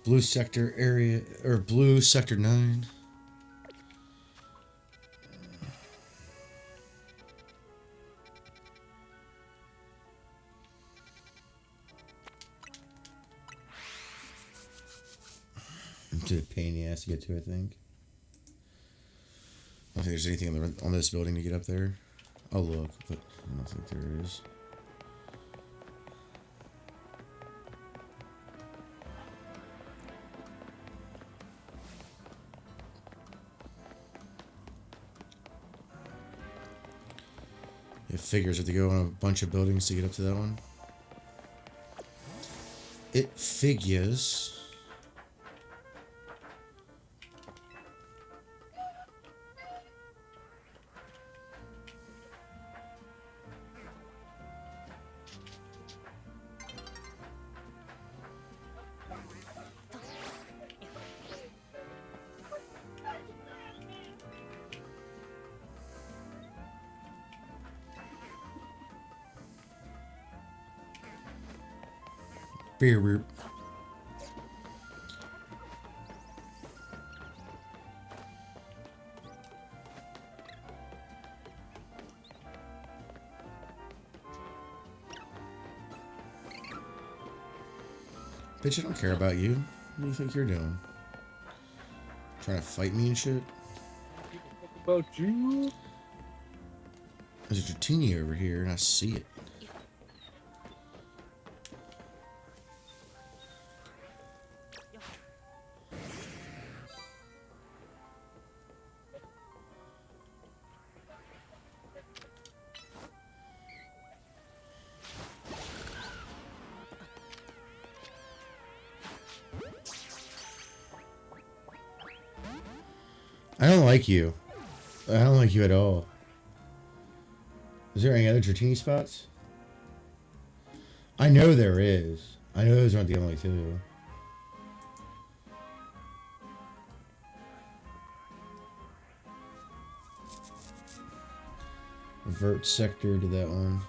Blue sector area, or blue sector 9. It's a pain in the ass to get to, I think. I don't think there's anything on this building to get up there. I'll look, but I don't think there is. It figures if they go on a bunch of buildings to get up to that one. It figures. Beer root. Bitch, I don't care about you. What do you think you're doing? Trying to fight me and shit? About you? There's a Dratini over here, and I see it. I don't like you. I don't like you at all. Is there any other Dratini spots? I know there is. I know those aren't the only two. Vert sector to that one.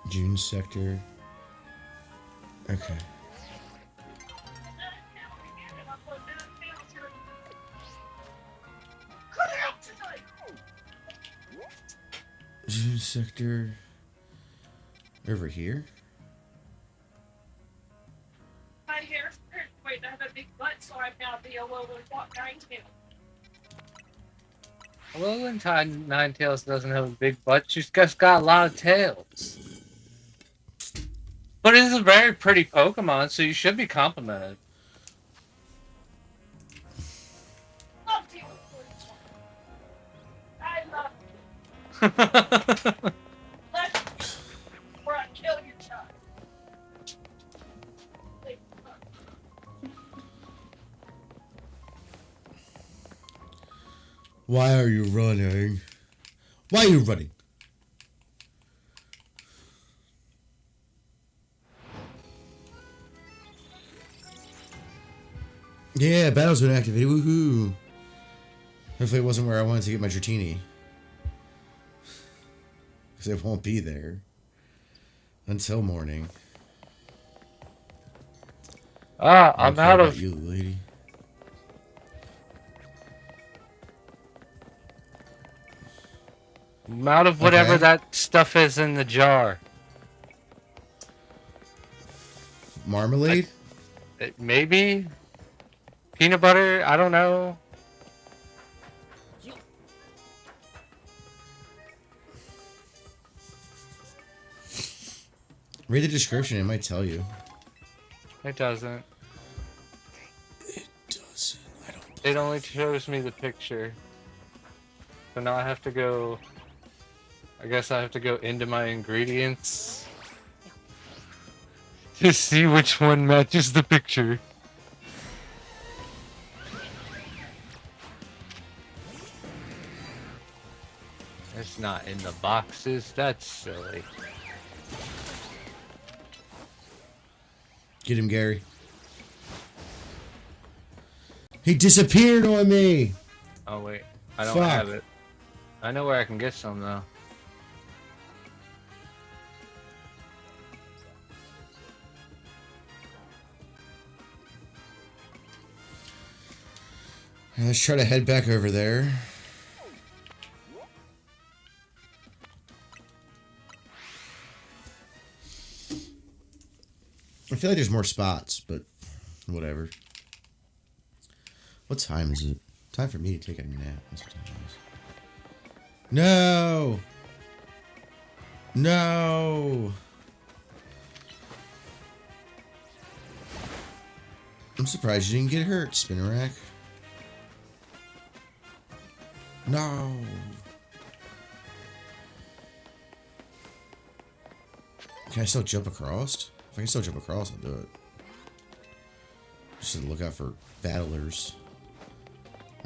June sector. Okay. June sector. Over here. My hair's wait, I have a big butt, so I'm now the Alolan Ninetales. Alolan Ninetales doesn't have a big butt. She's just got a lot of tails. But it is a very pretty Pokemon, so you should be complimented. Love you. I love you. Let's or I kill your child. Why are you running? Why are you running? Yeah, battle's been activated. Woohoo! Hopefully it wasn't where I wanted to get my Dratini. Because it won't be there. Until morning. I'm out of... you, lady. I'm out of whatever Okay. that stuff is in the jar. Marmalade? Maybe? Peanut butter? I don't know. Read the description, it might tell you. It doesn't. It doesn't. I don't. It only shows me the picture. So now I have to go... I guess I have to go into my ingredients to see which one matches the picture. It's not in the boxes. That's silly. Get him, Gary. He disappeared on me! Oh wait, I don't Fuck. have it. I know where I can get some though. Let's try to head back over there. I feel like there's more spots, but whatever. What time is it? Time for me to take a nap. That's what time it is. No! No! I'm surprised you didn't get hurt, Spinnerack. No. Can I still jump across? If I can still jump across, I'll do it. Just to look out for battlers.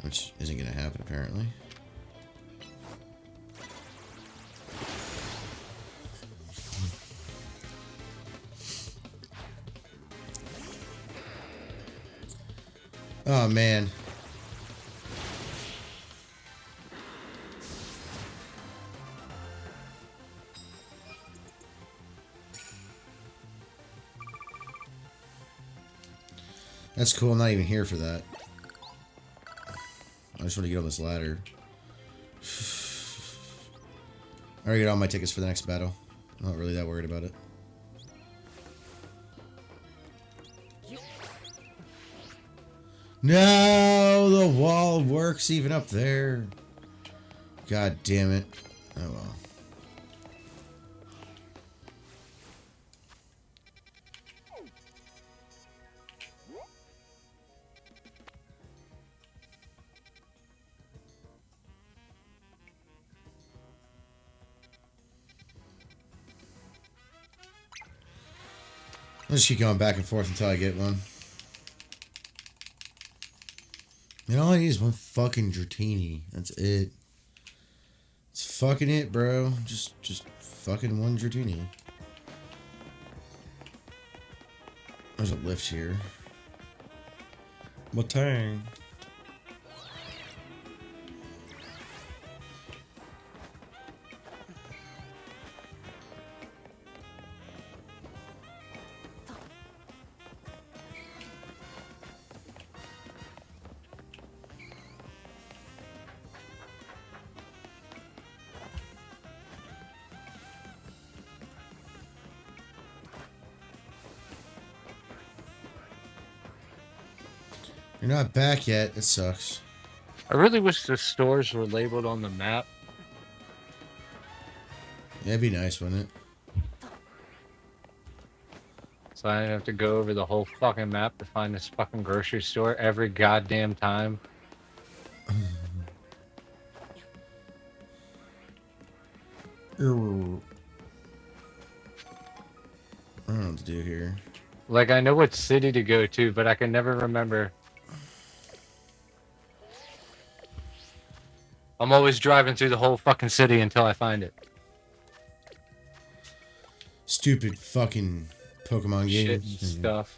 Which isn't going to happen, apparently. Oh, man. That's cool. I'm not even here for that. I just want to get on this ladder. I already got all my tickets for the next battle. I'm not really that worried about it. No, the wall works even up there. God damn it. Oh well. I'll just keep going back and forth until I get one. And all I need is one fucking Dratini. That's it. It's fucking it, bro. Just fucking one Dratini. There's a lift here. Matang. You're not back yet. It sucks. I really wish the stores were labeled on the map. Yeah, it'd be nice, wouldn't it? So I have to go over the whole fucking map to find this fucking grocery store every goddamn time. I don't know what to do here. Like, I know what city to go to, but I can never remember. I'm always driving through the whole fucking city until I find it. Stupid fucking Pokemon Shit games. stuff.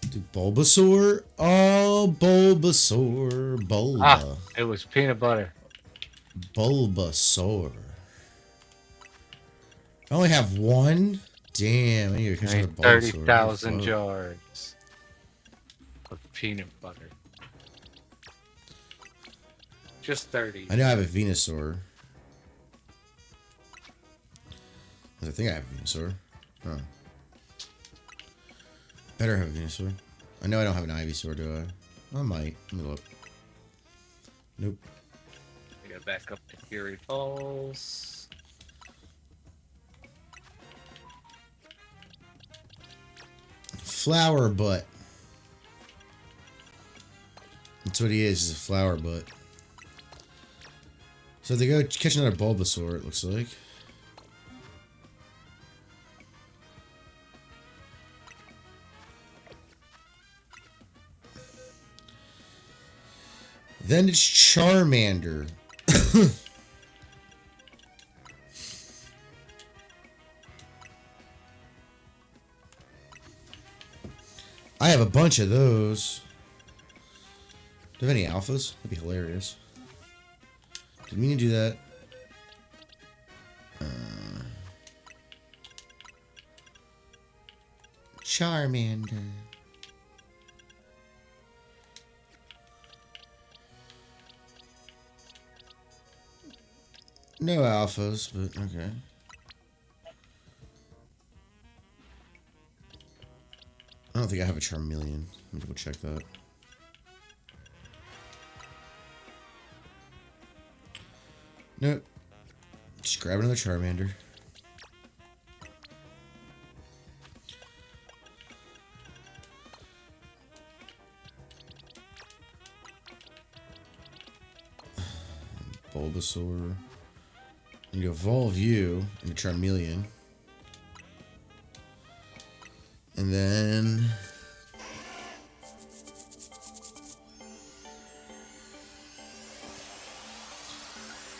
Dude, Bulbasaur? Oh, Bulbasaur. Bulba. Ah, it was peanut butter. Bulbasaur. I only have one? Damn, I need to catch another Bulbasaur. 30,000 yards of peanut butter. Just 30. I know I have a Venusaur. I think I have a Venusaur. Oh. Better have a Venusaur. I know I don't have an Ivysaur, do I? I might. Let me look. Nope. We go back up to Fury Falls. Flower butt. That's what he is a flower butt. So they go catch another Bulbasaur, it looks like. Then it's Charmander. I have a bunch of those. Do you have any alphas? That'd be hilarious. Didn't mean to do that. Charmander. No alphas, but okay. I don't think I have a Charmeleon. Let me go check that. Nope. Just grab another Charmander. Bulbasaur. And you evolve you into Charmeleon. And then...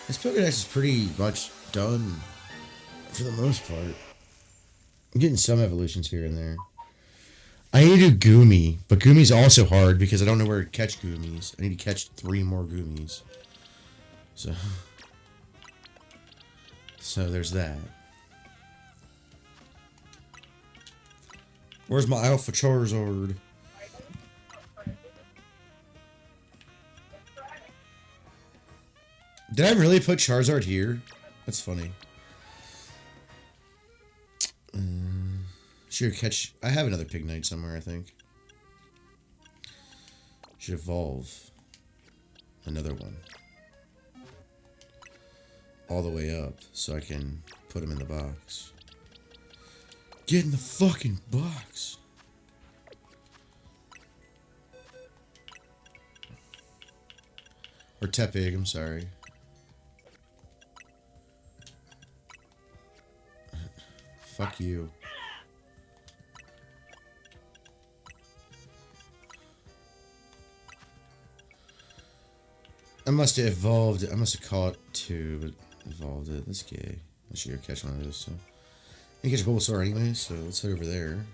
this Pokédex is pretty much done for the most part. I'm getting some evolutions here and there. I need to do Goomy, but Goomy's also hard because I don't know where to catch Goomies. I need to catch 3 more Goomies. So there's that. Where's my Alpha Charizard? Did I really put Charizard here? That's funny. Should catch... I have another Pignite somewhere, I think. Should evolve. Another one. All the way up, so I can put him in the box. Get in the fucking box! Or Tepig, I'm sorry. Fuck you. I must have evolved it. I must have caught 2, but evolved it. That's gay. I should catch one of those, so. I can catch Bulbasaur anyway, so let's head over there.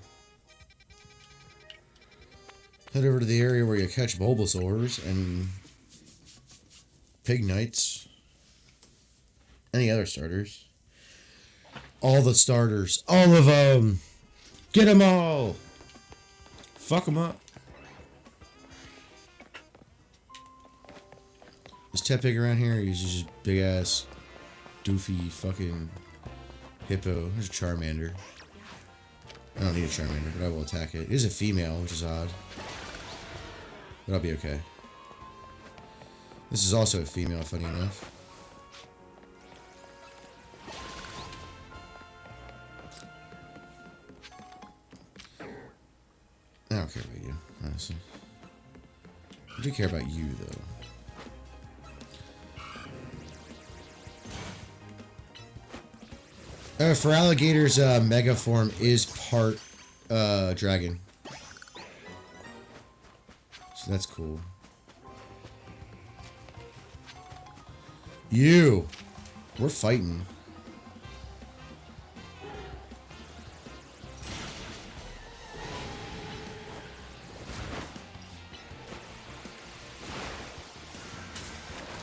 Head over to the area where you catch Bulbasaurs and Pignites. Any other starters. All the starters. All of them! Get them all! Fuck them up. Is Tepig around here? He's just big ass, doofy fucking hippo. There's a Charmander. I don't need a Charmander, but I will attack it. It is a female, which is odd. But I'll be okay. This is also a female, funny enough. I don't care about you, honestly. I do care about you, though. For alligators, mega form is part dragon. So that's cool. You! We're fighting.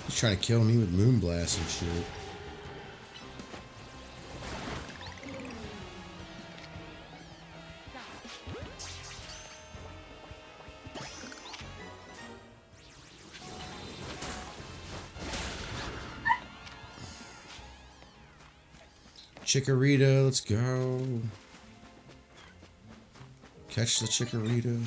He's trying to kill me with Moonblast and shit. Chikorita, let's go. Catch the Chikorita.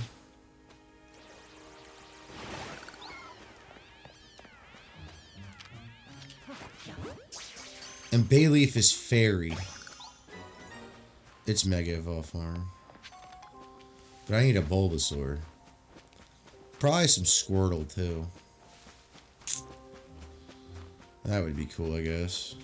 And Bayleaf is fairy. It's Mega Evolve form. But I need a Bulbasaur. Probably some Squirtle too. That would be cool, I guess.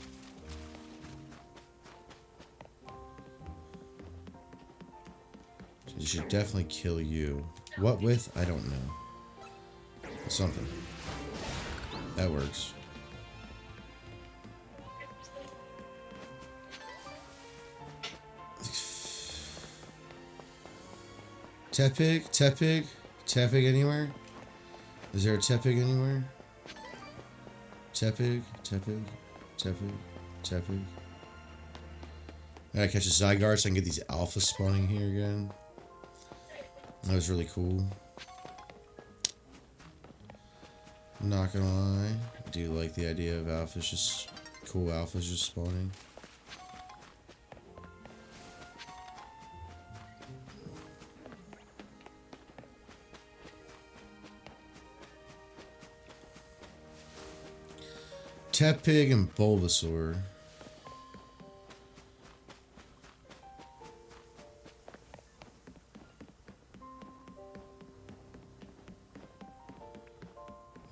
You should definitely kill you. What with? I don't know. Something. That works. Tepig? Tepig? Tepig anywhere? Is there a Tepig anywhere? Tepig? Tepig? Tepig? Tepig? I gotta catch a Zygarde so I can get these alpha spawning here again. That was really cool. I'm not gonna lie. I do like the idea of alphas just... cool alphas just spawning. Tepig and Bulbasaur.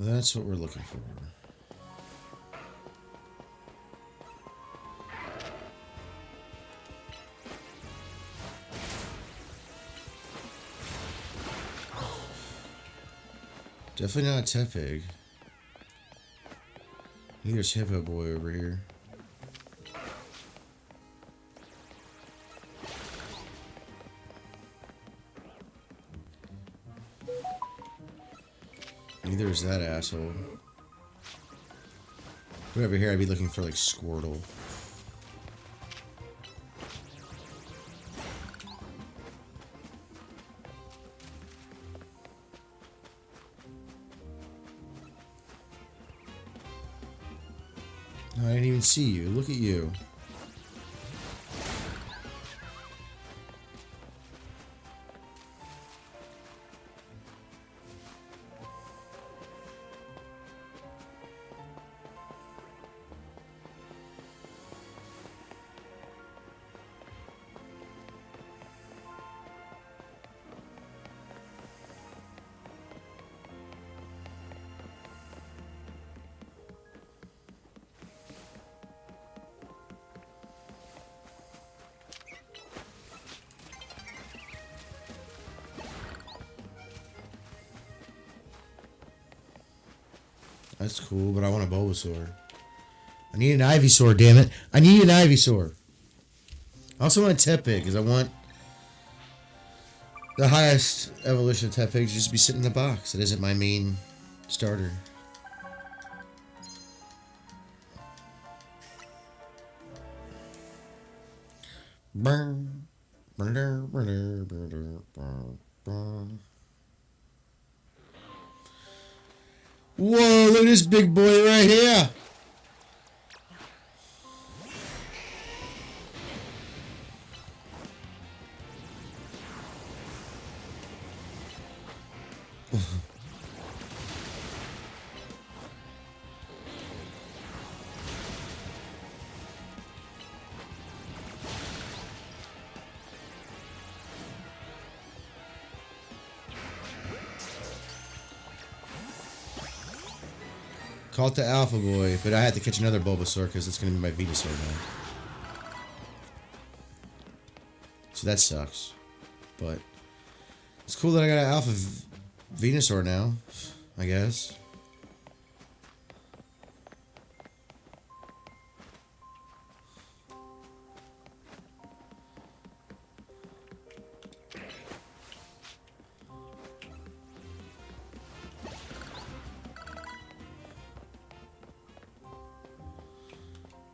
That's what we're looking for. Definitely not a Tepig. Neither's Hippo Boy over here. Neither is that asshole. But over here, I'd be looking for like Squirtle. I didn't even see you. Look at you. That's cool, but I want a Bulbasaur. I need an Ivysaur, damn it. I need an Ivysaur. I also want a Tepig, because I want the highest evolution of Tepig to just be sitting in the box. It isn't my main starter. Whoa, look at this big boy right here. Caught the Alpha Boy, but I had to catch another Bulbasaur because it's going to be my Venusaur now. So that sucks. But it's cool that I got an Alpha Venusaur now, I guess.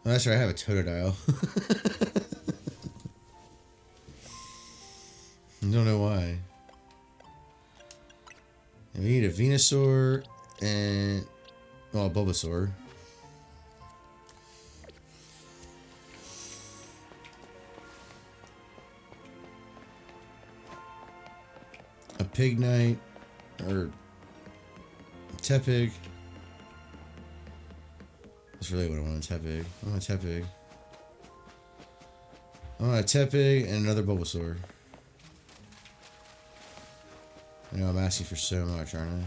Oh, that's right, I have a Totodile. I don't know why. And we need a Venusaur and... well, a Bulbasaur. A Pignite. Or... Tepig. That's really what I want, a Tepig. I want a Tepig. I want a Tepig and another Bulbasaur. I know I'm asking for so much, aren't I?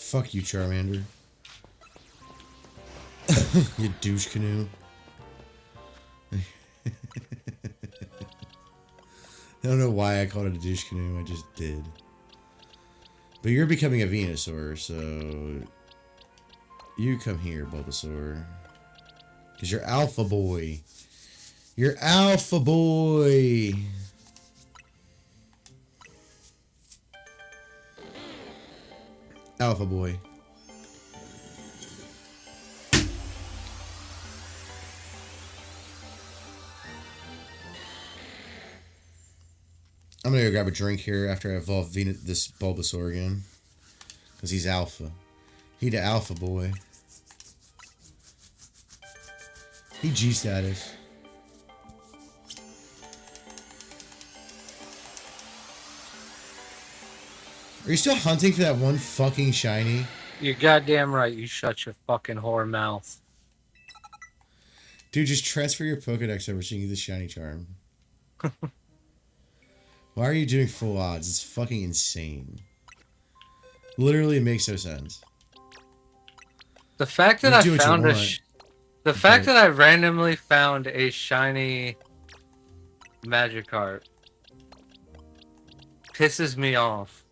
Fuck you, Charmander. You douche canoe. I don't know why I called it a douche canoe, I just did. But you're becoming a Venusaur, so... you come here, Bulbasaur. Because you're Alpha Boy. You're Alpha Boy! Alpha Boy. I'm gonna go grab a drink here after I evolve this Bulbasaur again. Because he's Alpha. He the Alpha Boy. He G status. Are you still hunting for that one fucking shiny? You're goddamn right. You shut your fucking whore mouth. Dude, just transfer your Pokedex over so you can get the shiny charm. Why are you doing full odds? It's fucking insane. Literally makes no sense. The fact that You I do what you found want, the fact but- that I randomly found a shiny Magikarp pisses me off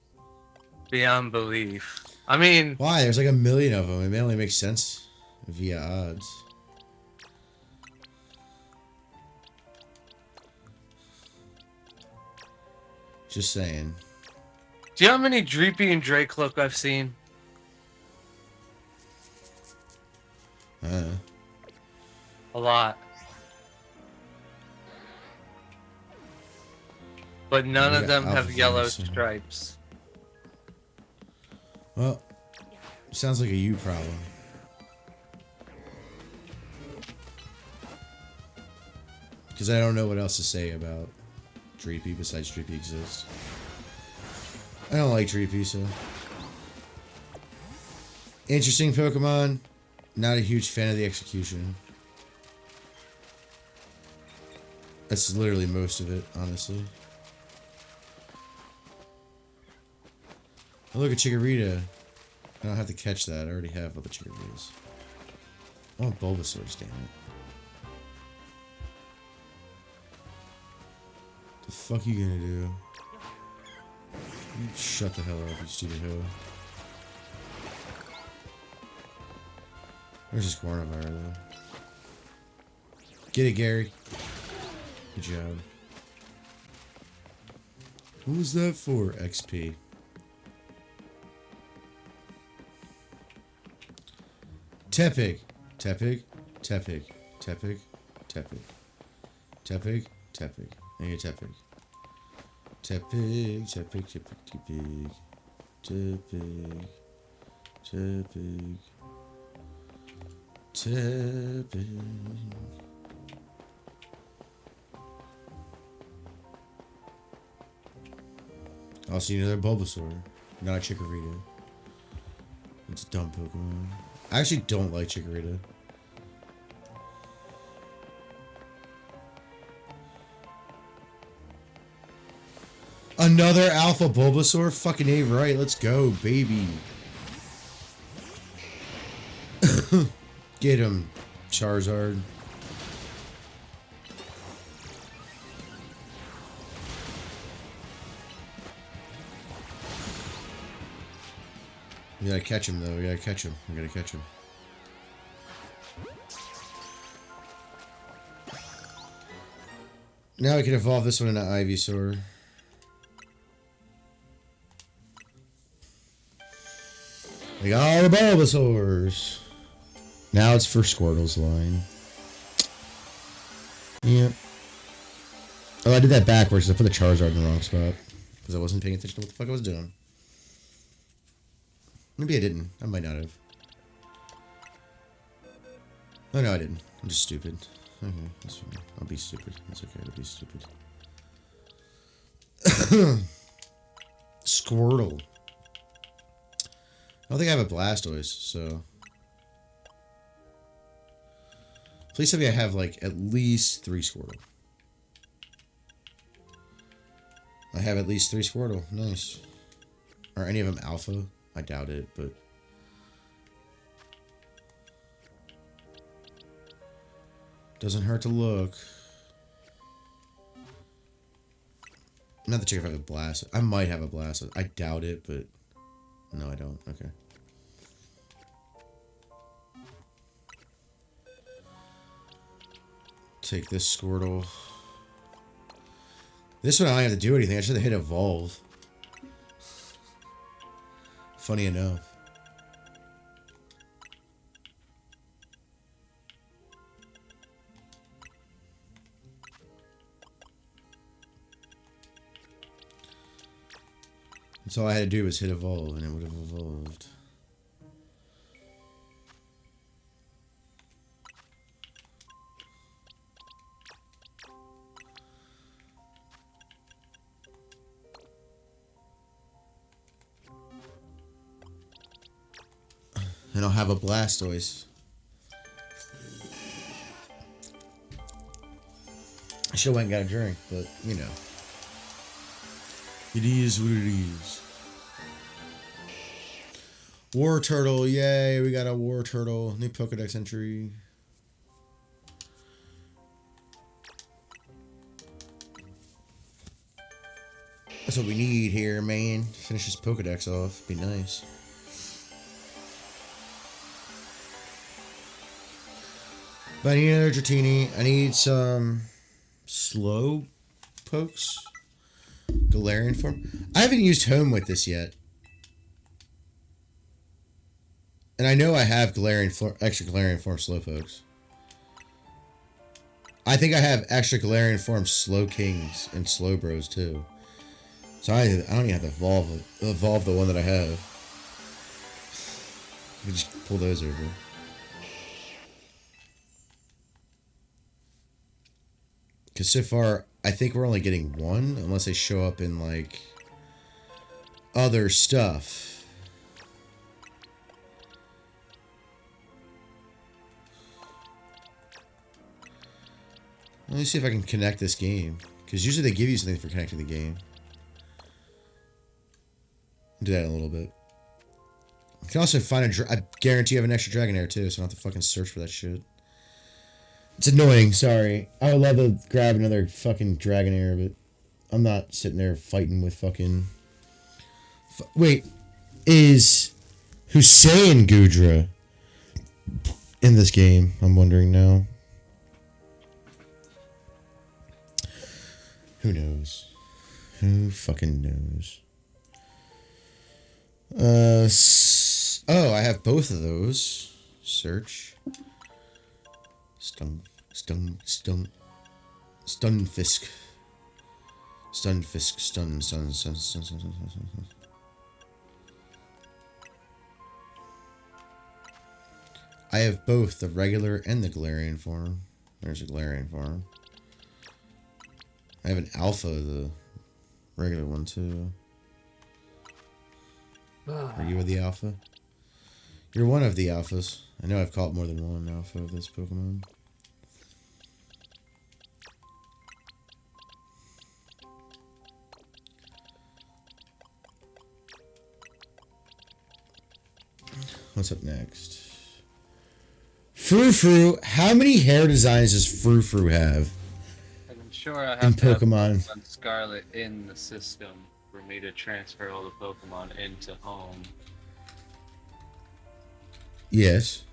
beyond belief. I mean, Why? There's like a million of them. It may only make sense via odds. Just saying. do you know how many Dreepy and Dracloak I've seen? A lot. But none We of got them have Alpha yellow Venus, so- stripes. Well, sounds like a you problem. Because I don't know what else to say about Dreepy besides Dreepy exists. I don't like Dreepy, so. Interesting Pokemon. Not a huge fan of the execution. That's literally most of it, honestly. Oh, look at Chikorita. I don't have to catch that. I already have all the Chikoritas. I want Bulbasaur's, damn it. The fuck you gonna do? You shut the hell up, you stupid hoe. Where's this coronavirus, though? Get it, Gary. Good job. What was that for? XP. Tepig. Tepig. Tepig. Tepig. Tepig. Tepig. Tepig. I get Tepig. Tepig. Tepig. Tepig. Tepig. Tepig. Tepig. Tepig. I'll see another Bulbasaur. Not a Chikorita. It's a dumb Pokemon. I actually don't like Chikorita. Another Alpha Bulbasaur? Fucking A right. Let's go, baby. Get him, Charizard. We gotta catch him, though. We gotta catch him. We gotta catch him. Now we can evolve this one into Ivysaur. We got all the Bulbasaurs. Now it's for Squirtle's line. Yep. Oh, I did that backwards. I put the Charizard in the wrong spot. Because I wasn't paying attention to what the fuck I was doing. Maybe I didn't. I might not have. Oh, no, I didn't. I'm just stupid. Okay, that's fine. I'll be stupid. It's okay to be stupid. Squirtle. I don't think I have a Blastoise, so... Please tell me I have, like, at least 3 Squirtle. I have at least 3 Squirtle. Nice. Are any of them Alpha? I doubt it, but... Doesn't hurt to look. Not to check if I have a Blast. I might have a Blast. I doubt it, but... No, I don't. Okay. Take this Squirtle. This one I don't have to do anything. I should have hit Evolve. Funny enough. That's all I had to do was hit Evolve and it would have evolved. And I'll have a Blastoise. I should have went and got a drink, but, you know. It is what it is. War Turtle, yay, we got a War Turtle. New Pokedex entry. That's what we need here, man. Finish this Pokedex off. Be nice. But I need another Dratini. I need some slow pokes. Galarian form. I haven't used Home with this yet. And I know I have extra Galarian form Slowpokes. I think I have extra Galarian form Slow Kings and Slow Bros too. So I don't even have to evolve the one that I have. We just pull those over. Because so far, I think we're only getting one, unless they show up in like other stuff. Let me see if I can connect this game. Because usually they give you something for connecting the game. I'll do that in a little bit. I can also find I guarantee you have an extra Dragonair too, so I don't have to fucking search for that shit. It's annoying, sorry. I would love to grab another fucking Dragonair, but I'm not sitting there fighting with fucking... Wait, is Hussein Gudra in this game? I'm wondering now. Who knows? Who fucking knows? Oh, I have both of those. Search. Stunfisk. Stun. I have both the regular and the Galarian form. There's a Galarian form. I have an alpha, the regular one too. Are you the alpha? You're one of the alphas. I know I've caught more than one alpha of this Pokemon. What's up next? Frou-Frou. How many hair designs does Frou-Frou have? I'm sure I In have to have Pokemon. Pokemon Scarlet in the system for me to transfer all the Pokemon into Home. Yes.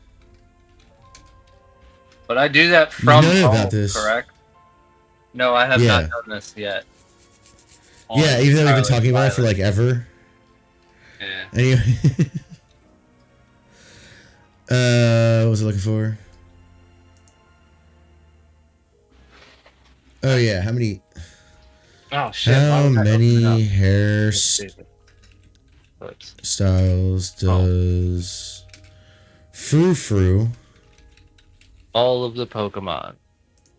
But I do that from know Home, about this. correct? No, I have Yeah. not done this yet. Yeah, even though we've been Scarlet talking about it for Violet. like ever. Yeah. Anyway. What was I looking for? Oh yeah, how many Oh shit! how why would I open it many up? hair Let's see. Let's- styles does Frou-Frou? All of the Pokemon.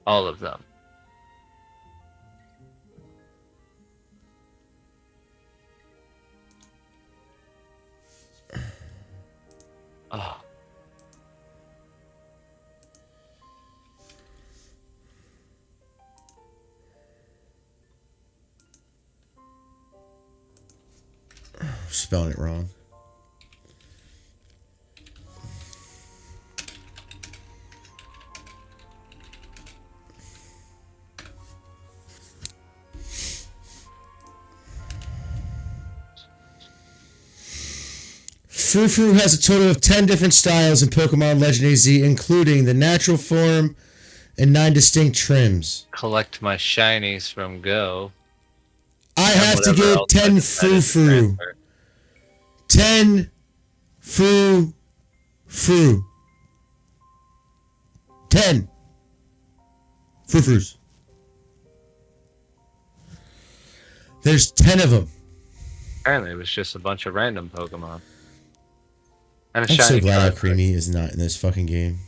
All of them. Oh. Spelling it wrong. Frou-Frou has a total of 10 different styles in Pokemon Legend AZ, including the natural form and 9 distinct trims. Collect my shinies from Go. I and have to whatever get else I 10 decided to Frou-Frou. transfer. 10 Frou-Frou. 10 Frou-Frous. There's 10 of them. Apparently, it was just a bunch of random Pokemon. And a I'm so shiny glad Charizard. Creamy is not in this fucking game.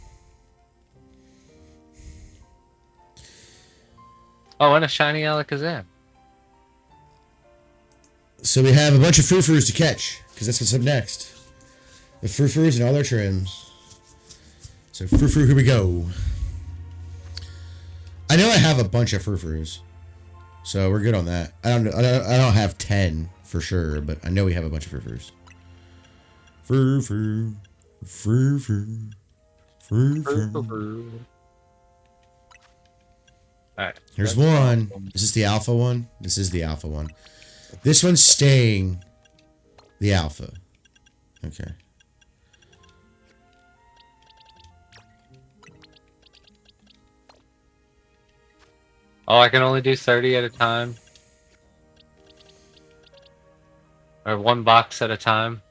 Oh, and a shiny Alakazam. So we have a bunch of Frou-Frous to catch, because that's what's up next. The Frou-Frous and all their trims. So Frou-Frou, here we go. I know I have a bunch of Frou-Frous. So we're good on that. I don't have 10 for sure, but I know we have a bunch of fur-furs. Fur-fur. Fur-fur. Fur-fur. Alright. Here's one. Is this the alpha one? This is the alpha one. This one's staying the alpha. Okay. Oh, I can only do 30 at a time. Or one box at a time.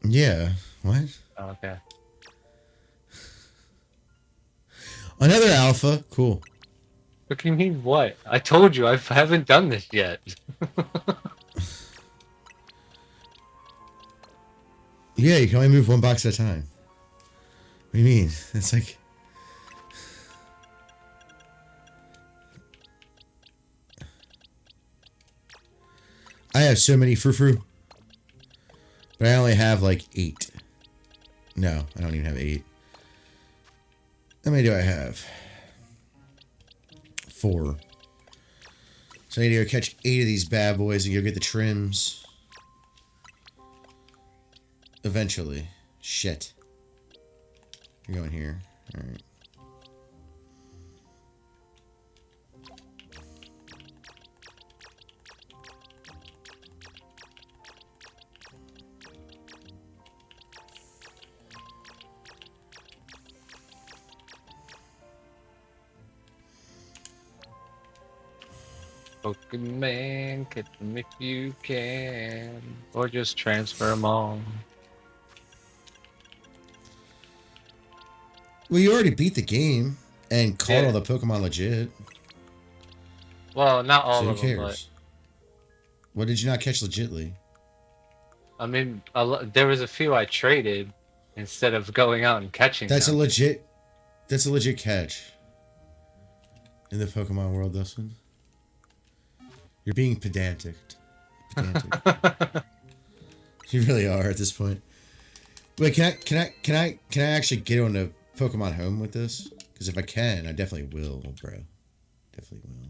Yeah. What? Oh, okay. Another alpha. Cool. What do you mean, what? I told you, I haven't done this yet. Yeah, you can only move one box at a time. What do you mean? It's like... I have so many frou-frou. But I only have like 8. No, I don't even have 8. How many do I have? 4. So I need to go catch 8 of these bad boys and go get the trims. Eventually. Shit. You're going here. Alright. Pokemon, get them if you can. Or just transfer them all. Well, you already beat the game and caught Yeah. all the Pokemon legit. Well, not all So who of them, cares? What did you not catch legitly? but I mean, there was a few I traded instead of going out and catching That's them. That's a legit catch. In the Pokemon world, Dustin. You're being pedantic. You really are at this point. Wait, can I actually get on a Pokemon Home with this? Because if I can, I definitely will, bro. Definitely will.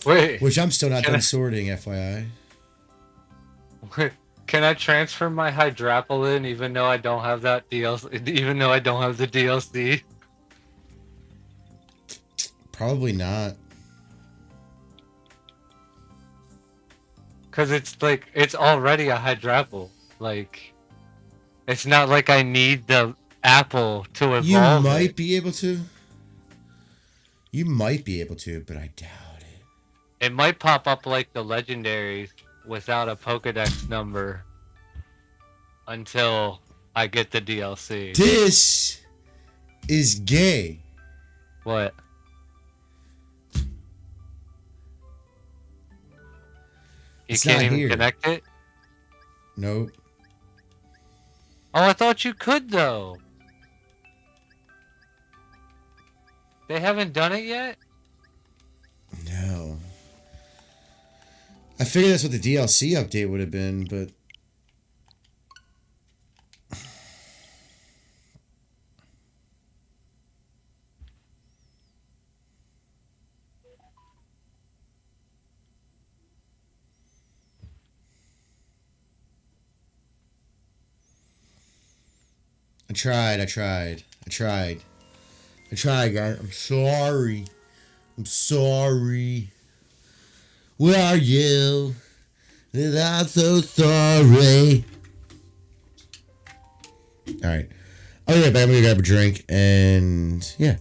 Wait, Which I'm still not Can done I- sorting, FYI. can I transfer my Hydrapolin even though I don't have that DLC? Even though I don't have the DLC? Probably not. Because it's like, it's already a Hydrapol. Like, it's not like I need the apple to evolve. You might it. be able to. You might be able to, but I doubt it. It might pop up like the legendaries without a Pokedex number until I get the DLC. This is gay. What? You It's can't not even here. connect it? Nope. Oh, I thought you could though. They haven't done it yet? No. I figured that's what the DLC update would have been, but I tried, guys. I'm sorry. Where are you? I'm so sorry. Alright. Oh yeah, but I'm gonna grab a drink and yeah.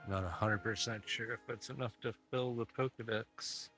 Not 100% sure if it's enough to fill the Pokedex.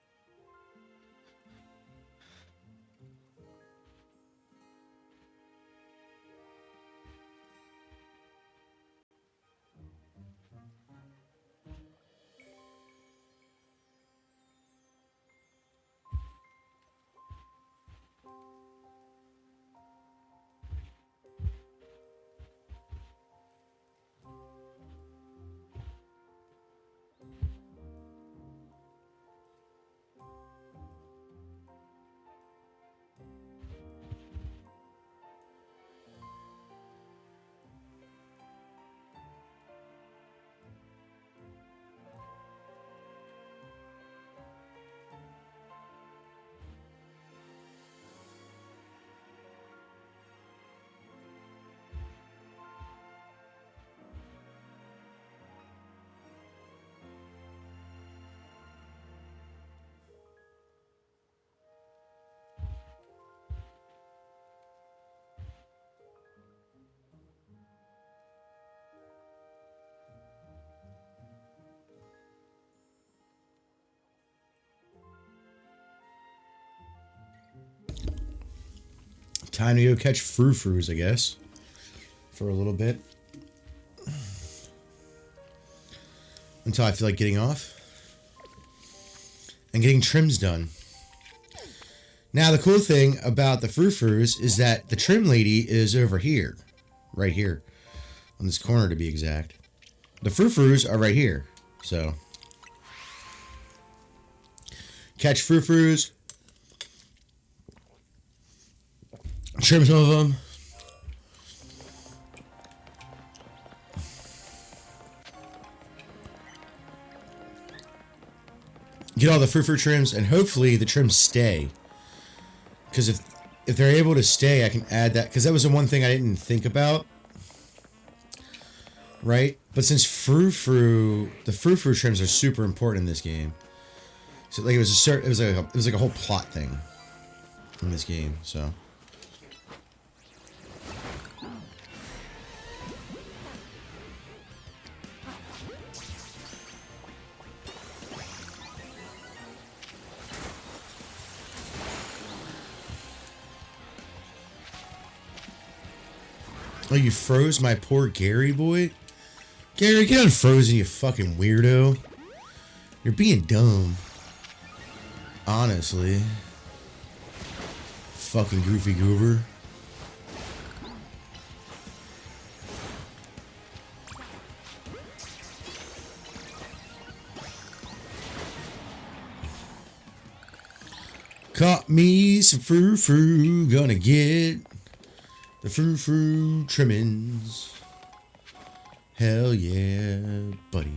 Time to go catch frou-frous, I guess. For a little bit. Until I feel like getting off. And getting trims done. Now, the cool thing about the frou-frous is that the trim lady is over here. Right here. On this corner, to be exact. The frou-frous are right here. So. Catch frou-frous. Trim some of them. Get all the frou-frou trims, and hopefully the trims stay. Because if they're able to stay, I can add that. Because that was the one thing I didn't think about. Right? But since the frou-frou trims are super important in this game. So like it was like a whole plot thing in this game, so. Oh, you froze my poor Gary boy? Gary, get unfrozen, you fucking weirdo. You're being dumb. Honestly. Fucking goofy goober. Caught me some frou-frou, gonna get the frou-frou trimmings. Hell yeah, buddy.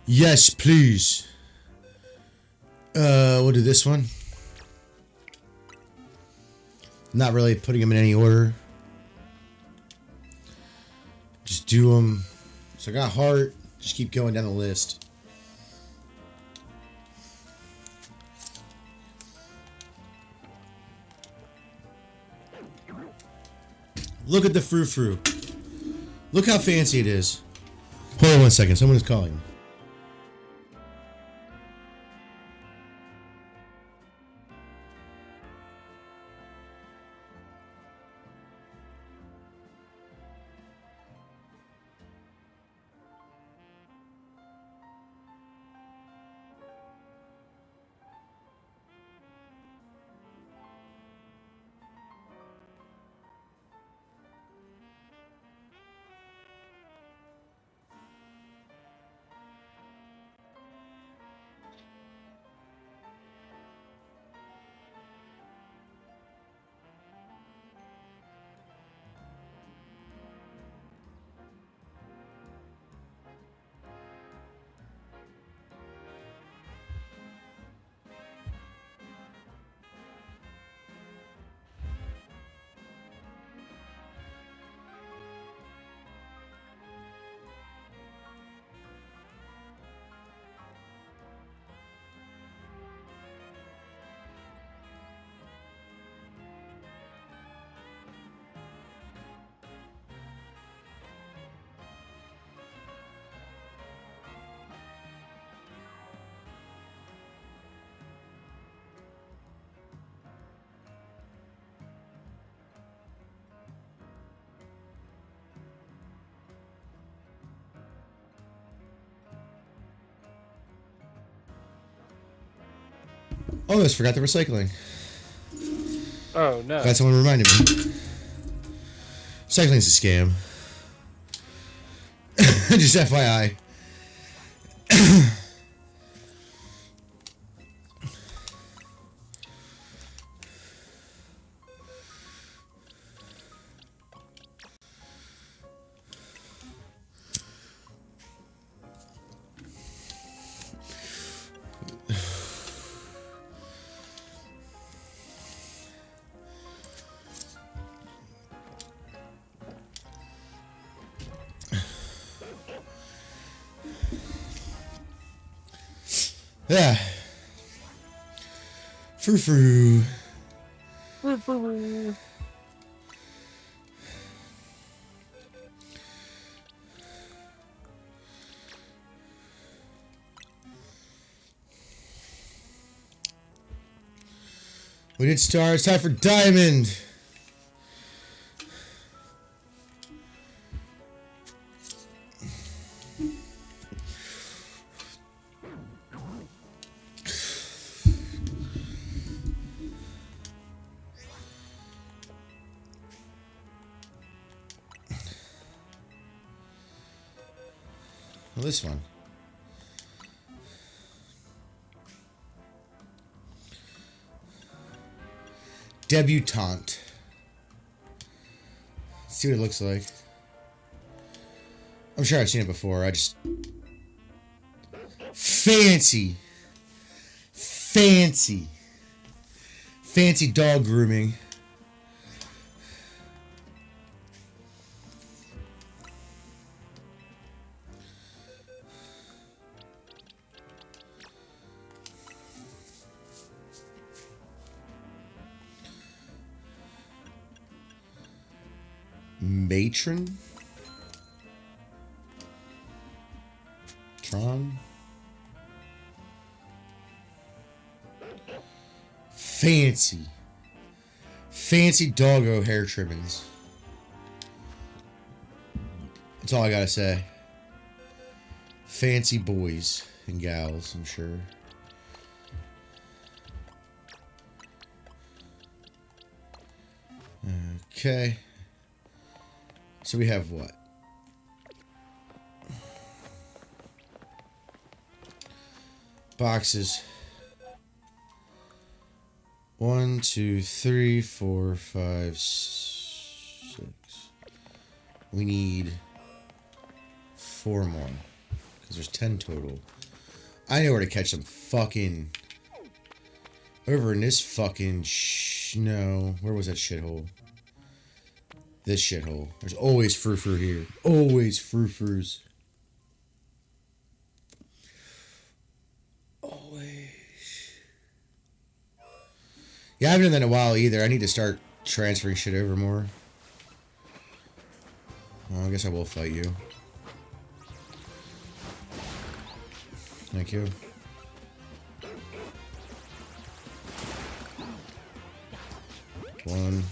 Yes, please. We'll do this one. Not really putting them in any order. Just do them. So I got heart. Just keep going down the list. Look at the frou-frou. Look how fancy it is. Hold on 1 second. Someone is calling. Almost forgot the recycling. Oh no. Glad someone reminded me. Recycling's a scam. Just FYI. Yeah. Frou-frou. We did star. It's time for diamond. Well, this one. Debutante. Let's see what it looks like. I'm sure I've seen it before. I just... Fancy. Fancy. Fancy dog grooming. Matron? Tron? Fancy. Fancy doggo hair trimmings. That's all I gotta say. Fancy boys and gals, I'm sure. Okay. So we have what? Boxes. 1, 2, 3, 4, 5, 6. We need 4 more. Because there's 10 total. I know where to catch them fucking... Over in this fucking... No. Where was that shithole? This shithole. There's always frou-frou here. Always frou-frous. Always. Yeah, I haven't done that in a while either. I need to start transferring shit over more. Well, I guess I will fight you. Thank you. One.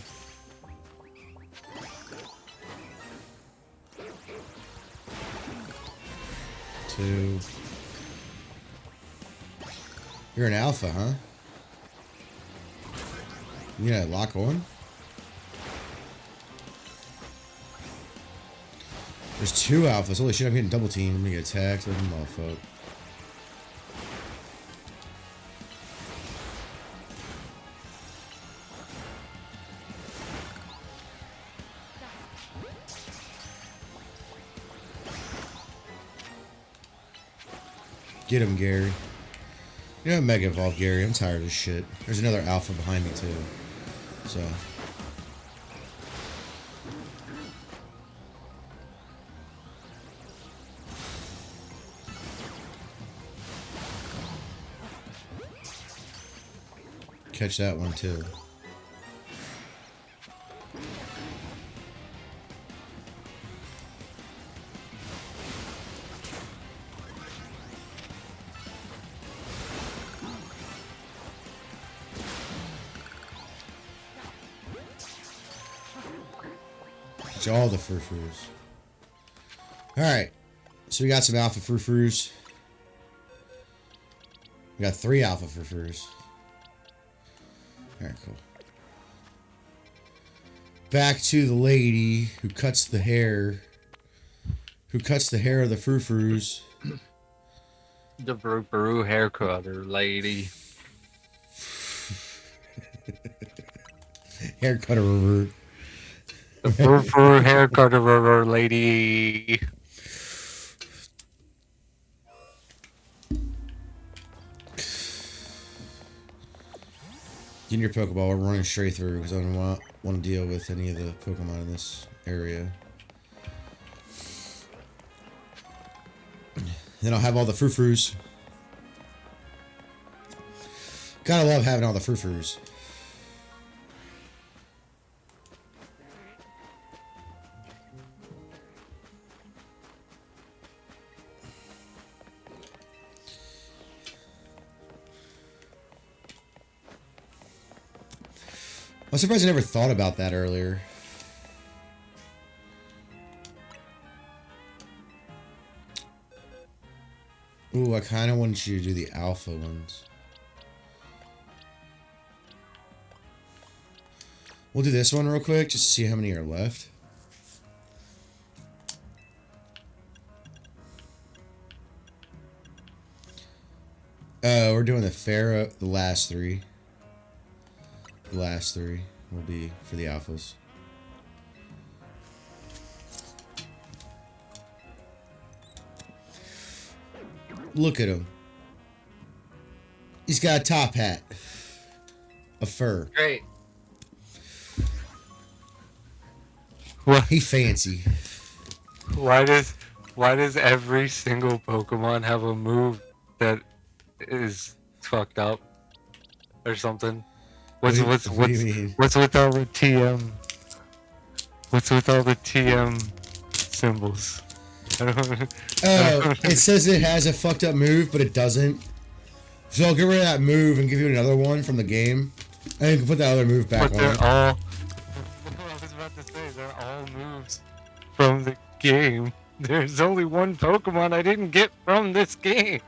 Two. You're an alpha, huh? You gonna lock on? There's 2 alphas. Holy shit, I'm getting double teamed. I'm gonna get attacked like a motherfucker. Get him, Gary. You know, Mega Evolve, Gary. I'm tired of this shit. There's another alpha behind me, too. So. Catch that one, too. All the frou-frous. Alright. So we got some alpha frou-frous. We got 3 alpha frou-frous. Alright, cool. Back to the lady who cuts the hair. Who cuts the hair of the frou-frous. The brew hair cutter lady. Hair cutter over. The brew hair cutter lady. Get in your Pokeball. We're running straight through because I don't want to deal with any of the Pokemon in this area. Then I'll have all the frou-frous. Gotta love having all the frou-frous. I'm surprised I never thought about that earlier. Ooh, I kind of wanted you to do the alpha ones. We'll do this one real quick just to see how many are left. We're doing the Pharaoh, the last three. The last three will be for the alphas. Look at him. He's got a top hat. A fur. Great. What? He fancy. Why does every single Pokemon have a move that is fucked up or something? What's do you mean? with all the TM? What's with all the TM symbols? Oh, it says it has a fucked up move, but it doesn't. So I'll get rid of that move and give you another one from the game, and you can put that other move back But on. they're all. I was about to say they're all moves from the game. There's only one Pokemon I didn't get from this game.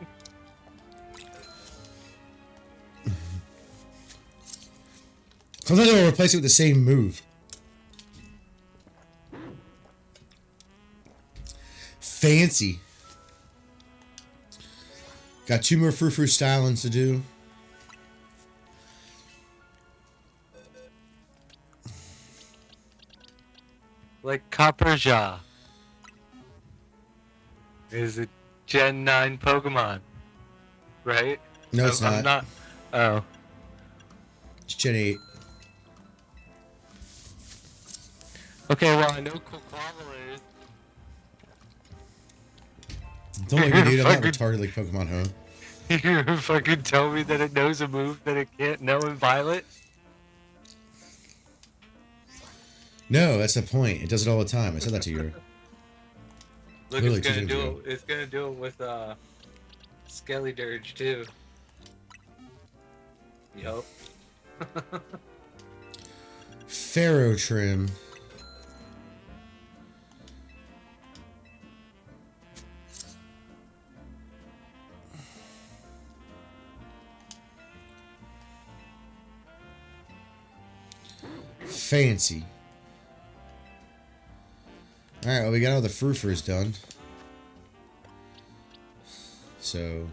Sometimes they'll replace it with the same move. Fancy. Got 2 more frou-frou stylings to do. Like Copperjaw is a Gen 9 Pokemon, right? No, it's I'm not. Oh. It's Gen 8. Okay, well, I know Quaquavala is. Don't look at me, dude. I'm not retarded like Pokemon Home. You fucking tell me that it knows a move that it can't know in Violet? No, that's the point. It does it all the time. I said that to you. Look, Literally it's gonna 2 do seconds it. It's gonna do it with Skelly Dirge too. Yup. Pharaoh trim. Fancy. Alright, well, we got all the frou-frous done. So,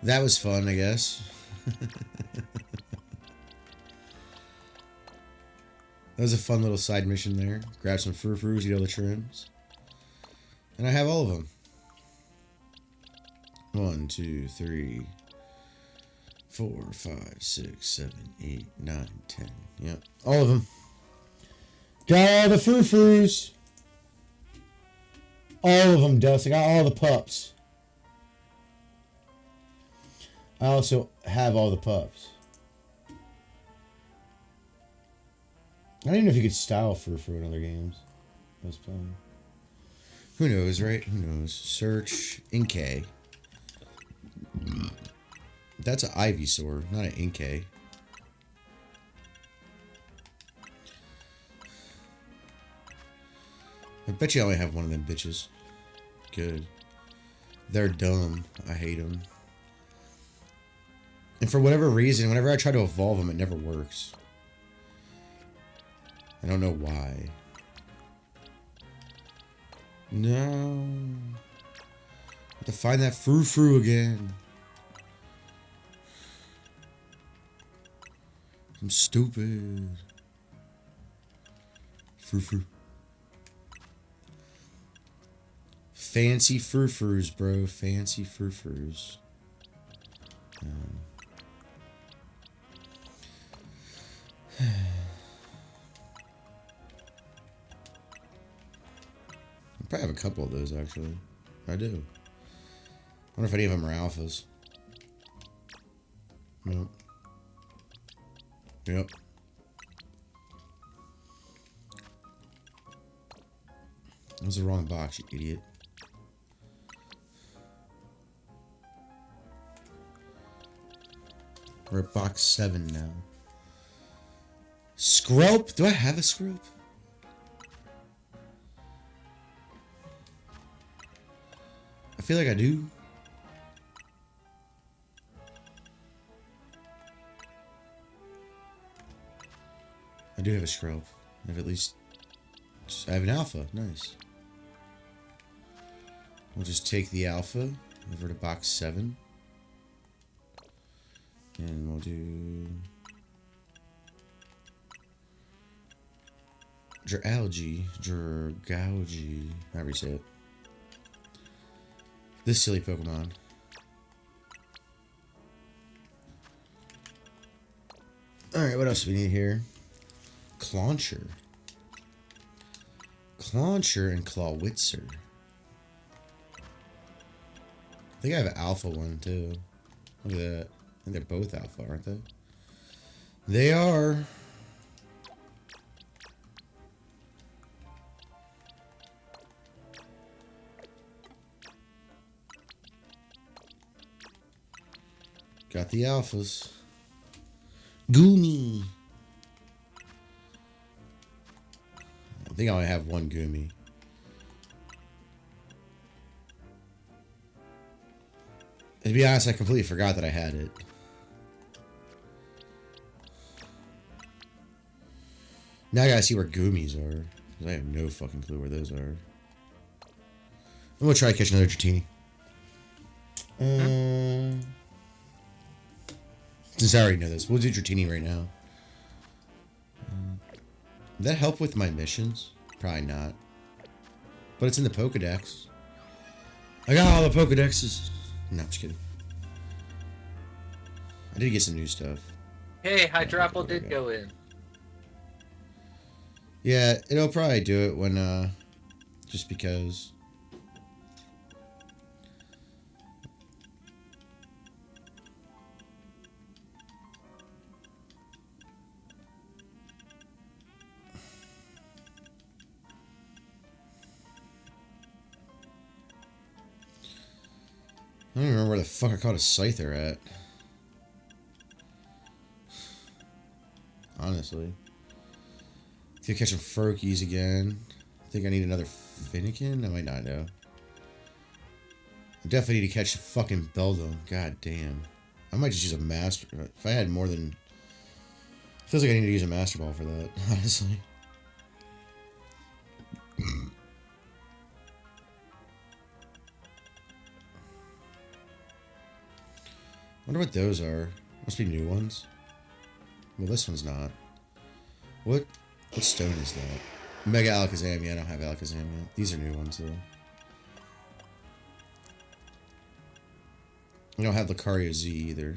that was fun, I guess. That was a fun little side mission there. Grab some frou-frous, eat all the trims. And I have all of them. 1, 2, 3, 4, 5, 6, 7, 8, 9, 10. Yep, all of them. Got all the frou-frous. All of them, Dust. I got all the pups. I also have all the pups. I don't even know if you could style frou-frou in other games. I was playing. Who knows, right? Who knows? Search Inkay. That's an Ivysaur, not an Inkay. I bet you I only have one of them bitches. Good. They're dumb. I hate them. And for whatever reason, whenever I try to evolve them, it never works. I don't know why. No. I have to find that frou-frou again. I'm stupid. Frou-frou. Fancy frou-frous, bro. Fancy frou-frous. I probably have a couple of those, actually. I do. I wonder if any of them are alphas. Nope. Yep. That was the wrong box, you idiot. We're at box 7 now. Scrope? Do I have a scrope? I feel like I do. I do have a scrope. I have at least... I have an alpha. Nice. We'll just take the alpha over to box 7. And we'll do... Dragougy, however you say it. This silly Pokemon. Alright, what else do we need here? Clauncher. Clauncher and Clawitzer. I think I have an alpha one too. Look at that. I think they're both alpha, aren't they? They are. Got the alphas. Goomy. I think I only have one Goomy. To be honest, I completely forgot that I had it. Now I gotta see where Goomies are. Because I have no fucking clue where those are. I'm gonna try to catch another Dratini. Since I already know this, we'll do Dratini right now. Would that help with my missions? Probably not. But it's in the Pokedex. I got all the Pokedexes. No, I'm just kidding. I did get some new stuff. Hey, Hydropple did go in. Yeah, it'll probably do it when, just because. I don't even remember where the fuck I caught a Scyther at. Honestly. I think I catch some Froakies again. I think I need another Finnegan? I might not know. I definitely need to catch a fucking Beldum. God damn. I might just use a Master... If I had more than... Feels like I need to use a Master Ball for that, honestly. I wonder what those are. Must be new ones. Well, this one's not. What stone is that? Mega Alakazam. Yeah, I don't have Alakazam yet. These are new ones, though. I don't have Lucario Z either.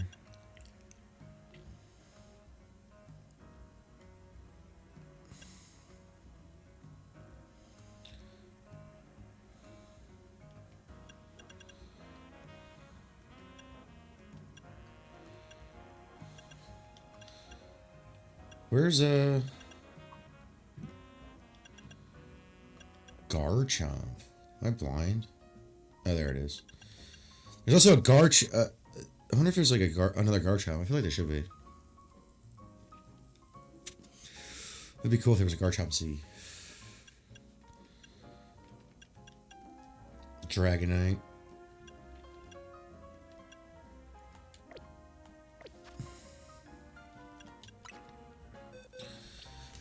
Where's Garchomp? Am I blind? Oh, there it is. There's also a I wonder if there's like another Garchomp. I feel like there should be. It'd be cool if there was a Garchomp Z. Dragonite.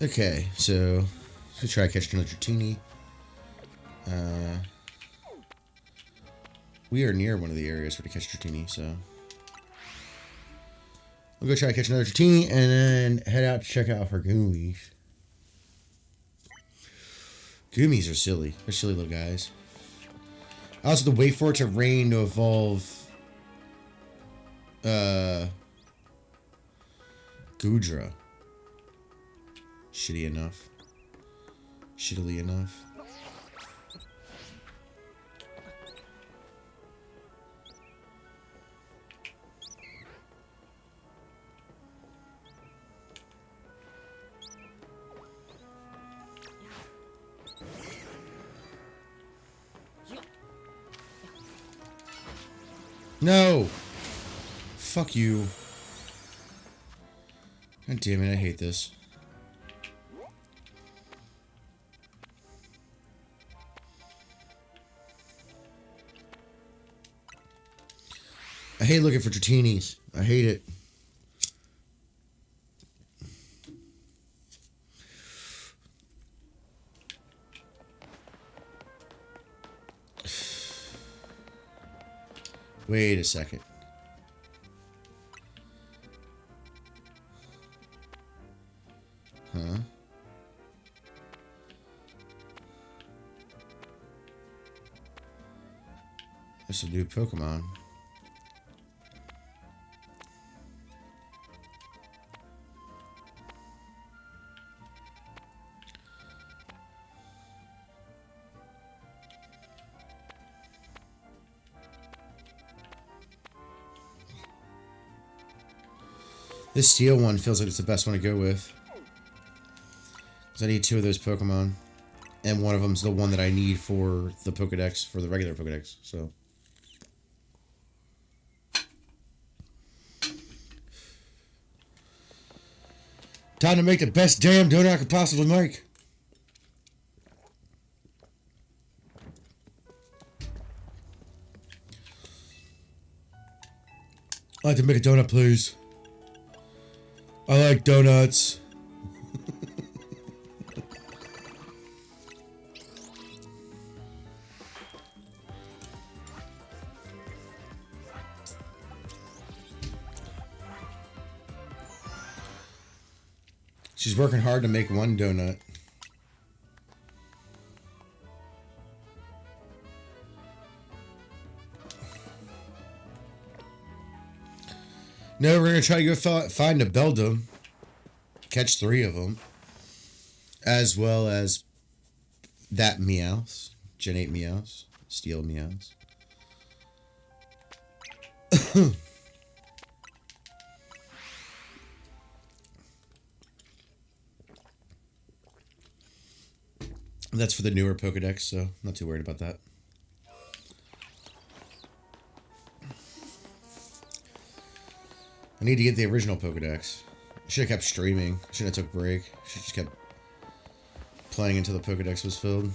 Okay, so let's try to catch another Dratini. We are near one of the areas where to catch Dratini, so we'll go try to catch another Dratini and then head out to check out for Goomies. Goomies are silly. They're silly little guys. I also have to wait for it to rain to evolve Goodra. Shitty enough. Shittily enough. No! Fuck you. God damn it, I hate this. I hate looking for Dratinis. I hate it. Wait a second. Huh? That's a new Pokemon. This steel one feels like it's the best one to go with. Because I need 2 of those Pokemon. And one of them's the one that I need for the Pokedex, for the regular Pokedex, so. Time to make the best damn donut I could possibly make. I'd like to make a donut, please. I like donuts. She's working hard to make one donut. No, we're going to try to go find a Beldum. Catch 3 of them. As well as that Meowth. Gen 8 Meowth. Steel Meowth. That's for the newer Pokedex, so not too worried about that. I need to get the original Pokedex. I should have kept streaming. I should have took a break. I should have just kept playing until the Pokedex was filled.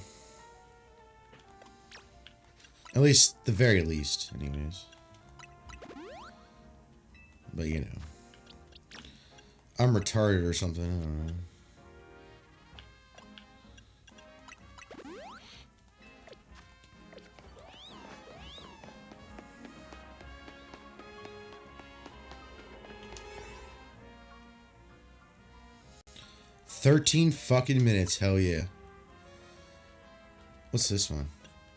At least, the very least, anyways. But, you know. I'm retarded or something, I don't know. $13 fucking minutes, hell yeah. What's this one?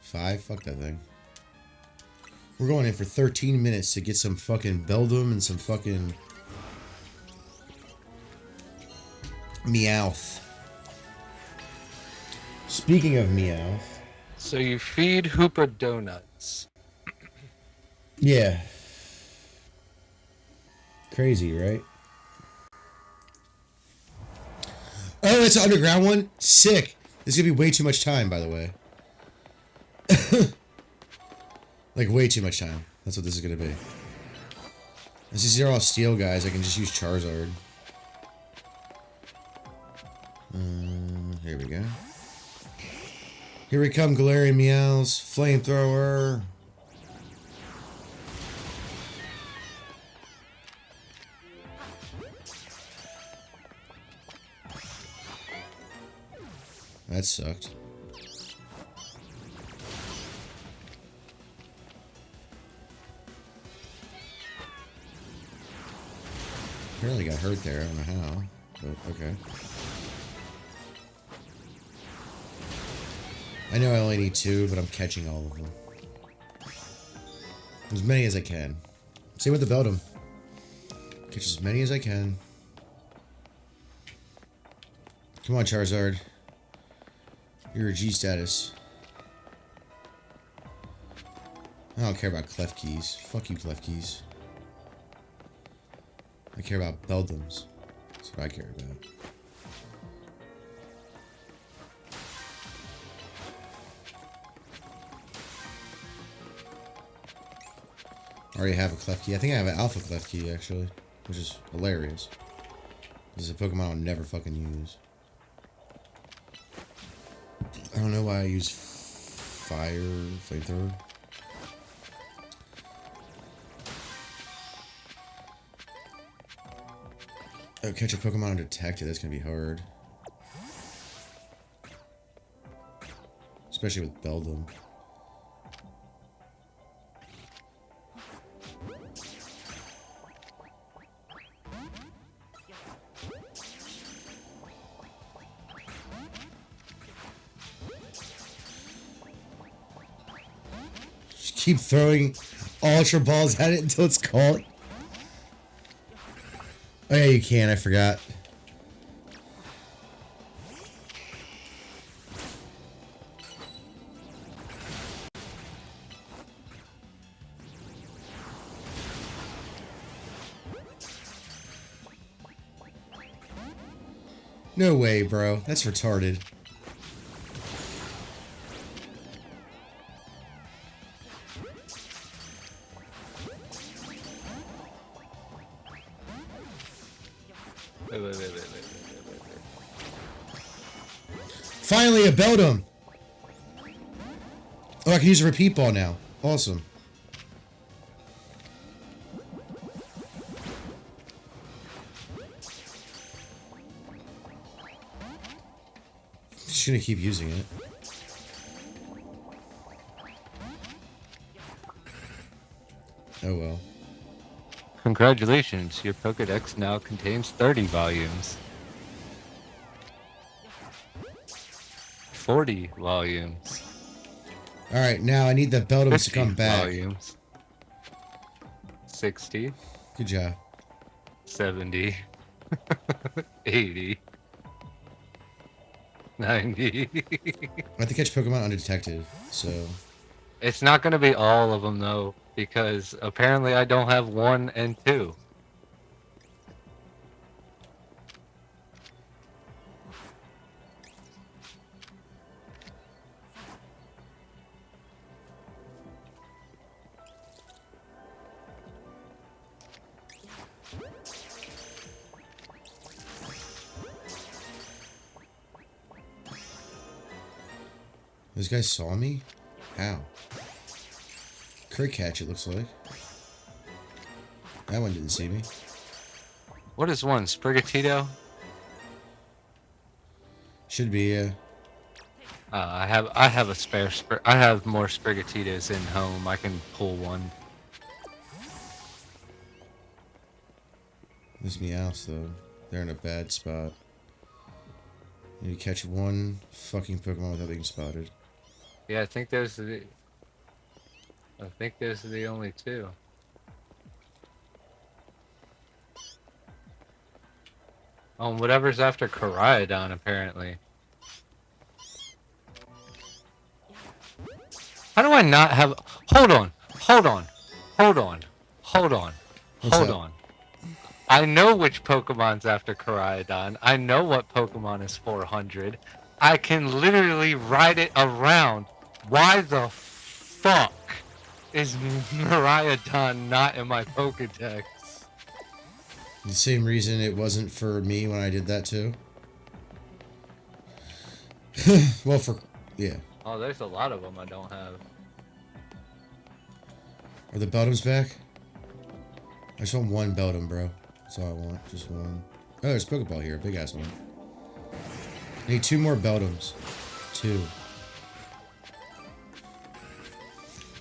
5? Fuck that thing. We're going in for 13 minutes to get some fucking Beldum and some fucking Meowth. Speaking of Meowth. So you feed Hoopa donuts. Yeah. Crazy, right? Oh, it's an underground one? Sick. This is going to be way too much time, by the way. Like, way too much time. That's what this is going to be. Since these are all steel guys, I can just use Charizard. Here we go. Here we come, Galarian Meows. Flamethrower. That sucked. Apparently got hurt there. I don't know how, but okay. I know I only need 2, but I'm catching all of them. As many as I can. Same with the Beldum. Catch as many as I can. Come on, Charizard. You're a G status. I don't care about Clef Keys. Fuck you, Clef Keys. I care about Beldums. That's what I care about. I already have a Clef Key. I think I have an Alpha Clef Key, actually. Which is hilarious. This is a Pokemon I'll never fucking use. I don't know why I use Flamethrower. Oh, catch a Pokemon undetected. That's gonna be hard. Especially with Beldum. Just keep throwing Ultra Balls at it until it's caught. Oh yeah, you can. I forgot. No way, bro. That's retarded. Wait. Finally, a Beldum! Oh, I can use a repeat ball now. Awesome. Just gonna keep using it. Oh well. Congratulations, your Pokedex now contains 30 volumes. 40 volumes. Alright, now I need the Beldums to come back. Volumes. 60. Good job. 70. 80. 90. I have to catch Pokemon undetected, so... It's not going to be all of them, though, because apparently I don't have 1 and 2. Those guys saw me? How? Crick catch, it looks like. That one didn't see me. What is 1? Sprigatito? Should be, I have a spare I have more Sprigatitos in home. I can pull 1. This Meowth, though. They're in a bad spot. You need to catch 1 fucking Pokemon without being spotted. Yeah, I think those are the only 2. Oh, and whatever's after Koraidon, apparently. How do I not have... Hold on. What's up? I know which Pokemon's after Koraidon. I know what Pokemon is 400. I can literally ride it around. Why the fuck is Miraidon not in my Pokedex? The same reason it wasn't for me when I did that, too. Well, yeah. Oh, there's a lot of them I don't have. Are the Beldums back? I just want 1 Beldum, bro. That's all I want. Just 1. Oh, there's a Pokeball here. A big ass one. I need 2 more Beldums. 2.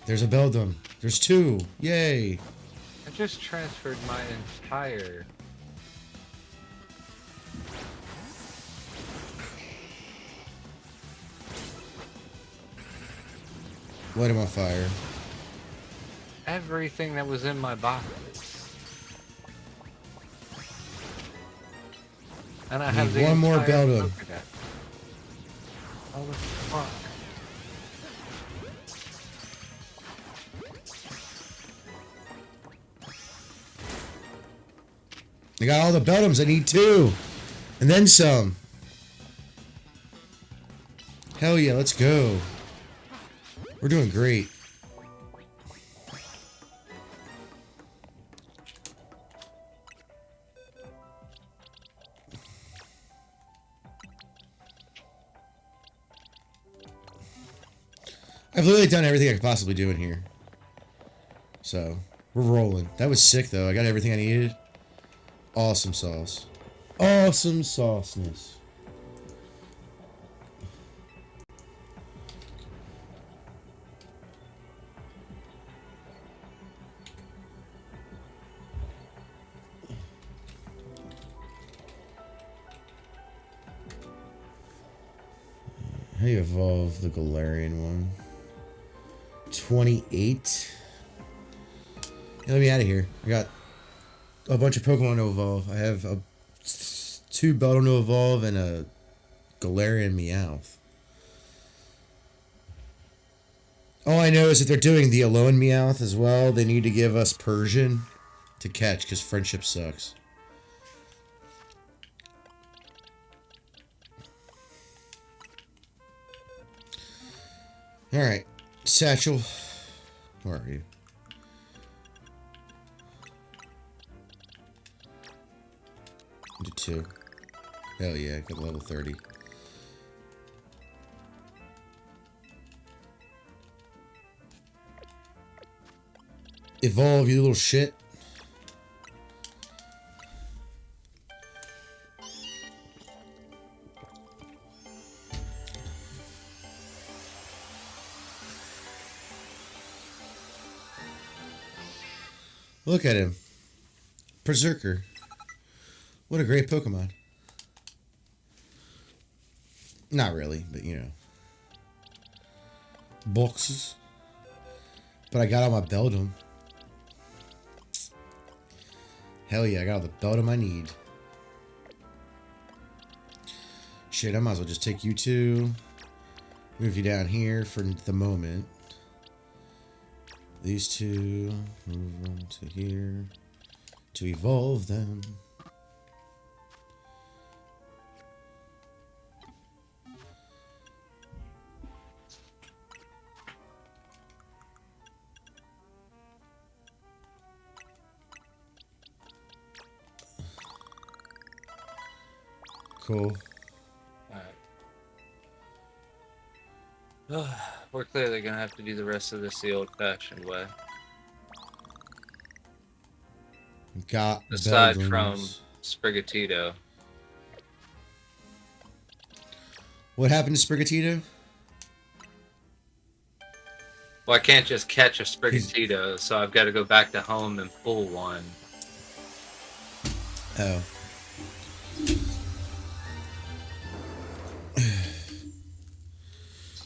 There's a Beldum. There's 2. Yay. I just transferred my entire... Light him on fire. everything that was in my box. And I have Need the one more entire Beldum. Pokédex. Oh, the fuck. I got all the Beldums. I need 2. And then some. Hell yeah, let's go. We're doing great. I've literally done everything I could possibly do in here. So, we're rolling. That was sick, though. I got everything I needed. Awesome sauce. Awesome sauceness. How do you evolve the Galarian one? 28. Yeah, let me out of here. I got a bunch of Pokemon to evolve. I have 2 Beldum to evolve and a Galarian Meowth. All I know is that they're doing the Alone Meowth as well. They need to give us Persian to catch because friendship sucks. Alright. Satchel. Where are you? Into 2. Hell yeah, got level 30. Evolve, you little shit. Look at him. Berserker. What a great Pokemon. Not really, but you know. Boxes. But I got all my Beldum. Hell yeah, I got all the Beldum I need. Shit, I might as well just take you 2. Move you down here for the moment. These 2, move them to here to evolve them. Cool. Alright. We're clearly gonna have to do the rest of this the old-fashioned way. Got Aside Beldums. from Sprigatito. What happened to Sprigatito? Well, I can't just catch a Sprigatito, so I've got to go back to home and pull one. Oh.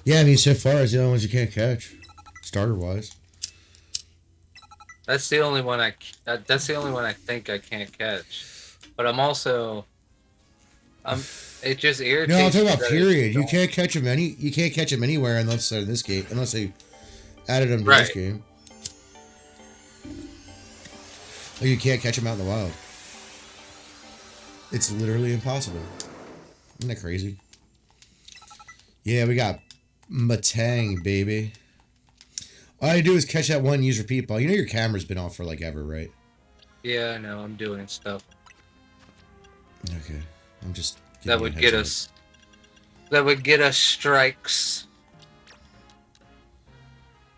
Yeah, I mean, so far it's the only ones you can't catch, starter-wise. That's the only one that's the only one I think I can't catch. But I'm also, it just irritates. No, I'm talking me about that period. You can't catch them you can't catch them anywhere unless they're in this game, unless they added them to this Right. game. Like you can't catch them out in the wild. It's literally impossible. Isn't that crazy? Yeah, we got Matang, baby. All you do is catch that one user repeat ball. You know your camera's been off for like ever, right? Yeah, I know. I'm doing stuff Okay. I'm just that would get us. That would get us strikes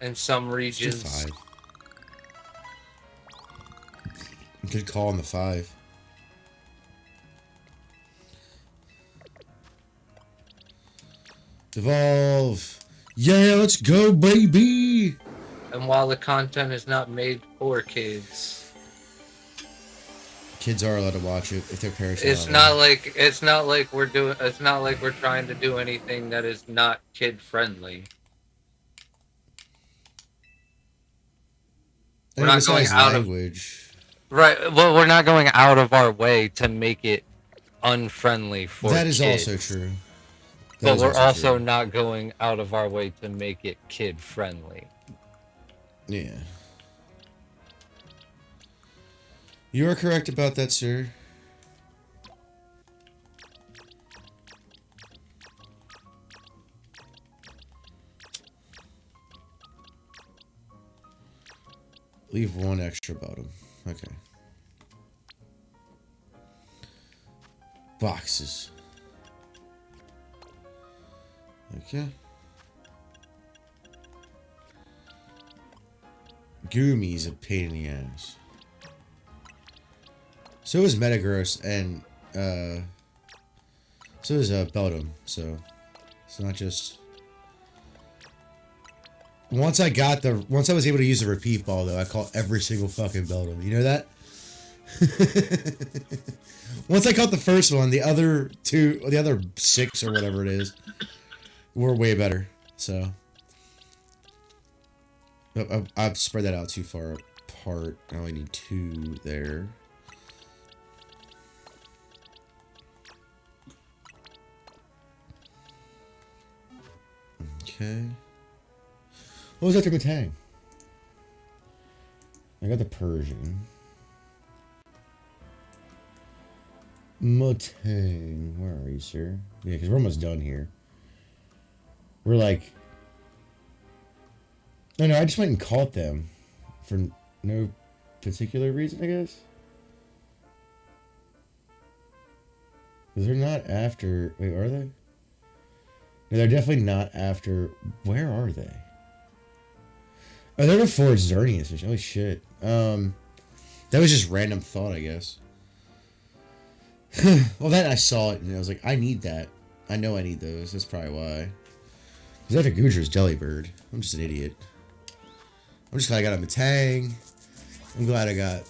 in some regions. 5. Good call on the 5. Devolve. Yeah, let's go, baby. And while the content is not made for kids, Kids are allowed to watch it if their parents. it's not like we're trying to do anything that is not kid friendly. We're not going out language. Right. Well, we're not going out of our way to make it unfriendly for That is kids. also true. But we're also not going out of our way to make it kid friendly. Yeah. You are correct about that, sir. Leave one extra bottom. Okay. Boxes. Okay. Gumi's a pain in the ass. So is Metagross and so is Beldum. So it's not just. Once I was able to use the repeat ball though, I caught every single fucking Beldum. You know that? Once I caught the first one, the other 6 or whatever it is were way better. So I've spread that out too far apart. I only need 2 there. Okay. What was after Matang? I got the Persian. Matang. Where are you, sir? Yeah, because we're almost done here. We're like... No, I just went and caught them. For no particular reason, I guess. Because they're not after... Wait, are they? No, they're definitely not after... Where are they? Oh, they're before Xerneas. Holy shit. That was just random thought, I guess. Well, then I saw it, and I was like, I need that. I know I need those. That's probably why. Because after Gudra's Delibird. I'm just an idiot. I'm just glad I got a Matang. I'm glad I got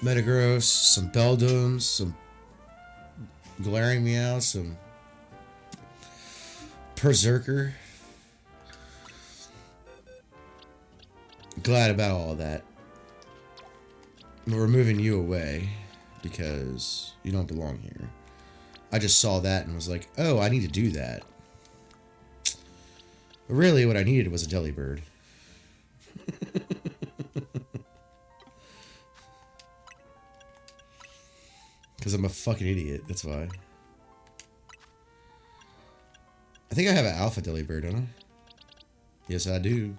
Metagross, some Beldums, some Glaring Meow, some Berserker. Glad about all that. But we're moving you away because you don't belong here. I just saw that and was like, oh, I need to do that. But really, what I needed was a Delibird. Because I'm a fucking idiot, that's why. I think I have an Alpha Delibird, don't I? Yes, I do.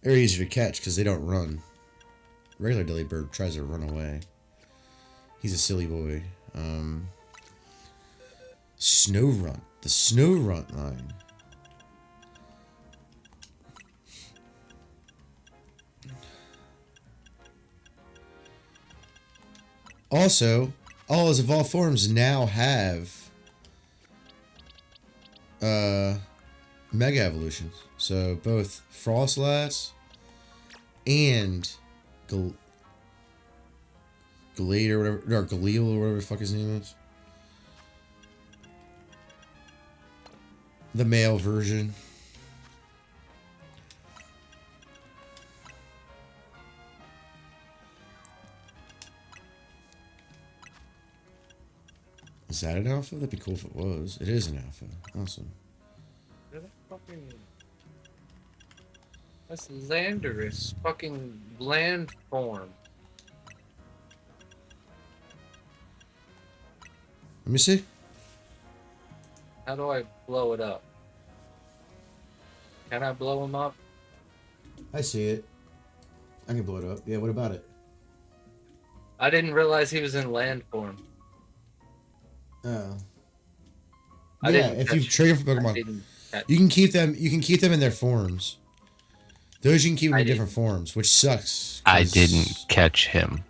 They're easier to catch because they don't run. Regular Delibird tries to run away. He's a silly boy. Snorunt. The Snorunt line. Also, all his evolved forms now have Mega Evolutions. So both Frostlass and Glade or whatever, or Galil or whatever the fuck his name is. The male version. Is that an alpha? That'd be cool if it was. It is an alpha. Awesome. That's Landorus. Fucking land form. Let me see. How do I blow it up? Can I blow him up? I see it. I can blow it up. Yeah, what about it? I didn't realize he was in land form. Oh. I Yeah, didn't if you catch- trigger for I Pokemon, didn't catch- you can keep them. You can keep them in their forms. Those you can keep them I in different forms, which sucks. I 'cause- didn't catch him.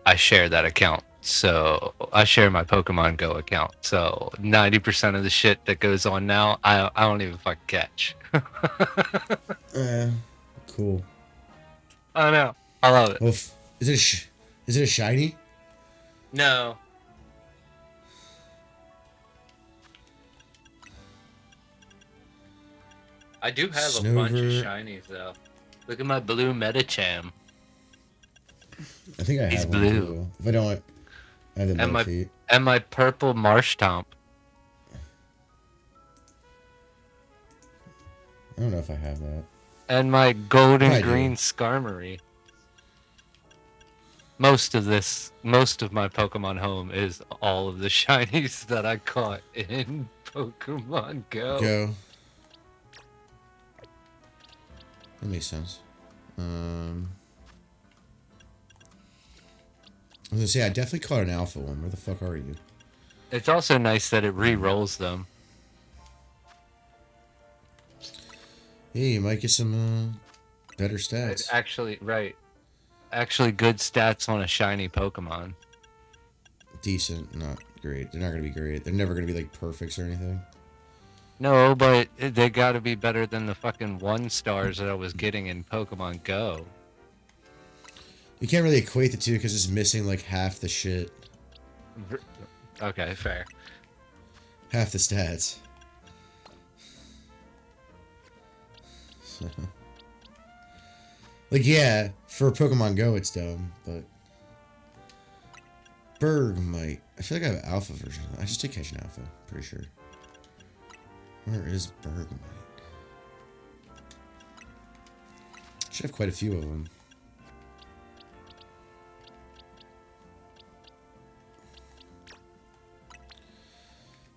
I share that account. So I share my Pokemon Go account. So 90% of the shit that goes on now, I don't even fucking catch. Cool. I know. I love it. Well, is it a shiny? No. I do have a bunch of Snover. shinies though. Look at my blue Medicham. I think I He's have one blue. too. If I don't, I have the And my feet. and my purple Marshtomp. I don't know if I have that. And my golden I do. green Skarmory. Most of my Pokemon Home is all of the shinies that I caught in Pokemon Go. Go. That makes sense. I was gonna say I definitely caught an alpha one. Where the fuck are you? It's also nice that it re-rolls them. Hey, you might get some better stats. Actually, right. Actually, good stats on a shiny Pokemon. Decent, not great. They're not gonna be great. They're never gonna be like perfects or anything. No, but they gotta be better than the fucking 1-stars that I was getting in Pokemon Go. You can't really equate the two because it's missing like half the shit, Okay, fair. half the stats. Like, yeah, for Pokemon Go, it's dumb, but Bergmite. I feel like I have alpha version. I just did catch an alpha, pretty sure. Where is Bergmite? Should have quite a few of them.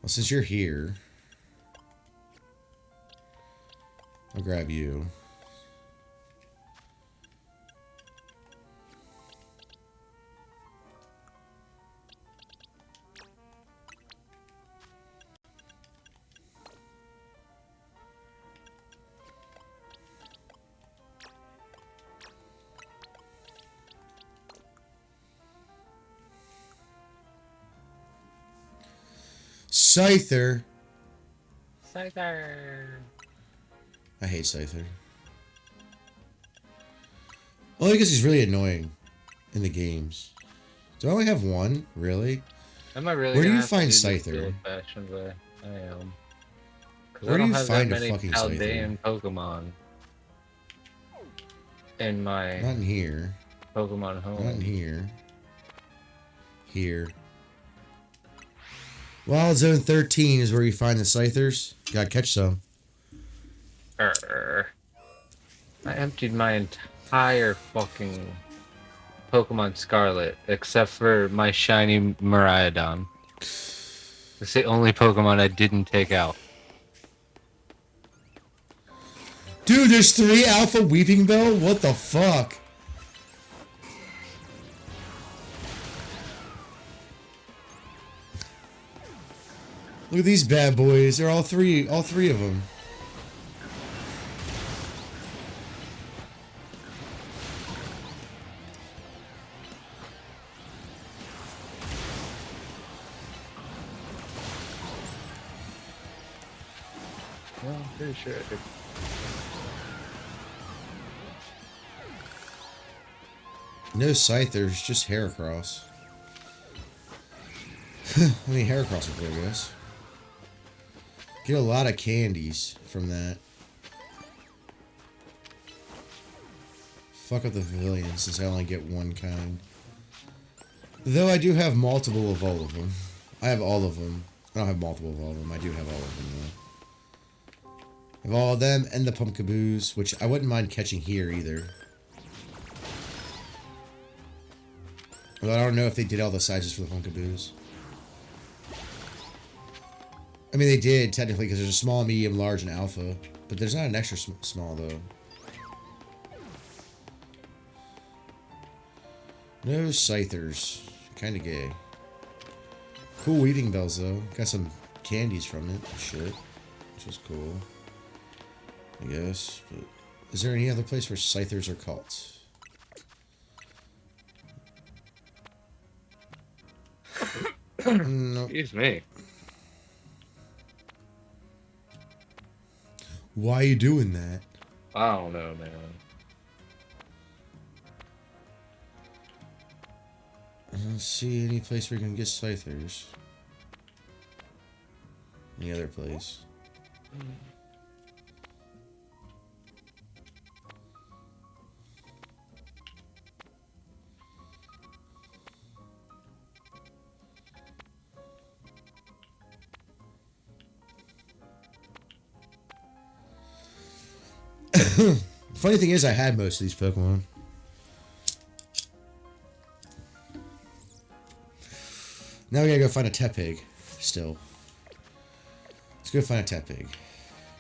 Well, since you're here, I'll grab you. Scyther. Scyther. I hate Scyther. Only because he's really annoying in the games. Do I only have one? Really? Am I really? Where do gonna you have to find do this the Scyther? old-fashioned way? I am. 'Cause Where I do don't you have find that a many fucking Scyther? Paldean Pokemon in my Not in here. Pokemon Home. Not in here. Here. Wild Zone 13 is where you find the Scythers. Gotta catch some. I emptied my entire fucking Pokemon Scarlet except for my shiny Miraidon. It's the only Pokemon I didn't take out. Dude, there's 3 Alpha Weeping Bell? What the fuck? Look at these bad boys. They're all three of them. Well, I'm pretty sure I did. No Scythers, just Heracross. I mean, Heracross are cool, I guess. Get a lot of candies from that. Fuck up the pavilion since I only get one kind. Though I do have multiple of all of them. I have all of them. I don't have multiple of all of them. I do have all of them, though. I have all of them and the Pumpkaboos, which I wouldn't mind catching here either. Although I don't know if they did all the sizes for the Pumpkaboos. I mean, they did, technically, because there's a small, medium, large, and alpha. But there's not an extra small, though. No Scythers. Kind of gay. Cool weaving bells, though. Got some candies from it. Shit. Which was cool. I guess. But is there any other place where Scythers are caught? Nope. Excuse me. Why are you doing that? I don't know, man. I don't see any place where you can get scythers. Any other place? Funny thing is, I had most of these Pokemon. Now we gotta go find a Tepig. Still, let's go find a Tepig.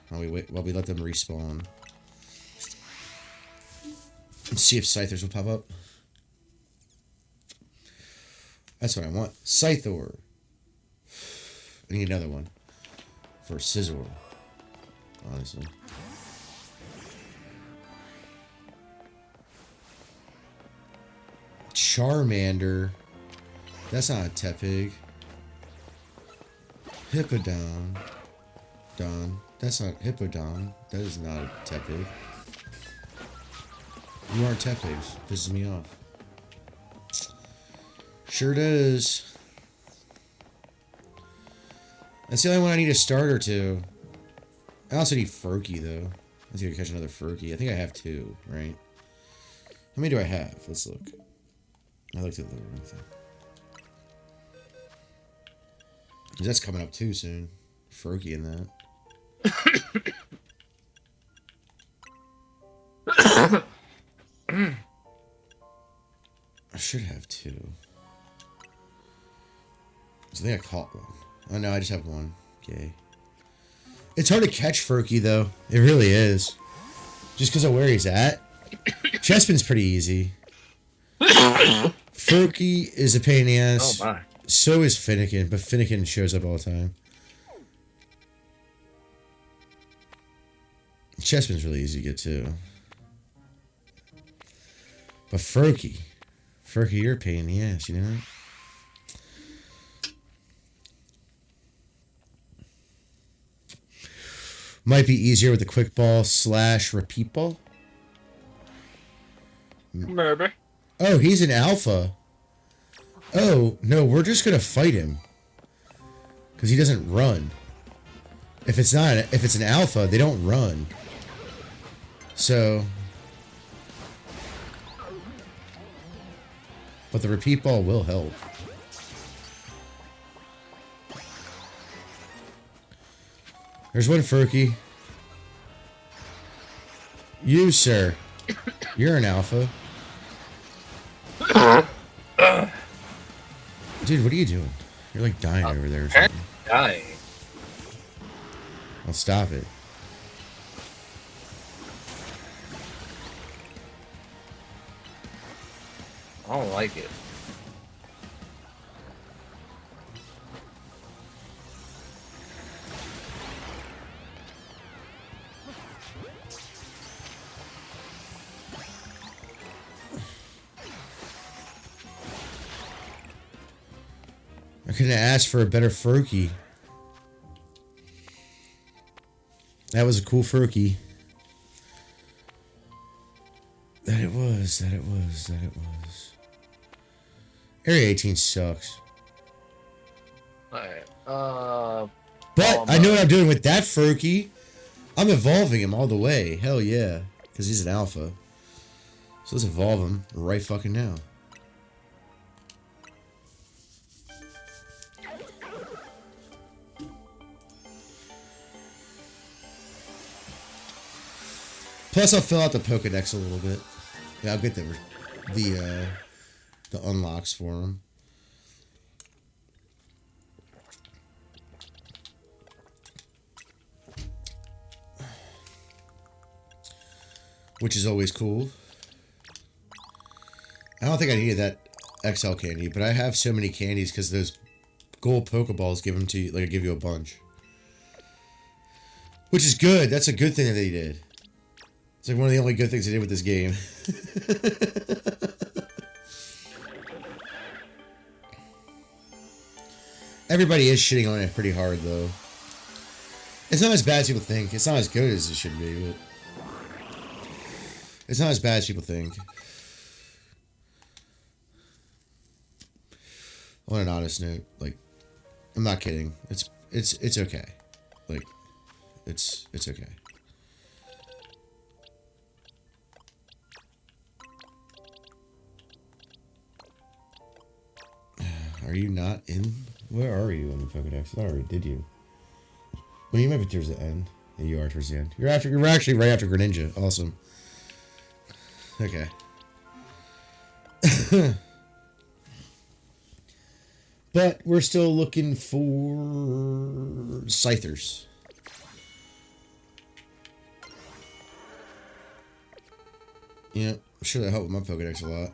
While we wait, while we let them respawn. Let's see if Scythers will pop up. That's what I want. Scyther. I need another one for Scizor. Honestly. Charmander. That's not a Tepig. Hippowdon. Don. That's not Hippowdon. That is not a Tepig. You aren't Tepigs. Pisses me off. Sure does. That's the only one I need a starter to. I also need Furky though. Let's go catch another Furky. I think I have 2, right? How many do I have? Let's look. I looked at the wrong thing. That's coming up too soon. Furky in that. I should have 2. I think I caught one. Oh no, I just have 1. Okay. It's hard to catch Furky though. It really is. Just because of where he's at. Chespin's pretty easy. Furky is a pain in the ass. Oh my. So is Finnegan, but Finnegan shows up all the time. Chespin's really easy to get too. But Furky, you're a pain in the ass, you know? Might be easier with the quick ball / repeat ball. Maybe. Oh, he's an alpha. Oh, no, we're just gonna fight him. Because he doesn't run. If it's an alpha, they don't run. So. But the repeat ball will help. There's one Furky. You, sir. You're an alpha. Dude, what are you doing? You're like dying over there or something. Dying. I'll stop it. I don't like it. I couldn't have asked for a better Furky. That was a cool Furky. That it was. Area 18 sucks. Alright. But I know what I'm doing with that Furky. I'm evolving him all the way. Hell yeah. Because he's an alpha. So let's evolve him right fucking now. Plus, I'll fill out the Pokedex a little bit. Yeah, I'll get the unlocks for him. Which is always cool. I don't think I needed that XL candy, but I have so many candies because those gold Pokeballs give them to you, like give you a bunch. Which is good. That's a good thing that they did. It's like one of the only good things they did with this game. Everybody is shitting on it pretty hard, though. It's not as bad as people think. It's not as good as it should be, but... It's not as bad as people think. On an honest note, like, I'm not kidding. It's okay. Like, it's okay. Are you not in? Where are you on the Pokedex? I thought I already did you. Well, you might be towards the end. Yeah, you are towards the end. You're actually right after Greninja. Awesome. Okay. But we're still looking for Scythers. Yeah, I'm sure that helped with my Pokedex a lot.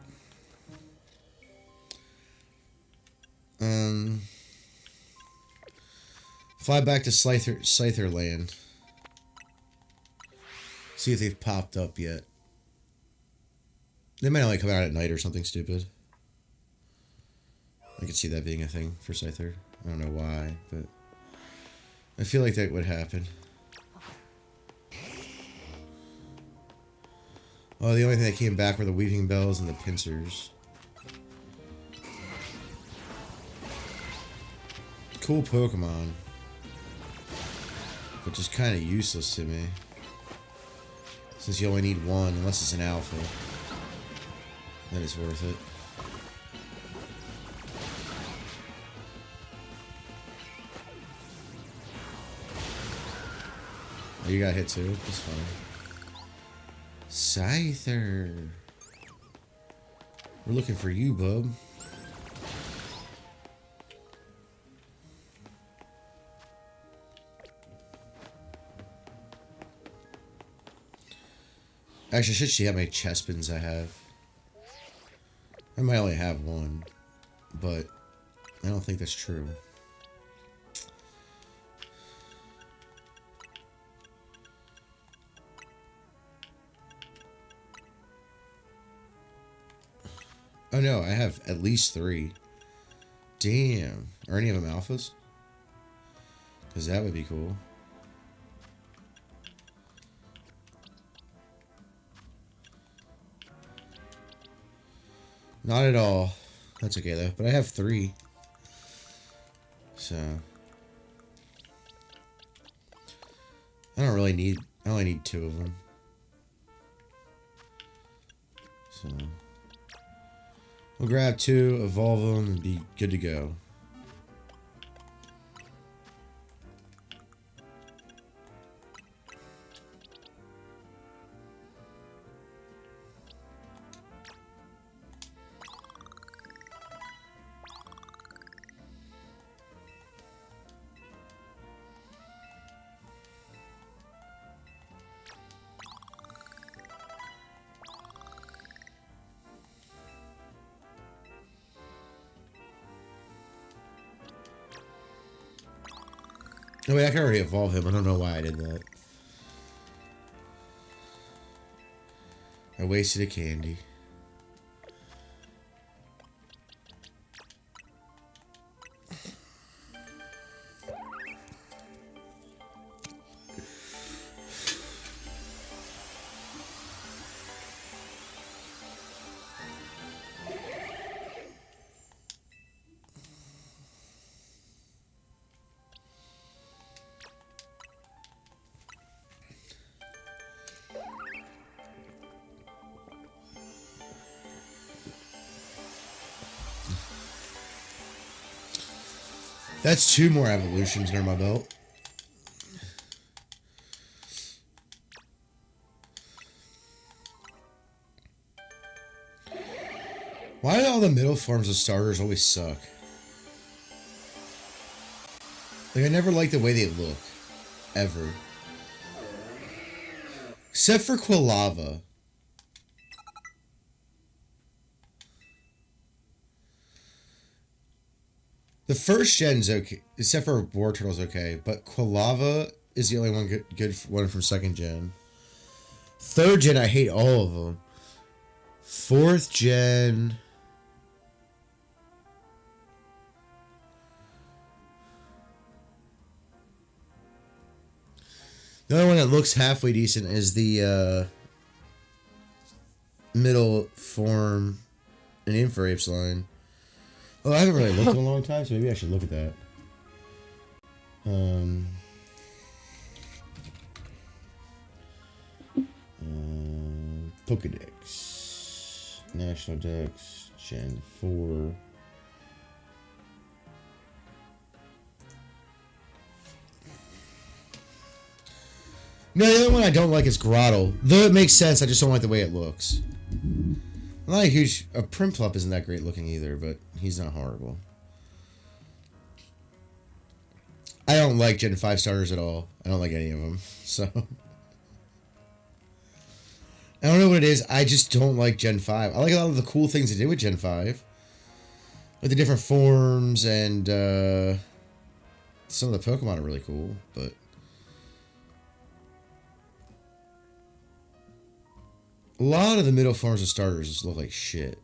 Fly back to Scyther land. See if they've popped up yet. They might only come out at night or something stupid. I could see that being a thing for Scyther. I don't know why, but I feel like that would happen. Oh, the only thing that came back were the Weaving Bells and the Pincers. Cool Pokemon. But just kind of useless to me. Since you only need one, unless it's an alpha. Then it's worth it. Oh, you got hit too? That's fine. Scyther. We're looking for you, bub. Actually, I should see how many Chespins I have. I might only have one, but I don't think that's true. Oh no, I have at least 3. Damn. Are any of them alphas? Because that would be cool. Not at all. That's okay though. But I have 3. So I don't really need. I only need 2 of them. So we'll grab 2, evolve them, and be good to go. Oh wait, I can already evolve him. I don't know why I did that. I wasted a candy. That's 2 more evolutions under my belt. Why do all the middle forms of starters always suck? Like, I never liked the way they look. Ever. Except for Quilava. The first gen's okay, except for War Turtle's okay, but Quilava is the only one good one from second gen. Third gen, I hate all of them. Fourth gen, The only one that looks halfway decent is the middle form and Infrapes line. Oh, I haven't really looked in a long time, so maybe I should look at that. Pokedex. National Dex. Gen 4. No, the other one I don't like is Grottle. Though it makes sense, I just don't like the way it looks. I'm not a huge... Primplup isn't that great looking either, but he's not horrible. I don't like Gen 5 starters at all. I don't like any of them, so... I don't know what it is, I just don't like Gen 5. I like a lot of the cool things they did with Gen 5. Like the different forms and, some of the Pokemon are really cool, but... A lot of the middle forms of starters just look like shit.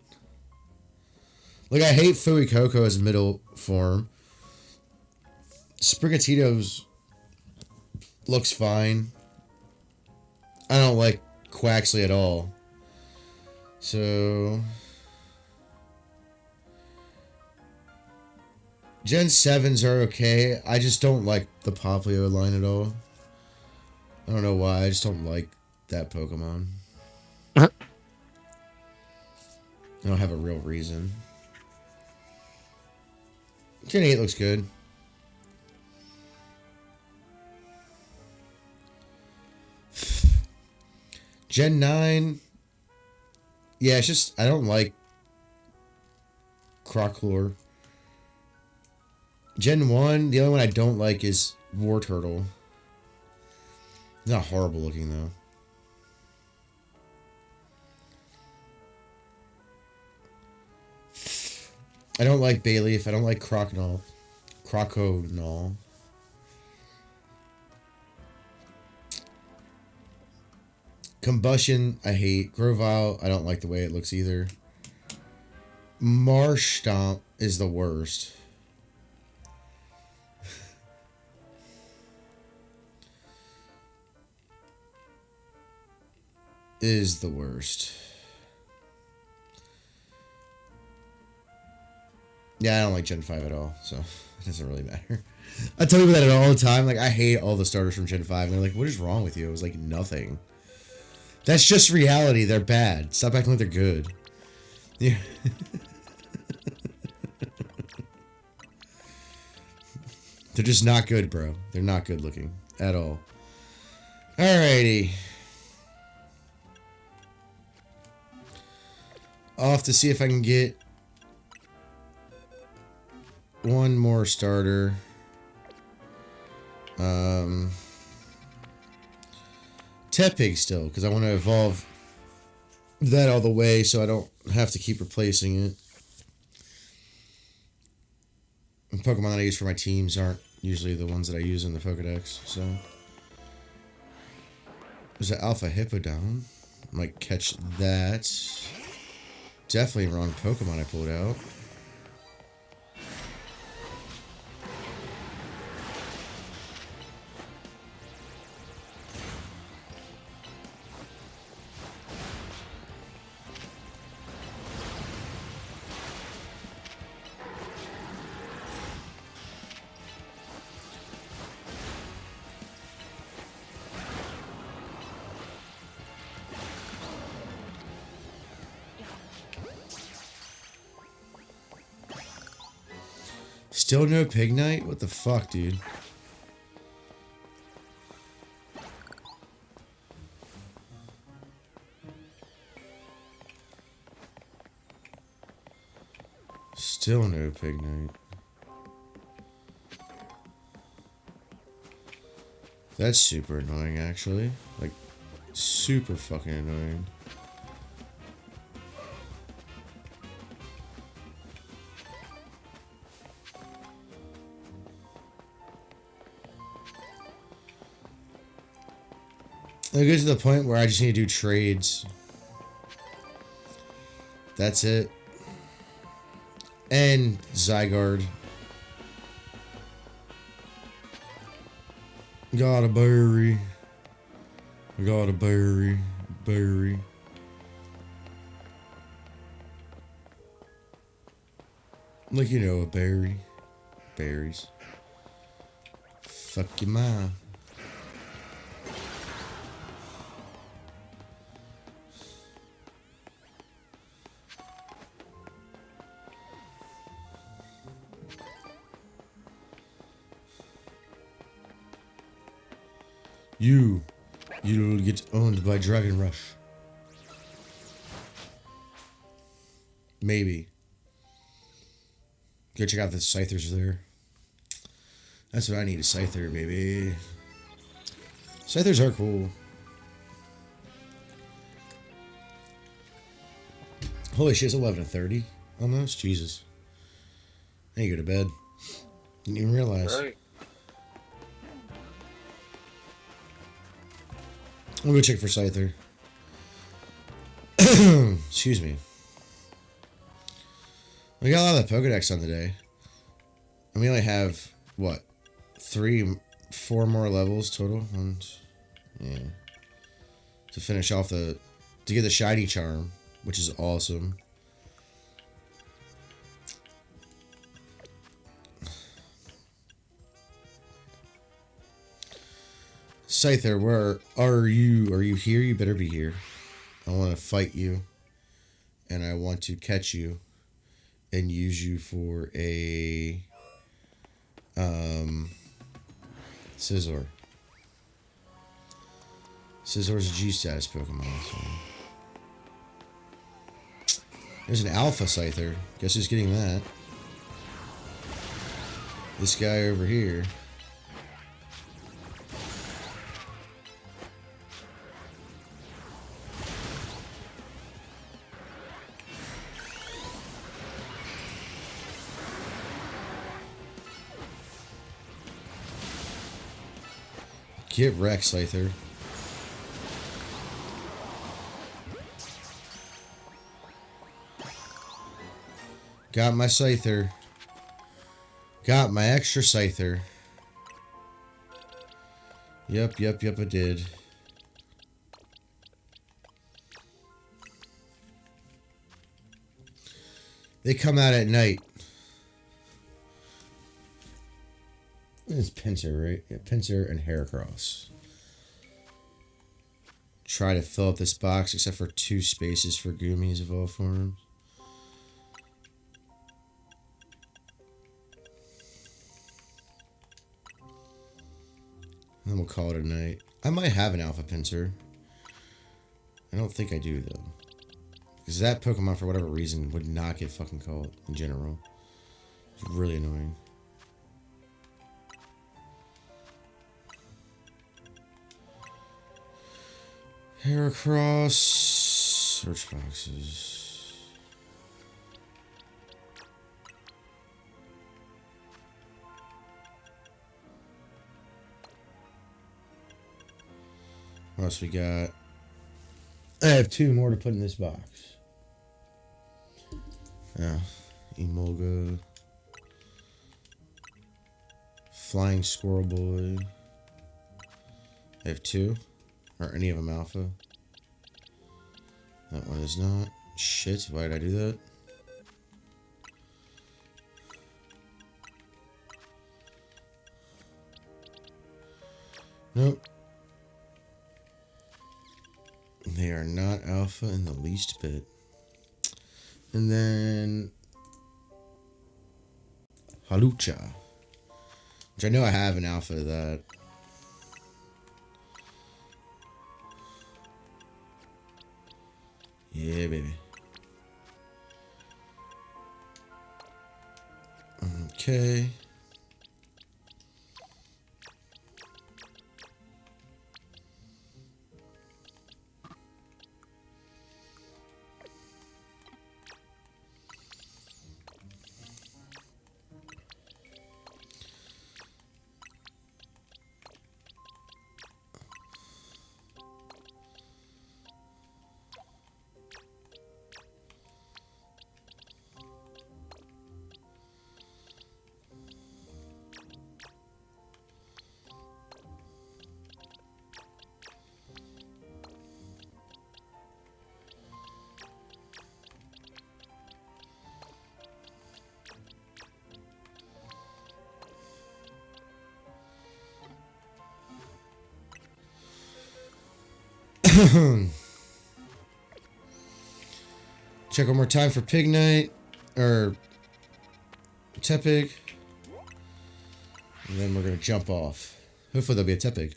Like, I hate Fuecoco as a middle form. Sprigatito's looks fine. I don't like Quaxley at all. So... Gen 7s are okay. I just don't like the Poplio line at all. I don't know why. I just don't like that Pokemon. I don't have a real reason. Gen 8 looks good. Gen 9. Yeah, it's just, I don't like Croclore. Gen 1, the only one I don't like is Wartortle. It's not horrible looking, though. I don't like Bayleaf. I don't like Croconal. Combustion, I hate. Grovyle, I don't like the way it looks either. Marshtomp is the worst. Is the worst. Yeah, I don't like Gen 5 at all, so it doesn't really matter. I tell people that all the time. Like, I hate all the starters from Gen 5. And they're like, what is wrong with you? It was like, nothing. That's just reality. They're bad. Stop acting like they're good. Yeah. They're just not good, bro. They're not good looking at all. Alrighty. Off to see if I can get one more starter. Tepig still, because I want to evolve that all the way so I don't have to keep replacing it. And Pokemon that I use for my teams aren't usually the ones that I use in the Pokedex, so. There's an Alpha Hippodon. Might catch that. Definitely wrong Pokemon I pulled out. Still no Pignite? What the fuck, dude? Still no Pignite. That's super annoying, actually. Like, super fucking annoying. It gets to the point where I just need to do trades. That's it. And Zygarde. Got a berry. I got a berry. Berry. Like, you know, a berry. Berries. Fuck your mom. You'll get owned by Dragon Rush. Maybe. Go check out the Scythers there. That's what I need, a Scyther, baby. Scythers are cool. Holy shit, it's 11:30 almost. Jesus. I need to go to bed. Didn't even realize. Right. We'll go check for Scyther. Excuse me. We got a lot of the Pokedex on today. And we only have, what? 4 more levels total? Yeah. To finish off to get the shiny charm, which is awesome. Scyther, where are you? Are you here? You better be here. I want to fight you. And I want to catch you. And use you for a... Scizor. Scizor's a G-status Pokemon. So. There's an Alpha Scyther. Guess who's getting that? This guy over here. Get wrecked, Scyther. Got my Scyther. Got my extra Scyther. Yep, I did. They come out at night. It's Pinsir, right? Yeah, Pinsir and Heracross. Try to fill up this box, except for 2 spaces for Goomies of all forms. And then we'll call it a night. I might have an Alpha Pinsir. I don't think I do, though. Because that Pokemon, for whatever reason, would not get fucking caught in general. It's really annoying. Heracross. Search boxes. What else we got? I have 2 more to put in this box. Yeah. Emolga. Flying Squirrel Boy. I have 2. Are any of them alpha? That one is not. Shit, why did I do that? Nope. They are not alpha in the least bit. And then... Halucha. Which I know I have an alpha of that. Yeah, baby. Okay. Check one more time for Pig Night. Or Tepig. And then we're going to jump off. Hopefully there'll be a Tepig.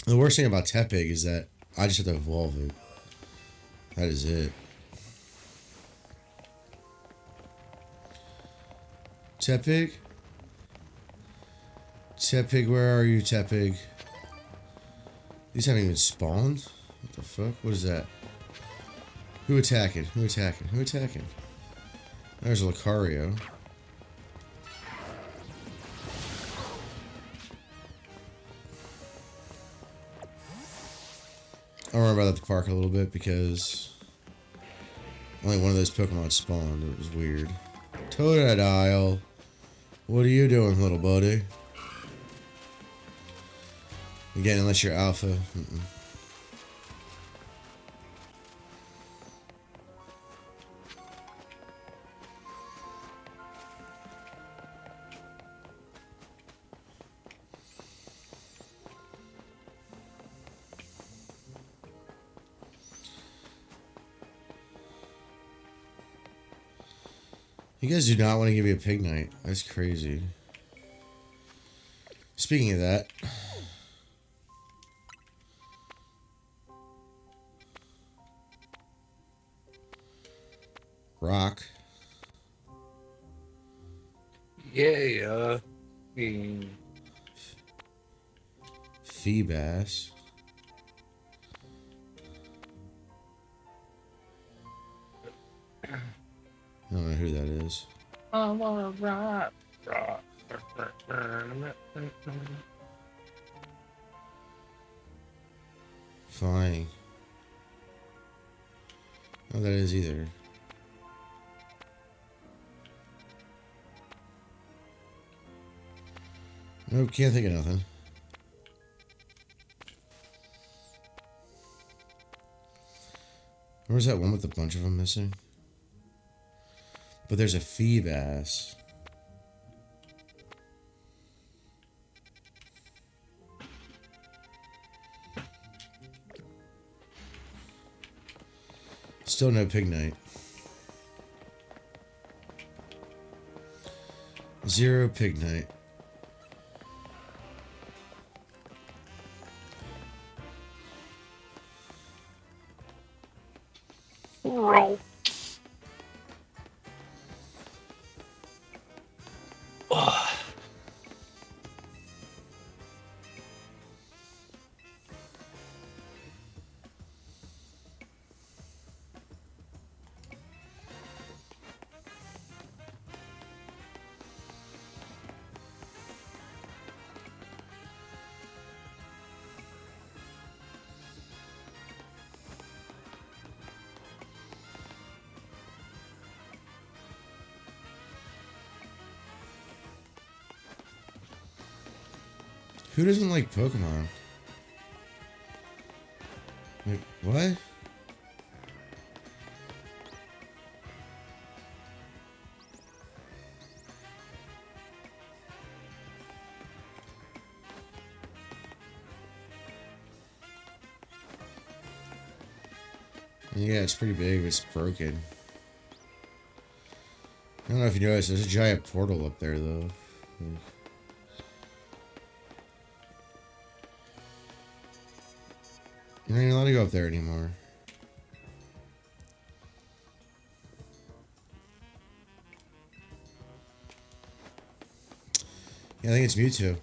The worst thing about Tepig is that I just have to evolve it. That is it. Tepig? Tepig, where are you, Tepig? These haven't even spawned? What the fuck? What is that? Who attacking? Who attacking? Who attacking? There's a Lucario. I'll worry about that to park a little bit because only one of those Pokemon spawned. It was weird. Totodile. What are you doing, little buddy? Again, unless you're alpha. You guys do not want to give me a pig night. That's crazy. Speaking of that. Rock. Yeah. Feebass. I don't know who that is. I wanna rock. Flying. No, that is either. Nope, can't think of nothing. Where's that one with a bunch of them missing? But there's a Feebass. Still no pig night. 0 pig night. Roll. Who doesn't like Pokemon? Wait, what? Yeah, it's pretty big, but it's broken. I don't know if you noticed, there's a giant portal up there, though. You're not even allowed to go up there anymore. Yeah, I think it's Mewtwo.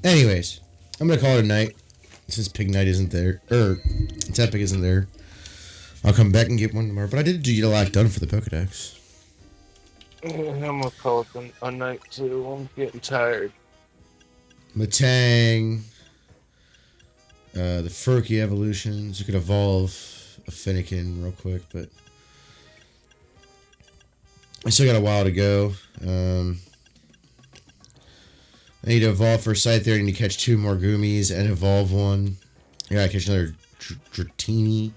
Anyways, I'm gonna call it a night since Pig Knight isn't there, or Tepic isn't there. I'll come back and get one tomorrow. But I did get a lot done for the Pokedex. I'm gonna call it a night too. I'm getting tired. Matang, the Furky evolutions. You could evolve a Finnegan real quick, but I still got a while to go. I need to evolve for Scyther. I need to catch 2 more Goomies and evolve one. I gotta catch another Dratini.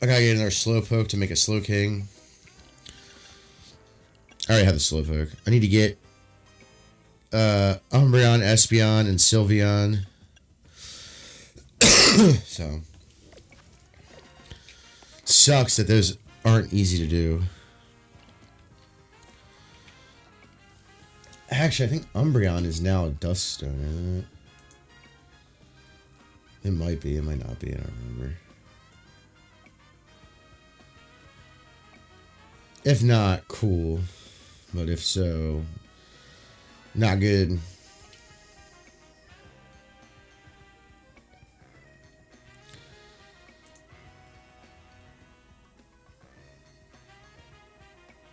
I gotta get another Slowpoke to make a Slowking. I already have the Slowpoke. I need to get Umbreon, Espeon, and Sylveon. So sucks that those aren't easy to do. Actually, I think Umbreon is now a Duststone, isn't it? It might be. It might not be. I don't remember. If not, cool. But if so, not good.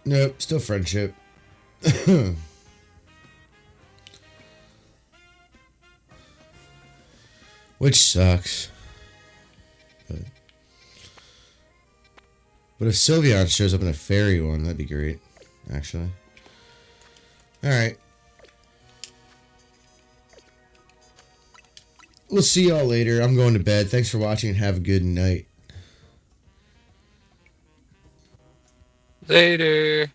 Nope, still friendship. Which sucks. But if Sylveon shows up in a fairy one, that'd be great, actually. Alright. We'll see y'all later. I'm going to bed. Thanks for watching and have a good night. Later.